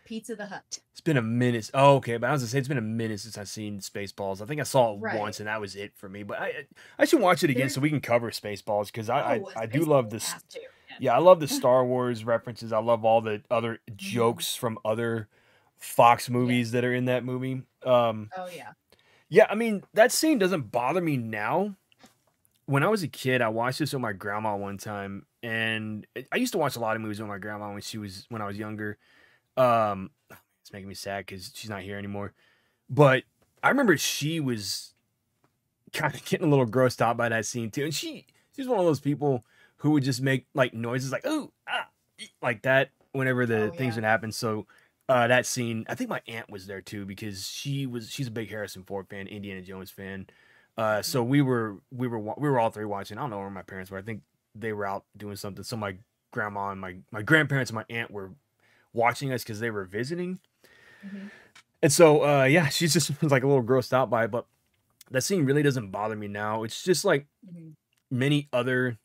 Pizza the Hut. It's been a minute. Oh, okay, but I was gonna say it's been a minute since I've seen Spaceballs. I think I saw it Right. once, and that was it for me. But I should watch it again There's so we can cover Spaceballs because oh, I do love Spaceballs this. has to. Yeah, I love the Star Wars references. I love all the other Mhm. jokes from other Fox movies Yes. that are in that movie. Oh yeah. Yeah, I mean that scene doesn't bother me now. When I was a kid, I watched this with my grandma one time, and I used to watch a lot of movies with my grandma when I was younger. It's making me sad because she's not here anymore. But I remember she was kind of getting a little grossed out by that scene too. And she's one of those people who would just make like noises like ooh ah like that whenever the Oh things yeah. would happen. So that scene, I think my aunt was there too because she's a big Harrison Ford fan, Indiana Jones fan. Mhm. So we were all three watching. I don't know where my parents were. I think they were out doing something. So my grandma and my grandparents and my aunt were watching us because they were visiting. Mhm. And so yeah, she's just like a little grossed out by it. But that scene really doesn't bother me now. It's just like Mhm. many other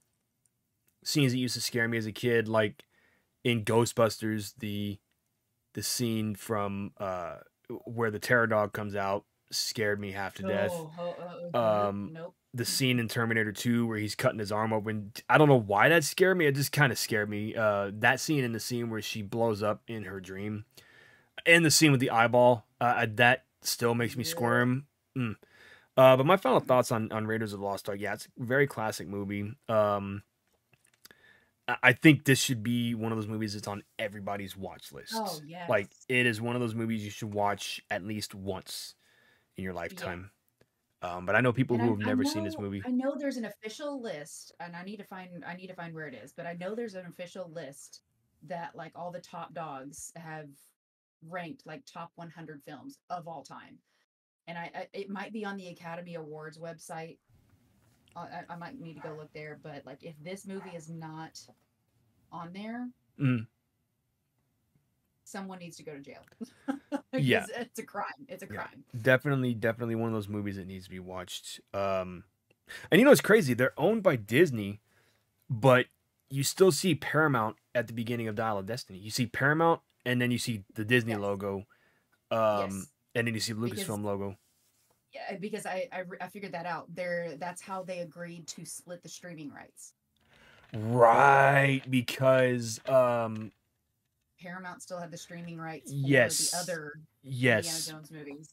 scenes that used to scare me as a kid, like in Ghostbusters, the scene from where the terror dog comes out scared me half to death. Nope, Um, nope. the scene in Terminator 2 where he's cutting his arm open. I don't know why that scared me. It just kind of scared me. That scene and the scene where she blows up in her dream, and the scene with the eyeball, that still makes me Yeah. squirm. Mm. But my final thoughts on Raiders of the Lost Ark. Yeah, it's a very classic movie. I think this should be one of those movies that's on everybody's watch Oh list. Like yes. it is one of those movies you should watch at least once in your Yeah. lifetime. But I know people And who have I never seen this know movie. I know there's an official list, and I need to find where it is, but I know there's an official list that like all the top dogs have ranked like top 100 films of all time. And it might be on the Academy Awards website. I might need to go look there, but like if this movie is not on there, Mm, someone needs to go to jail yeah, because it's a crime. It's a yeah, crime. definitely one of those movies that needs to be watched. And you know it's crazy. They're owned by Disney, but you still see Paramount at the beginning of Dial of Destiny. You see Paramount, and then you see the Disney Yes, logo, yes, and then you see the because Lucasfilm logo. yeah, because I figured that out. That's how they agreed to split the streaming rights. Right, because Paramount still had the streaming rights for the yes, other Indiana yes, Jones movies,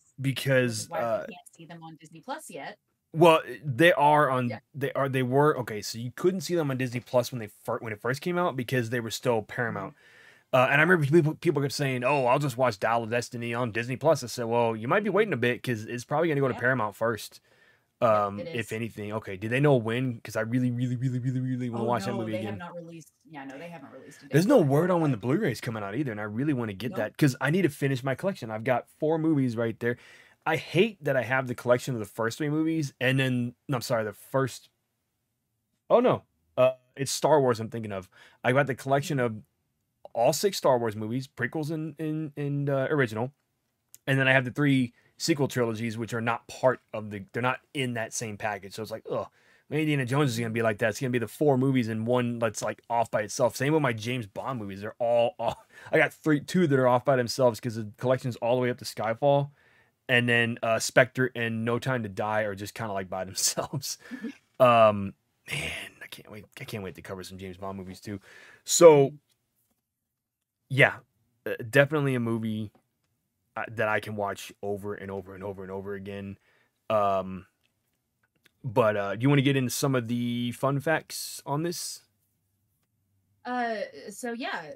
which is because why we can't see them on Disney Plus yet. well, they are Yeah. on they were okay. So you couldn't see them on Disney Plus when it first came out because they were still Mhm. Paramount. And I remember people kept saying, "Oh, I'll just watch Dial of Destiny on Disney Plus." I said, "Well, you might be Mhm. waiting a bit because it's probably going to go to Yep. Paramount first, Yep. It if is. anything." Okay, did they know when? Because I really want to Oh watch that no, movie they have again. not released. Yeah, no, they haven't released a There's date no for it. word on when the But Blu-ray's coming out either, and I really want to get that nope. because I need to finish my collection. I've got 4 movies right there. I hate that I have the collection of the first 3 movies, and then no, I'm sorry, the first. Oh no, it's Star Wars. I'm thinking of. I got the collection Mhm. of all 6 Star Wars movies, prequels and original, and then I have the 3 sequel trilogies, which are not part of the. They're not in that same package. So it's like, oh, Indiana Jones is gonna Mhm. be like that. It's gonna be the 4 movies and one that's like off by itself. Same with my James Bond movies. They're all off. I got two that are off by themselves because the collection's all the way up to Skyfall, and then Spectre and No Time to Die are just kind of like by themselves. Um, man, I can't wait. I can't wait to cover some James Bond movies too. So Mhm. yeah, definitely a movie that I can watch over and over and over and over again. Um, but do you want to get into some of the fun facts on this? Uh, so yeah,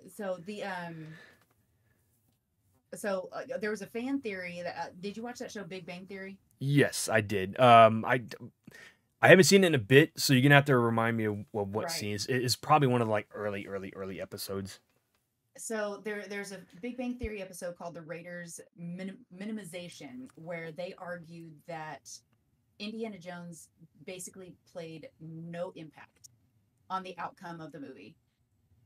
there was a fan theory that did you watch that show Big Bang Theory? Yes, I did. I haven't seen it in a bit, so you're gonna have to remind me of what Right. scenes. It's probably one of the, like early episodes. So there's a Big Bang Theory episode called The Raiders Minimization where they argued that Indiana Jones basically played no impact on the outcome of the movie.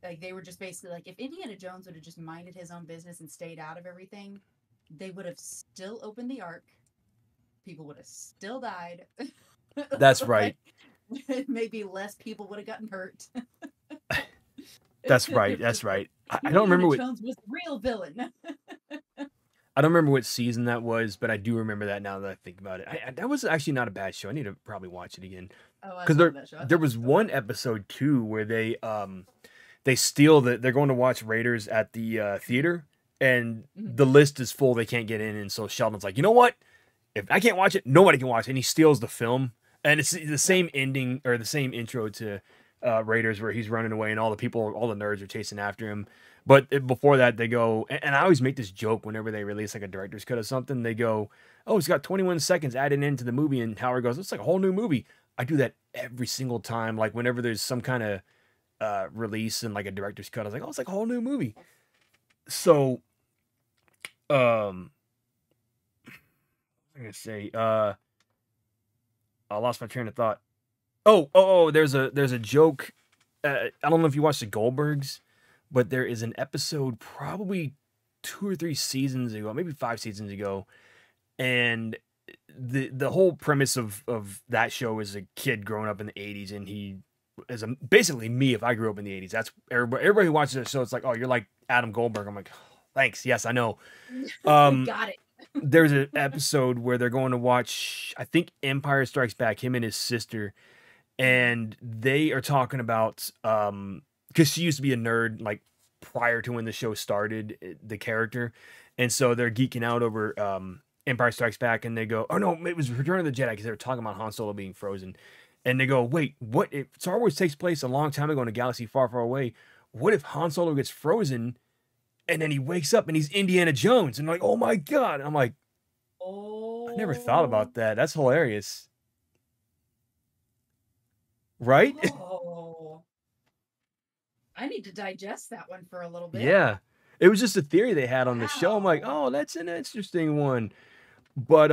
Like they were just basically like if Indiana Jones would have just minded his own business and stayed out of everything, they would have still opened the ark. People would have still died. That's right. Like maybe less people would have gotten hurt. That's right. That's right. I don't Indiana remember what Jones was the real villain. I don't remember what season that was, but I do remember that now that I think about it. That was actually not a bad show. I need to probably watch it again Oh, I because love that show. I there thought it was was so one funny. episode too where they steal they're going to watch Raiders at the Mhm, theater, and mhm. the list is full. They can't get in, and so Sheldon's like, you know what? If I can't watch it, nobody can watch it. And he steals the film, and it's the Yep. same ending or the same intro to Raiders where he's running away and all the nerds are chasing after him. But before that, they go, and I always make this joke whenever they release like a director's cut of something. They go, oh, it's got 21 seconds added into the movie, and Howard goes, it's like a whole new movie. I do that every single time. Like whenever there's some kind of release and like a director's cut, I was like, oh, it's like a whole new movie. So, I'm gonna say, I lost my train of thought. Oh, there's a joke. I don't know if you watched the Goldbergs, but there is an episode probably 2 or 3 seasons ago, maybe 5 seasons ago, and the whole premise of that show is a kid growing up in the 80s, and he is basically me if I grew up in the 80s. That's everybody who watches that show. It's like, oh, you're like Adam Goldberg. I'm like, oh, thanks. Yes, I know. Got it. There's an episode where they're going to watch, I think, Empire Strikes Back, him and his sister, and they are talking about because she used to be a nerd like prior to when the show started, the character, and so they're geeking out over Empire Strikes Back, and they go, oh no, it was Return of the Jedi, because they were talking about Han Solo being frozen, and they go, wait, what if Star Wars takes place a long time ago in a galaxy far, far away? What if Han Solo gets frozen and then he wakes up and he's Indiana Jones? And like, oh my god! And I'm like, Oh, I never thought about that. That's hilarious, right? Oh, I need to digest that one for a little bit. Yeah, it was just a theory they had on the show. I'm like, oh, that's an interesting one. But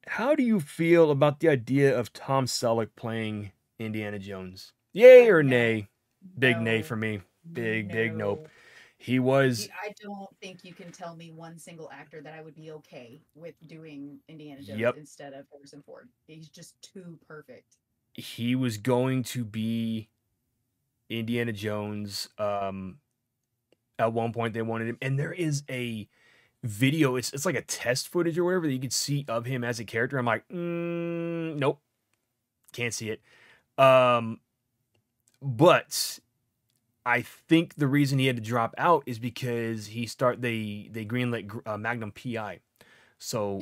how do you feel about the idea of Tom Selleck playing Indiana Jones? Yay or nay? Big nay No. for me. Big nope. No. He was I don't think you can tell me one single actor that I would be okay with doing Indiana Jones Yep. instead of Harrison Ford. He's just too perfect. he was going to be Indiana Jones. At one point they wanted him, and there is a video. It's like a test footage or whatever that you could see of him as a character. I'm like, nope, can't see it. But I think the reason he had to drop out is because they greenlit Magnum PI, so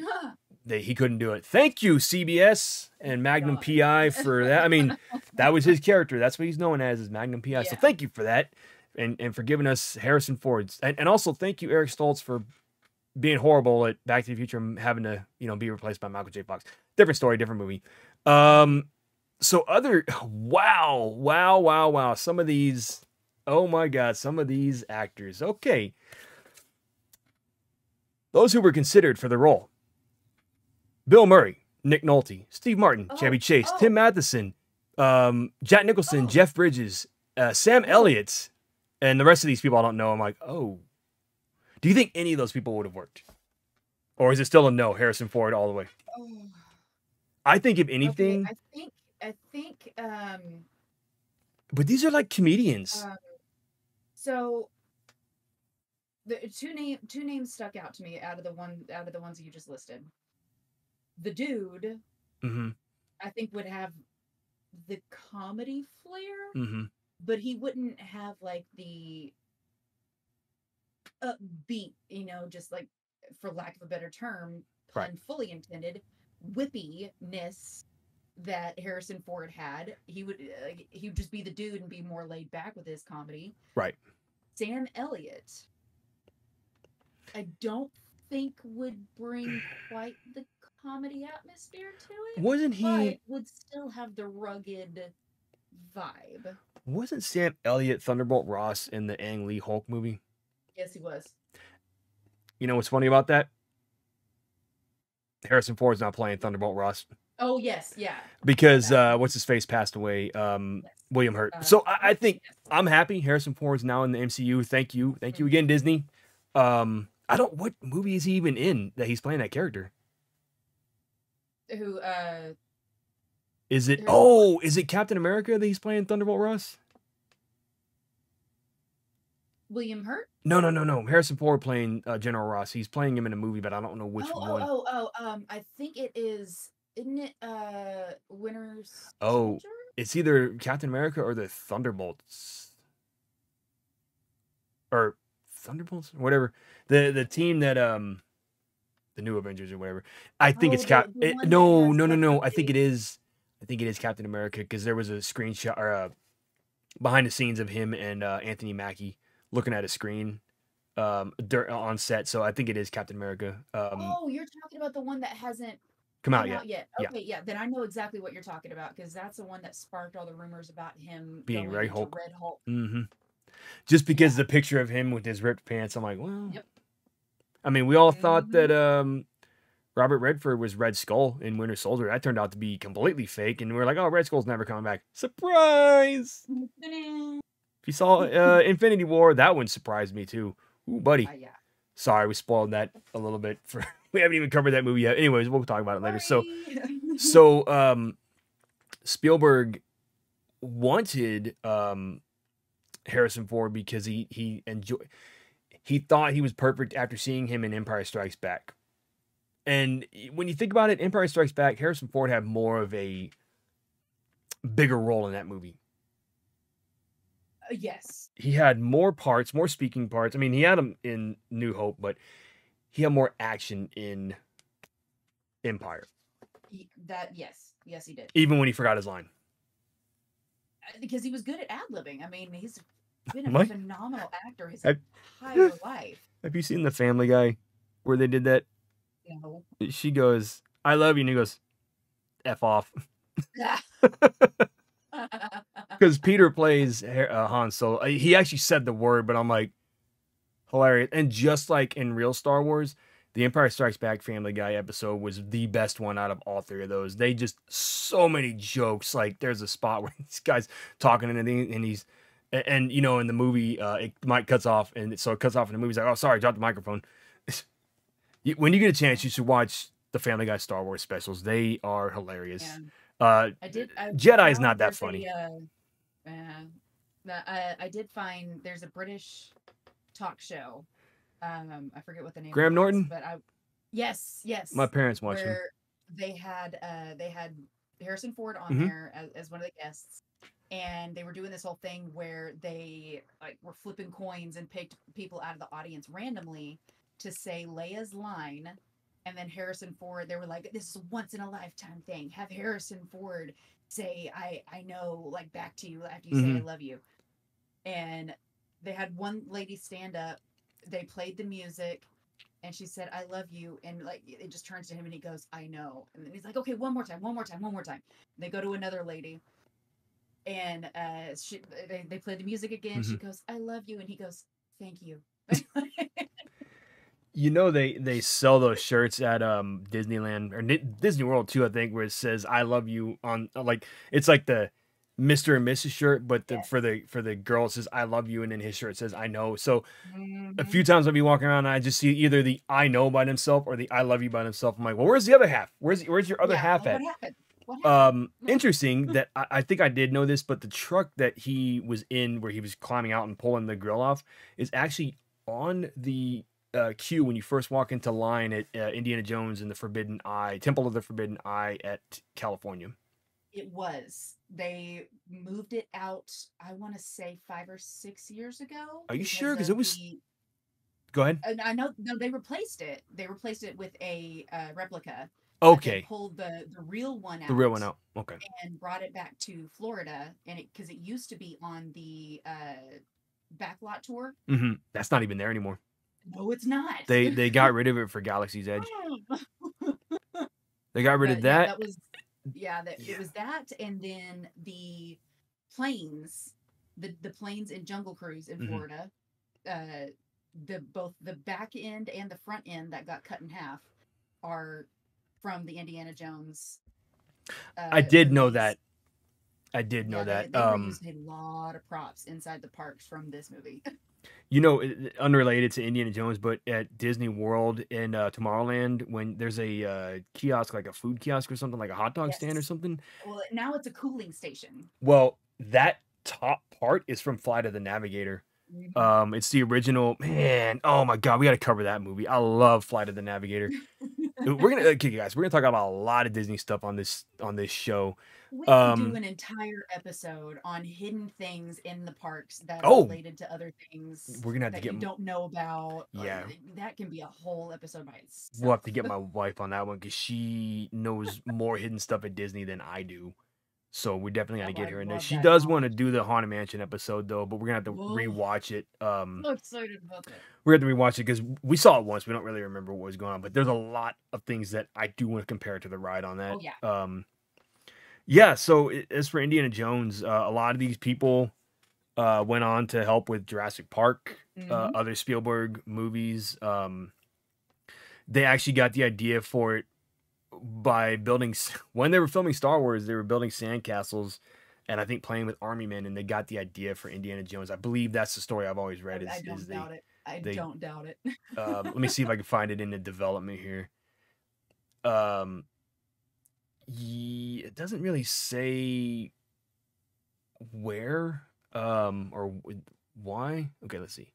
he couldn't do it. Thank you, CBS and Magnum God. PI, for that. I mean, that was his character. That's what he's known as, is Magnum PI. So Yeah. thank you for that, and for giving us Harrison Ford, and also thank you, Eric Stoltz, for being horrible at Back to the Future and having to be replaced by Michael J. Fox. Different story, different movie. So wow. Some of these, oh my God, some of these actors. Okay. Those who were considered for the role: Bill Murray, Nick Nolte, Steve Martin, Chevy Chase, Tim Matheson, Jack Nicholson, Jeff Bridges, Sam Elliott, and the rest of these people I don't know. I'm like, oh. Do you think any of those people would have worked? Or is it still a no, Harrison Ford all the way? Oh. I think if anything... Okay, I think but these are like comedians. So the two names stuck out to me out of the ones that you just listed. The dude, I think, would have the comedy flair, but he wouldn't have like the upbeat, just like, for lack of a better term, pun fully intended, whippiness that Harrison Ford had. He would just be the dude and be more laid back with his comedy. Right. Sam Elliott, I don't think would bring quite the comedy atmosphere to it. Wasn't he? But would still have the rugged vibe. Wasn't Sam Elliott Thunderbolt Ross in the Ang Lee Hulk movie? Yes, he was. You know what's funny about that? Harrison Ford's not playing Thunderbolt Ross. Oh, yes, yeah. Because what's his face passed away, William Hurt. So I think I'm happy Harrison Ford's now in the MCU. Thank you again, Disney. What movie is he even in that he's playing that character? Who? Is it Captain America that he's playing Thunderbolt Ross? William Hurt? No. Harrison Ford playing General Ross. He's playing him in a movie, but I don't know which one. I think it is. Isn't it Winter Soldier? Oh, it's either Captain America or the Thunderbolts. Or Thunderbolts? Whatever. The team that the New Avengers or whatever. I think it's no. I think it is Captain America, because there was a screenshot or behind the scenes of him and Anthony Mackie looking at a screen on set. So I think it is Captain America. Oh, you're talking about the one that hasn't Come come out yet? out yet. Yeah, Okay, yeah, then I know exactly what you're talking about because that's the one that sparked all the rumors about him being going Red into Hulk. Red Hulk. Just because Yeah. the picture of him with his ripped pants, I'm like, well, Yep. I mean, we all thought Hmm. that Robert Redford was Red Skull in Winter Soldier. That turned out to be completely fake, and we are like, oh, Red Skull's never coming back. Surprise! If you saw Infinity War, that one surprised me too. Ooh, buddy. Yeah. Sorry, we spoiled that a little bit. For we haven't even covered that movie yet. Anyways, we'll talk about it later. Sorry. So Spielberg wanted Harrison Ford because he thought he was perfect after seeing him in Empire Strikes Back. And when you think about it, Empire Strikes Back, Harrison Ford had more of a bigger role in that movie. Yes. He had more parts, more speaking parts. I mean, he had them in New Hope, but he had more action in Empire. Yes, he did. Even when he forgot his line. Because he was good at ad-libbing. I mean, he's been a Mike? phenomenal actor his entire life. Have you seen The Family Guy where they did that? No. She goes, I love you. And he goes, F off. Because Peter plays Han Solo. He actually said the word, but I'm like, hilarious. And just like in real Star Wars, the Empire Strikes Back Family Guy episode was the best one out of all three of those. They just, so many jokes. Like there's a spot where this guy's talking and he's, and you know, in the movie, it mic cuts off. And so it cuts off in the movie. He's like, oh, sorry, dropped the microphone. When you get a chance, you should watch the Family Guy Star Wars specials. They are hilarious. Yeah. Jedi's not that funny. I did find there's a British talk show. I forget what the name Graham of it Norton? is, but yes. My parents watched him. Where they had Harrison Ford on there as one of the guests. And they were doing this whole thing where they like were flipping coins and picked people out of the audience randomly to say Leia's line, and then Harrison Ford, they were like, this is a once in a lifetime thing. Have Harrison Ford say I know, like, back to you after you say I love you. And they had one lady stand up, they played the music, and she said, I love you. And like it just turns to him and he goes, I know. And then he's like, okay, one more time. And they go to another lady. And they play the music again. She goes, I love you. And he goes, thank you. You know, they sell those shirts at Disneyland or Disney World too, I think, where it says "I love you" on like it's like the Mr. and Mrs. shirt, but for the girl it says "I love you" and then his shirt says "I know." So a few times I'll be walking around and I just see either the "I know" by themselves or the "I love you" by themselves. I'm like, well, where's the other half? Where's your other half at? What happened? Interesting that I think I did know this, but the truck that he was in, where he was climbing out and pulling the grill off, is actually on the queue when you first walk into line at Indiana Jones and the Forbidden Eye, Temple of the Forbidden Eye at California. It was. They moved it out, I want to say 5 or 6 years ago. Are you sure? Because it was. Go ahead. I know. No, they replaced it. They replaced it with a replica. Okay. They pulled the real one out. The real one out. Okay. And brought it back to Florida, and because it used to be on the backlot tour. That's not even there anymore. No, it's not. They got rid of it for Galaxy's Edge. They got rid of that. It was that, and then the planes, the planes in Jungle Cruise in Florida, both the back end and the front end that got cut in half are from the Indiana Jones. I did know that. I did know that. They were using a lot of props inside the parks from this movie. You know, unrelated to Indiana Jones, but at Disney World in Tomorrowland, when there's a kiosk, like a food kiosk or something, like a hot dog stand or something. Well, now it's a cooling station. Well, that top part is from Flight of the Navigator. It's the original. Man, oh my God, we got to cover that movie. I love Flight of the Navigator. Okay, guys, we're gonna talk about a lot of Disney stuff on this show. We can do an entire episode on hidden things in the parks that are related to other things. We're gonna have to get you don't know about. Yeah, that can be a whole episode by itself. We'll have to get my wife on that one because she knows more hidden stuff at Disney than I do. So we definitely got to Oh, get I her in there. love She that does want to knowledge. do the Haunted Mansion episode though, but we're gonna have to Whoa, rewatch it. so excited about that. We're gonna have to rewatch it because we saw it once. We don't really remember what was going on, but there's a lot of things that I do want to compare to the ride on that. Oh yeah. Yeah. So as for Indiana Jones, a lot of these people went on to help with Jurassic Park, Hmm. other Spielberg movies. They actually got the idea for it by building when they were filming Star Wars. They were building sandcastles, and I think playing with army men, and they got the idea for Indiana Jones. I believe that's the story I've always read. I Is don't doubt it. I they don't doubt it. let me see if I can find it in the development here. Um, it doesn't really say where or why. Okay, let's see.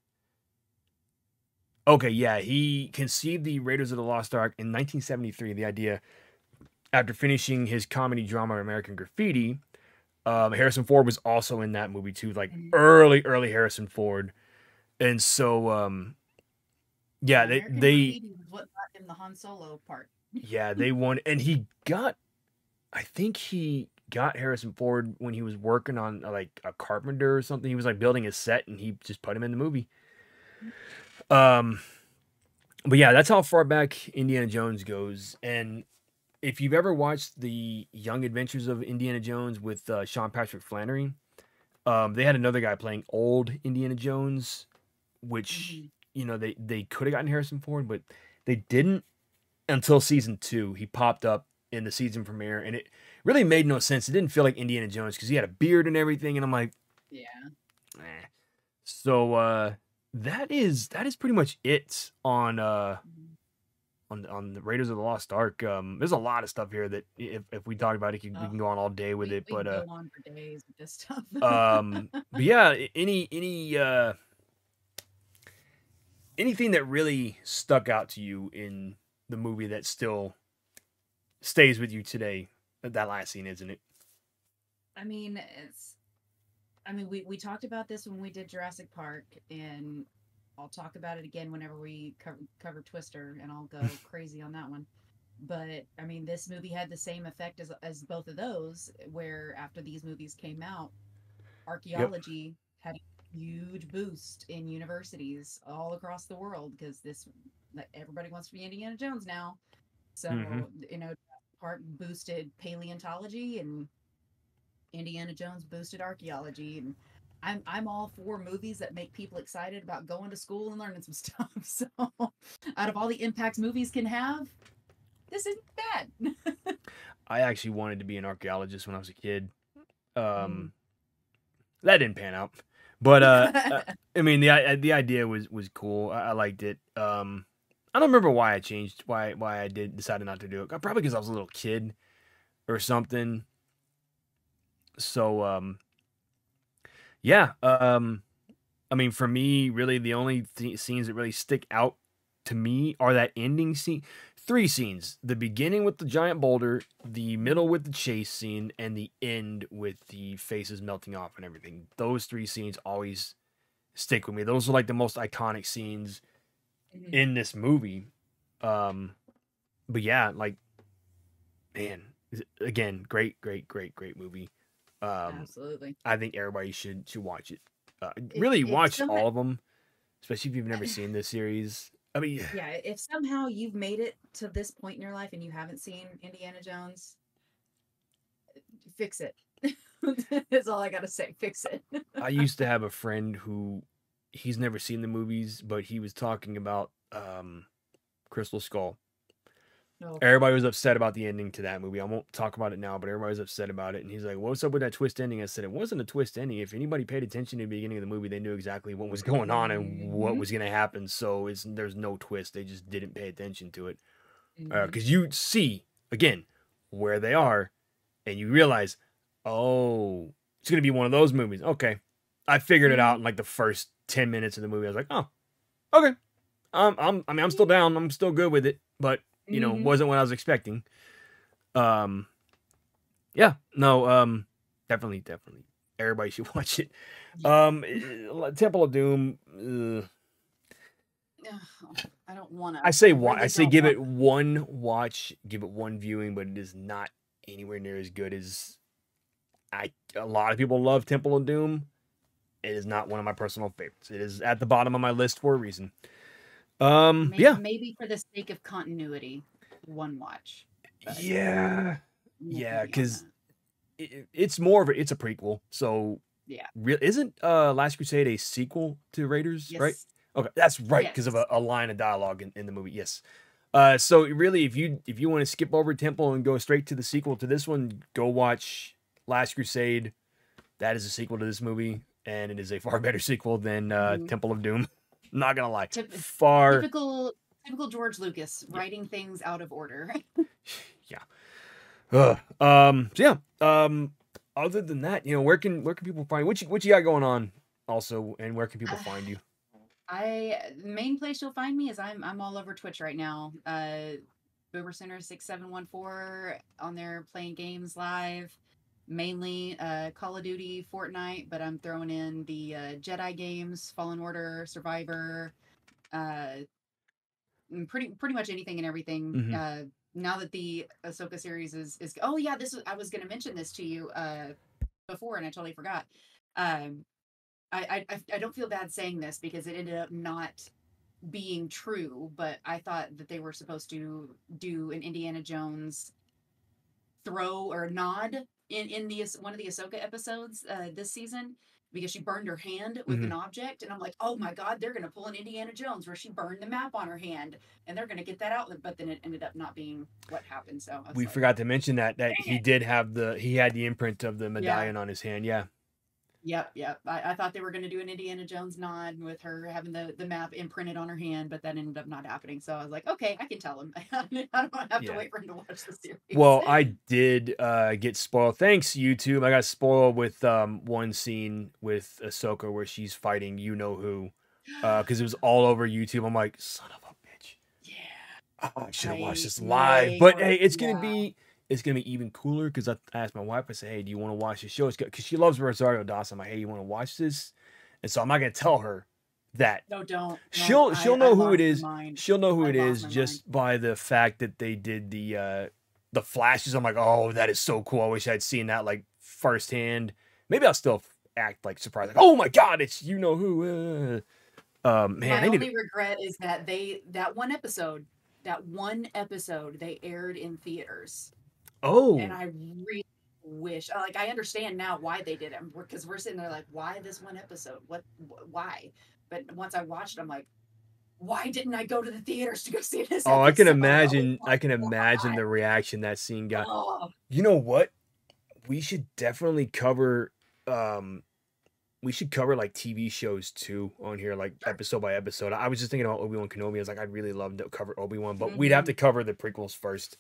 Okay, yeah, he conceived the Raiders of the Lost Ark in 1973. The idea after finishing his comedy drama American Graffiti. Harrison Ford was also in that movie too, like Mhm. early Harrison Ford, and so yeah, Yeah, they American they Graffiti was what got him the Han Solo part. yeah they won, and he got I think he got Harrison Ford when he was working on like a carpenter or something. He was like building a set, and he just put him in the movie. Um, but yeah, that's how far back Indiana Jones goes, and if you've ever watched the Young Adventures of Indiana Jones with Sean Patrick Flannery, they had another guy playing old Indiana Jones, which Hmm. they could have gotten Harrison Ford, but they didn't until season two. He popped up in the season premiere, and it really made no sense. It didn't feel like Indiana Jones because he had a beard and everything, and I'm like, Yeah. eh. So that is pretty much it Mhm. on the Raiders of the Lost Ark. There's a lot of stuff here that if we talk about it, we Oh, can go on all day with it. we But can go on for days with this stuff. yeah, anything that really stuck out to you in the movie that still stays with you today? That last scene, isn't it? I mean, it's. I mean, we talked about this when we did Jurassic Park, and I'll talk about it again whenever we cover Twister, and I'll go crazy on that one. But I mean, this movie had the same effect as both of those, where after these movies came out, Yep. archaeology had a huge boost in universities all across the world because this like, everybody wants to be Indiana Jones now. Mm-hmm. So Park boosted paleontology, and Indiana Jones boosted archaeology, and I'm all for movies that make people excited about going to school and learning some stuff. So, out of all the impacts movies can have, this isn't bad. I actually wanted to be an archaeologist when I was a kid. Mm. Um, that didn't pan out, but I mean the idea was cool. I liked it. I don't remember why I changed why I did decided not to do it. Probably because I was a little kid or something. So yeah. I mean, for me, really, the only scenes that really stick out to me are that ending scene. Three scenes: the beginning with the giant boulder, the middle with the chase scene, and the end with the faces melting off and everything. Those three scenes always stick with me. Those are like the most iconic scenes Mhm. in this movie. Um, but yeah, like man, again, great movie. Um, Absolutely. I think everybody should watch it. If Really if watch some all of them, especially if you've never seen this series. I mean, yeah, if somehow you've made it to this point in your life and you haven't seen Indiana Jones, fix it. That's all I gotta say. Fix it. I used to have a friend who he's never seen the movies, but he was talking about Crystal Skull. No. Everybody was upset about the ending to that movie. I won't talk about it now, but everybody was upset about it. And he's like, "What's up with that twist ending?" I said, "It wasn't a twist ending. If anybody paid attention to the beginning of the movie, they knew exactly what was going on and what Hmm. was going to happen. So there's no twist. They just didn't pay attention to it Hmm. because you see again where they are, and you realize, oh, it's going to be one of those movies. Okay, I figured it out Hmm. in like the first 10 minutes of the movie. I was like, oh, okay. I mean, I'm still down. I'm still good with it, but Hmm. wasn't what I was expecting. Um, yeah, no, definitely, everybody should watch it. Yeah. Temple of Doom. Ugh, I don't want I to. say I I really say don't give want it one watch, give it one viewing, but it is not anywhere near as good as A lot of people love Temple of Doom. It is not one of my personal favorites. It is at the bottom of my list for a reason. Yeah. Maybe for the sake of continuity, one watch. But Yeah. nothing Yeah, beyond because that. it's more of it's a prequel. So Yeah. isn't Last Crusade a sequel to Raiders, right? Yes. Okay, that's right, because of Yes. a line of dialogue in the movie. Yes. So really, if you want to skip over Temple and go straight to the sequel to this one, go watch Last Crusade. That is a sequel to this movie, and it is a far better sequel than Mhm. Temple of Doom. Not gonna lie, Typ- far. typical George Lucas writing things out of order. Yeah. So yeah. Other than that, where can people find what you got going on also, and where can people find you? The main place you'll find me is I'm all over Twitch right now. Boomer Center 6714 on there playing games live. Mainly Call of Duty, Fortnite, but I'm throwing in the Jedi games, Fallen Order, Survivor, uh, pretty much anything and everything. Mm-hmm. Now that the Ahsoka series is oh yeah, I was going to mention this to you before and I totally forgot. Um, I don't feel bad saying this because it ended up not being true, but I thought that they were supposed to do an Indiana Jones throw or nod in the one of the Ahsoka episodes this season because she burned her hand with Mm-hmm. an object, and I'm like, oh my god, they're gonna pull an Indiana Jones where she burned the map on her hand, and they're gonna get that out. But then it ended up not being what happened. So I was We like, forgot to mention that dang he it. did have he had the imprint of the Yeah. medallion on his hand. Yeah. Yep. I thought they were going to do an Indiana Jones nod with her having the map imprinted on her hand, but that ended up not happening. So I was like, okay, I can tell him. I don't have to Yeah. wait for him to watch the series. Well, I did get spoiled. Thanks, YouTube. I got spoiled with one scene with Ahsoka where she's fighting you know who, because it was all over YouTube. I'm like, son of a bitch. Yeah. Oh, I should have watched this live. Yay. But Or hey, yeah. it's gonna be even cooler because I asked my wife. I said, hey, do you want to watch the show? Because she loves Rosario Dawson. I'm like, hey, you want to watch this? And so I'm not gonna tell her that. No, don't. She'll I know who it lost my is. mind. She'll know who I it lost is my mind. just by the fact that they did the flashes. I'm like, oh, that is so cool. I wish I'd seen that like firsthand. Maybe I'll still act like surprised, like, oh my god, it's you know who. Man, My I need to. only regret is that that one episode they aired in theaters. And Oh, I really wish, like, I understand now why they did it because we're sitting there like, why this one episode? Why? But once I watched, I'm like, why didn't I go to the theaters to go see this oh, I can episode? Oh imagine. I can my imagine god! the reaction that scene got. Oh, You know what? We should definitely cover. Um, we should cover like TV shows too on here, like sure. episode by episode. I was just thinking about Obi-Wan Kenobi. I was like, I'd really love to cover Obi-Wan, but we'd have Mm-hmm. to cover the prequels first,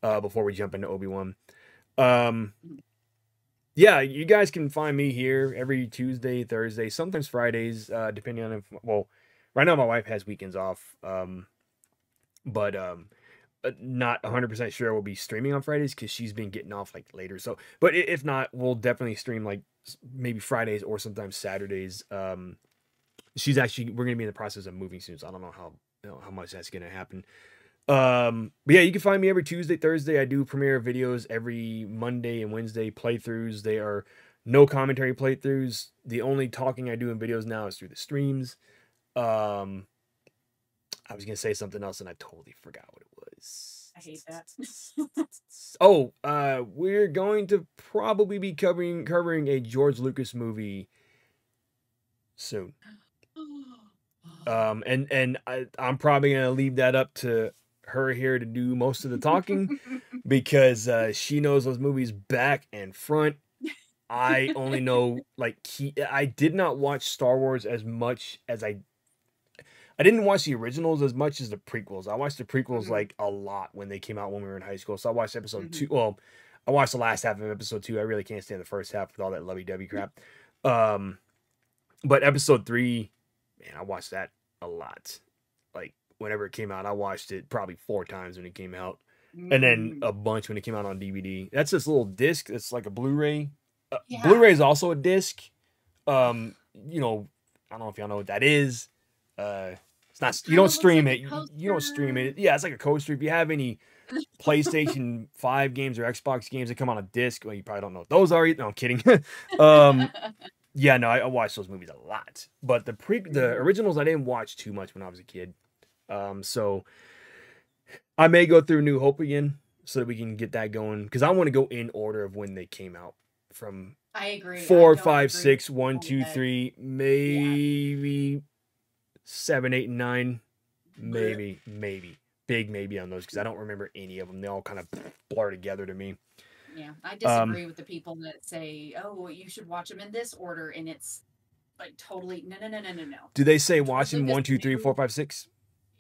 before we jump into Obi-Wan. Yeah. Yeah, you guys can find me here every Tuesday, Thursday, sometimes Fridays, depending on well, right now my wife has weekends off, but not 100% sure we'll be streaming on Fridays because she's been getting off like later. So, but if not, we'll definitely stream like maybe Fridays or sometimes Saturdays. We're gonna be in the process of moving soon, so I don't know how much that's gonna happen. But yeah, you can find me every Tuesday, Thursday. I do premiere videos every Monday and Wednesday playthroughs. They are no commentary playthroughs. The only talking I do in videos now is through the streams. Um, I was gonna say something else and I totally forgot what it was. I hate that. Oh, we're going to probably be covering a George Lucas movie soon. I'm probably gonna leave that up to her here to do most of the talking because she knows those movies back and front. I only know like I did not watch Star Wars as much as I didn't watch the originals as much as the prequels. I watched the prequels Mhm, like a lot when they came out when we were in high school. So I watched episode mhm. 2. Well, I watched the last half of episode 2. I really can't stand the first half with all that lovey-dovey crap. Um, but episode 3, man, I watched that a lot. Like whenever it came out, I watched it probably 4 times when it came out, and then Mm. a bunch when it came out on DVD. That's this little disc. It's like a Blu-ray. Yeah. Blu-ray is also a disc. You know, I don't know if y'all know what that is. It's not. It You kind don't of looks stream like a it. You don't stream coaster. it. Yeah, it's like a coaster. If you have any PlayStation 5 games or Xbox games that come on a disc. Well, you probably don't know what those are. No, I'm kidding. um, yeah, no, I watched those movies a lot, but the Mhm. originals I didn't watch too much when I was a kid. So I may go through New Hope again so that we can get that going because I want to go in order of when they came out from I agree. I four, don't five, agree with six, one, people two, that, three, yeah. maybe 7, 8, and 9, Blech. maybe big maybe on those because I don't remember any of them. They all kind of blur together to me. Yeah, I Um, disagree with the people that say, "Oh, well, you should watch them in this order," and it's like totally no, no, no, no, no, no. do they say George watching Lucas 1, 2, 3, 4, knew. 5, 6?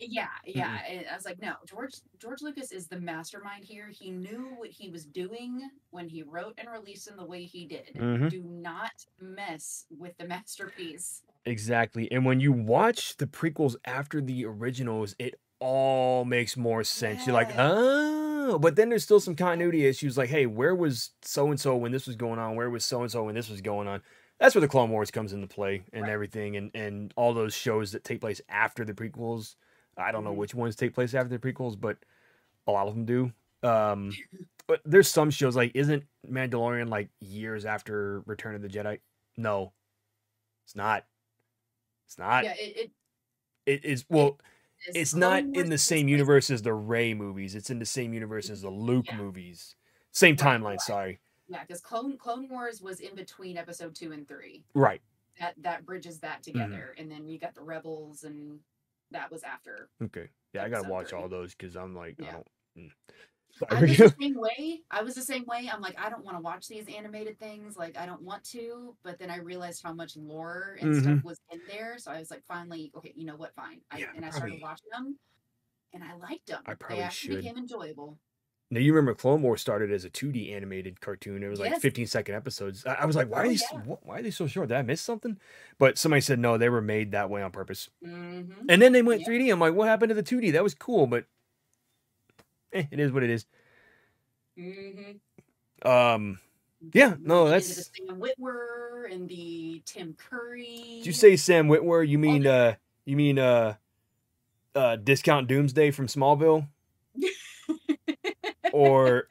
Yeah, yeah. Mm-mm. And I was like, no, George Lucas is the mastermind here. He knew what he was doing when he wrote and released them the way he did. Mm-hmm. Do not mess with the masterpiece. Exactly. And when you watch the prequels after the originals, it all makes more sense. You're like, Yeah, oh, but then there's still some continuity issues. Like, hey, where was so and so when this was going on? Where was so and so when this was going on? That's where the Clone Wars comes into play and right. everything, and all those shows that take place after the prequels. I don't know Hmm. which ones take place after the prequels, but a lot of them do. Um, but there's some shows like, isn't Mandalorian like years after Return of the Jedi? No, it's not. It's not. Yeah, It is, it well, is. it's not Clone in Wars the takes same place. universe as the Rey movies. It's in the same universe as the Luke Yeah, movies. Same right, timeline, right. sorry. Yeah, because Clone Wars was in between episode 2 and 3. Right. That bridges that Hmm. together, and then you got the Rebels, and that was after Okay. Yeah, I gotta episode watch all 3. those because I'm like, I Yeah. don't. Mm. I was the Sorry. same way. I was the same way. I'm like, I don't want to watch these animated things. Like, I don't want to. But then I realized how much lore and stuff Hmm. was in there. So I was like, finally, okay, you know what? Fine. Yeah, I started watching them, and I liked I them. They probably actually should. became enjoyable. Now you remember Clone Wars started as a 2D animated cartoon. It was like Yes. 15-second episodes. I was like, why are Oh these? yeah. Why are they so short? Did I miss something? But somebody said no, they were made that way on purpose. Mm-hmm. And then they went Yep. 3D. I'm like, what happened to the 2D? That was cool, but it is what it is. Mm-hmm. Um, yeah, Then no, we get into the that's. Sam Witwer and the Tim Did you Curry. say Sam Witwer? All You mean Discount Doomsday from Smallville, or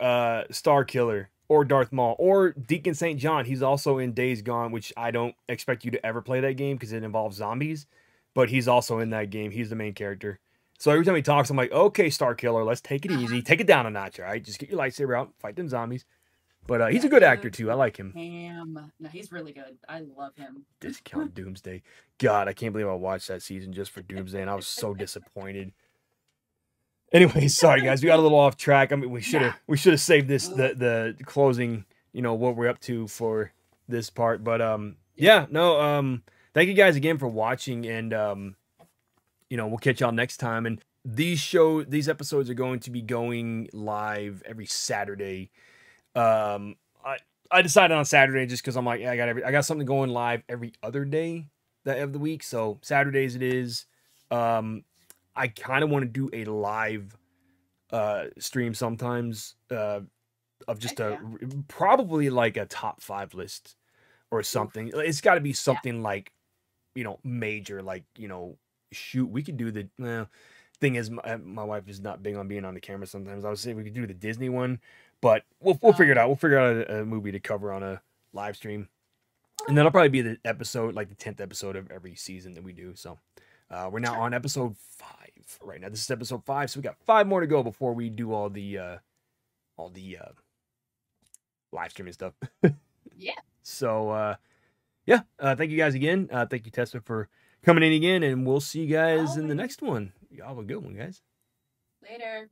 Star Killer, or Darth Maul, or Deacon St. John? He's also in Days Gone, which I don't expect you to ever play that game because it involves zombies, but he's also in that game. He's the main character. So every time he talks, I'm like, okay, Star Killer, let's take it easy, take it down a notch, all right? Just get your lightsaber out, fight them zombies. But he's Yeah, a good he actor goes too. I like him. ham. No, he's really good. I love him. Discount Doomsday. God, I can't believe I watched that season just for Doomsday, and I was so disappointed. Anyway, sorry guys, we got a little off track. I mean, Yeah. we should have saved this Well, the closing, what we're up to for this part. But yep. yeah, no, thank you guys again for watching, and we'll catch y'all next time. And these episodes are going to be going live every Saturday. Um, I decided on Saturday just because I'm like, yeah, I got something going live every other day that of the week. So Saturdays it is. Um, I kind of want to do a live stream sometimes of just Heck yeah. probably like a top 5 list or Oof. something. It's got to be Yeah. something like major, like shoot, we could do the thing is my wife is not big on being on the camera sometimes. I would say we could do the Disney one, but we'll figure it out. Okay. We'll figure out a movie to cover on a live stream, All and right. that'll probably be the episode, like the 10th episode of every season that we do. So we're now Sure. on episode 5 right now. This is episode 5, so we got 5 more to go before we do all the live streaming stuff. Yeah. So yeah, thank you guys again. Thank you, Tessa, for coming in again, and we'll see you guys in the Always. next one. Y'all have a good one, guys. Later.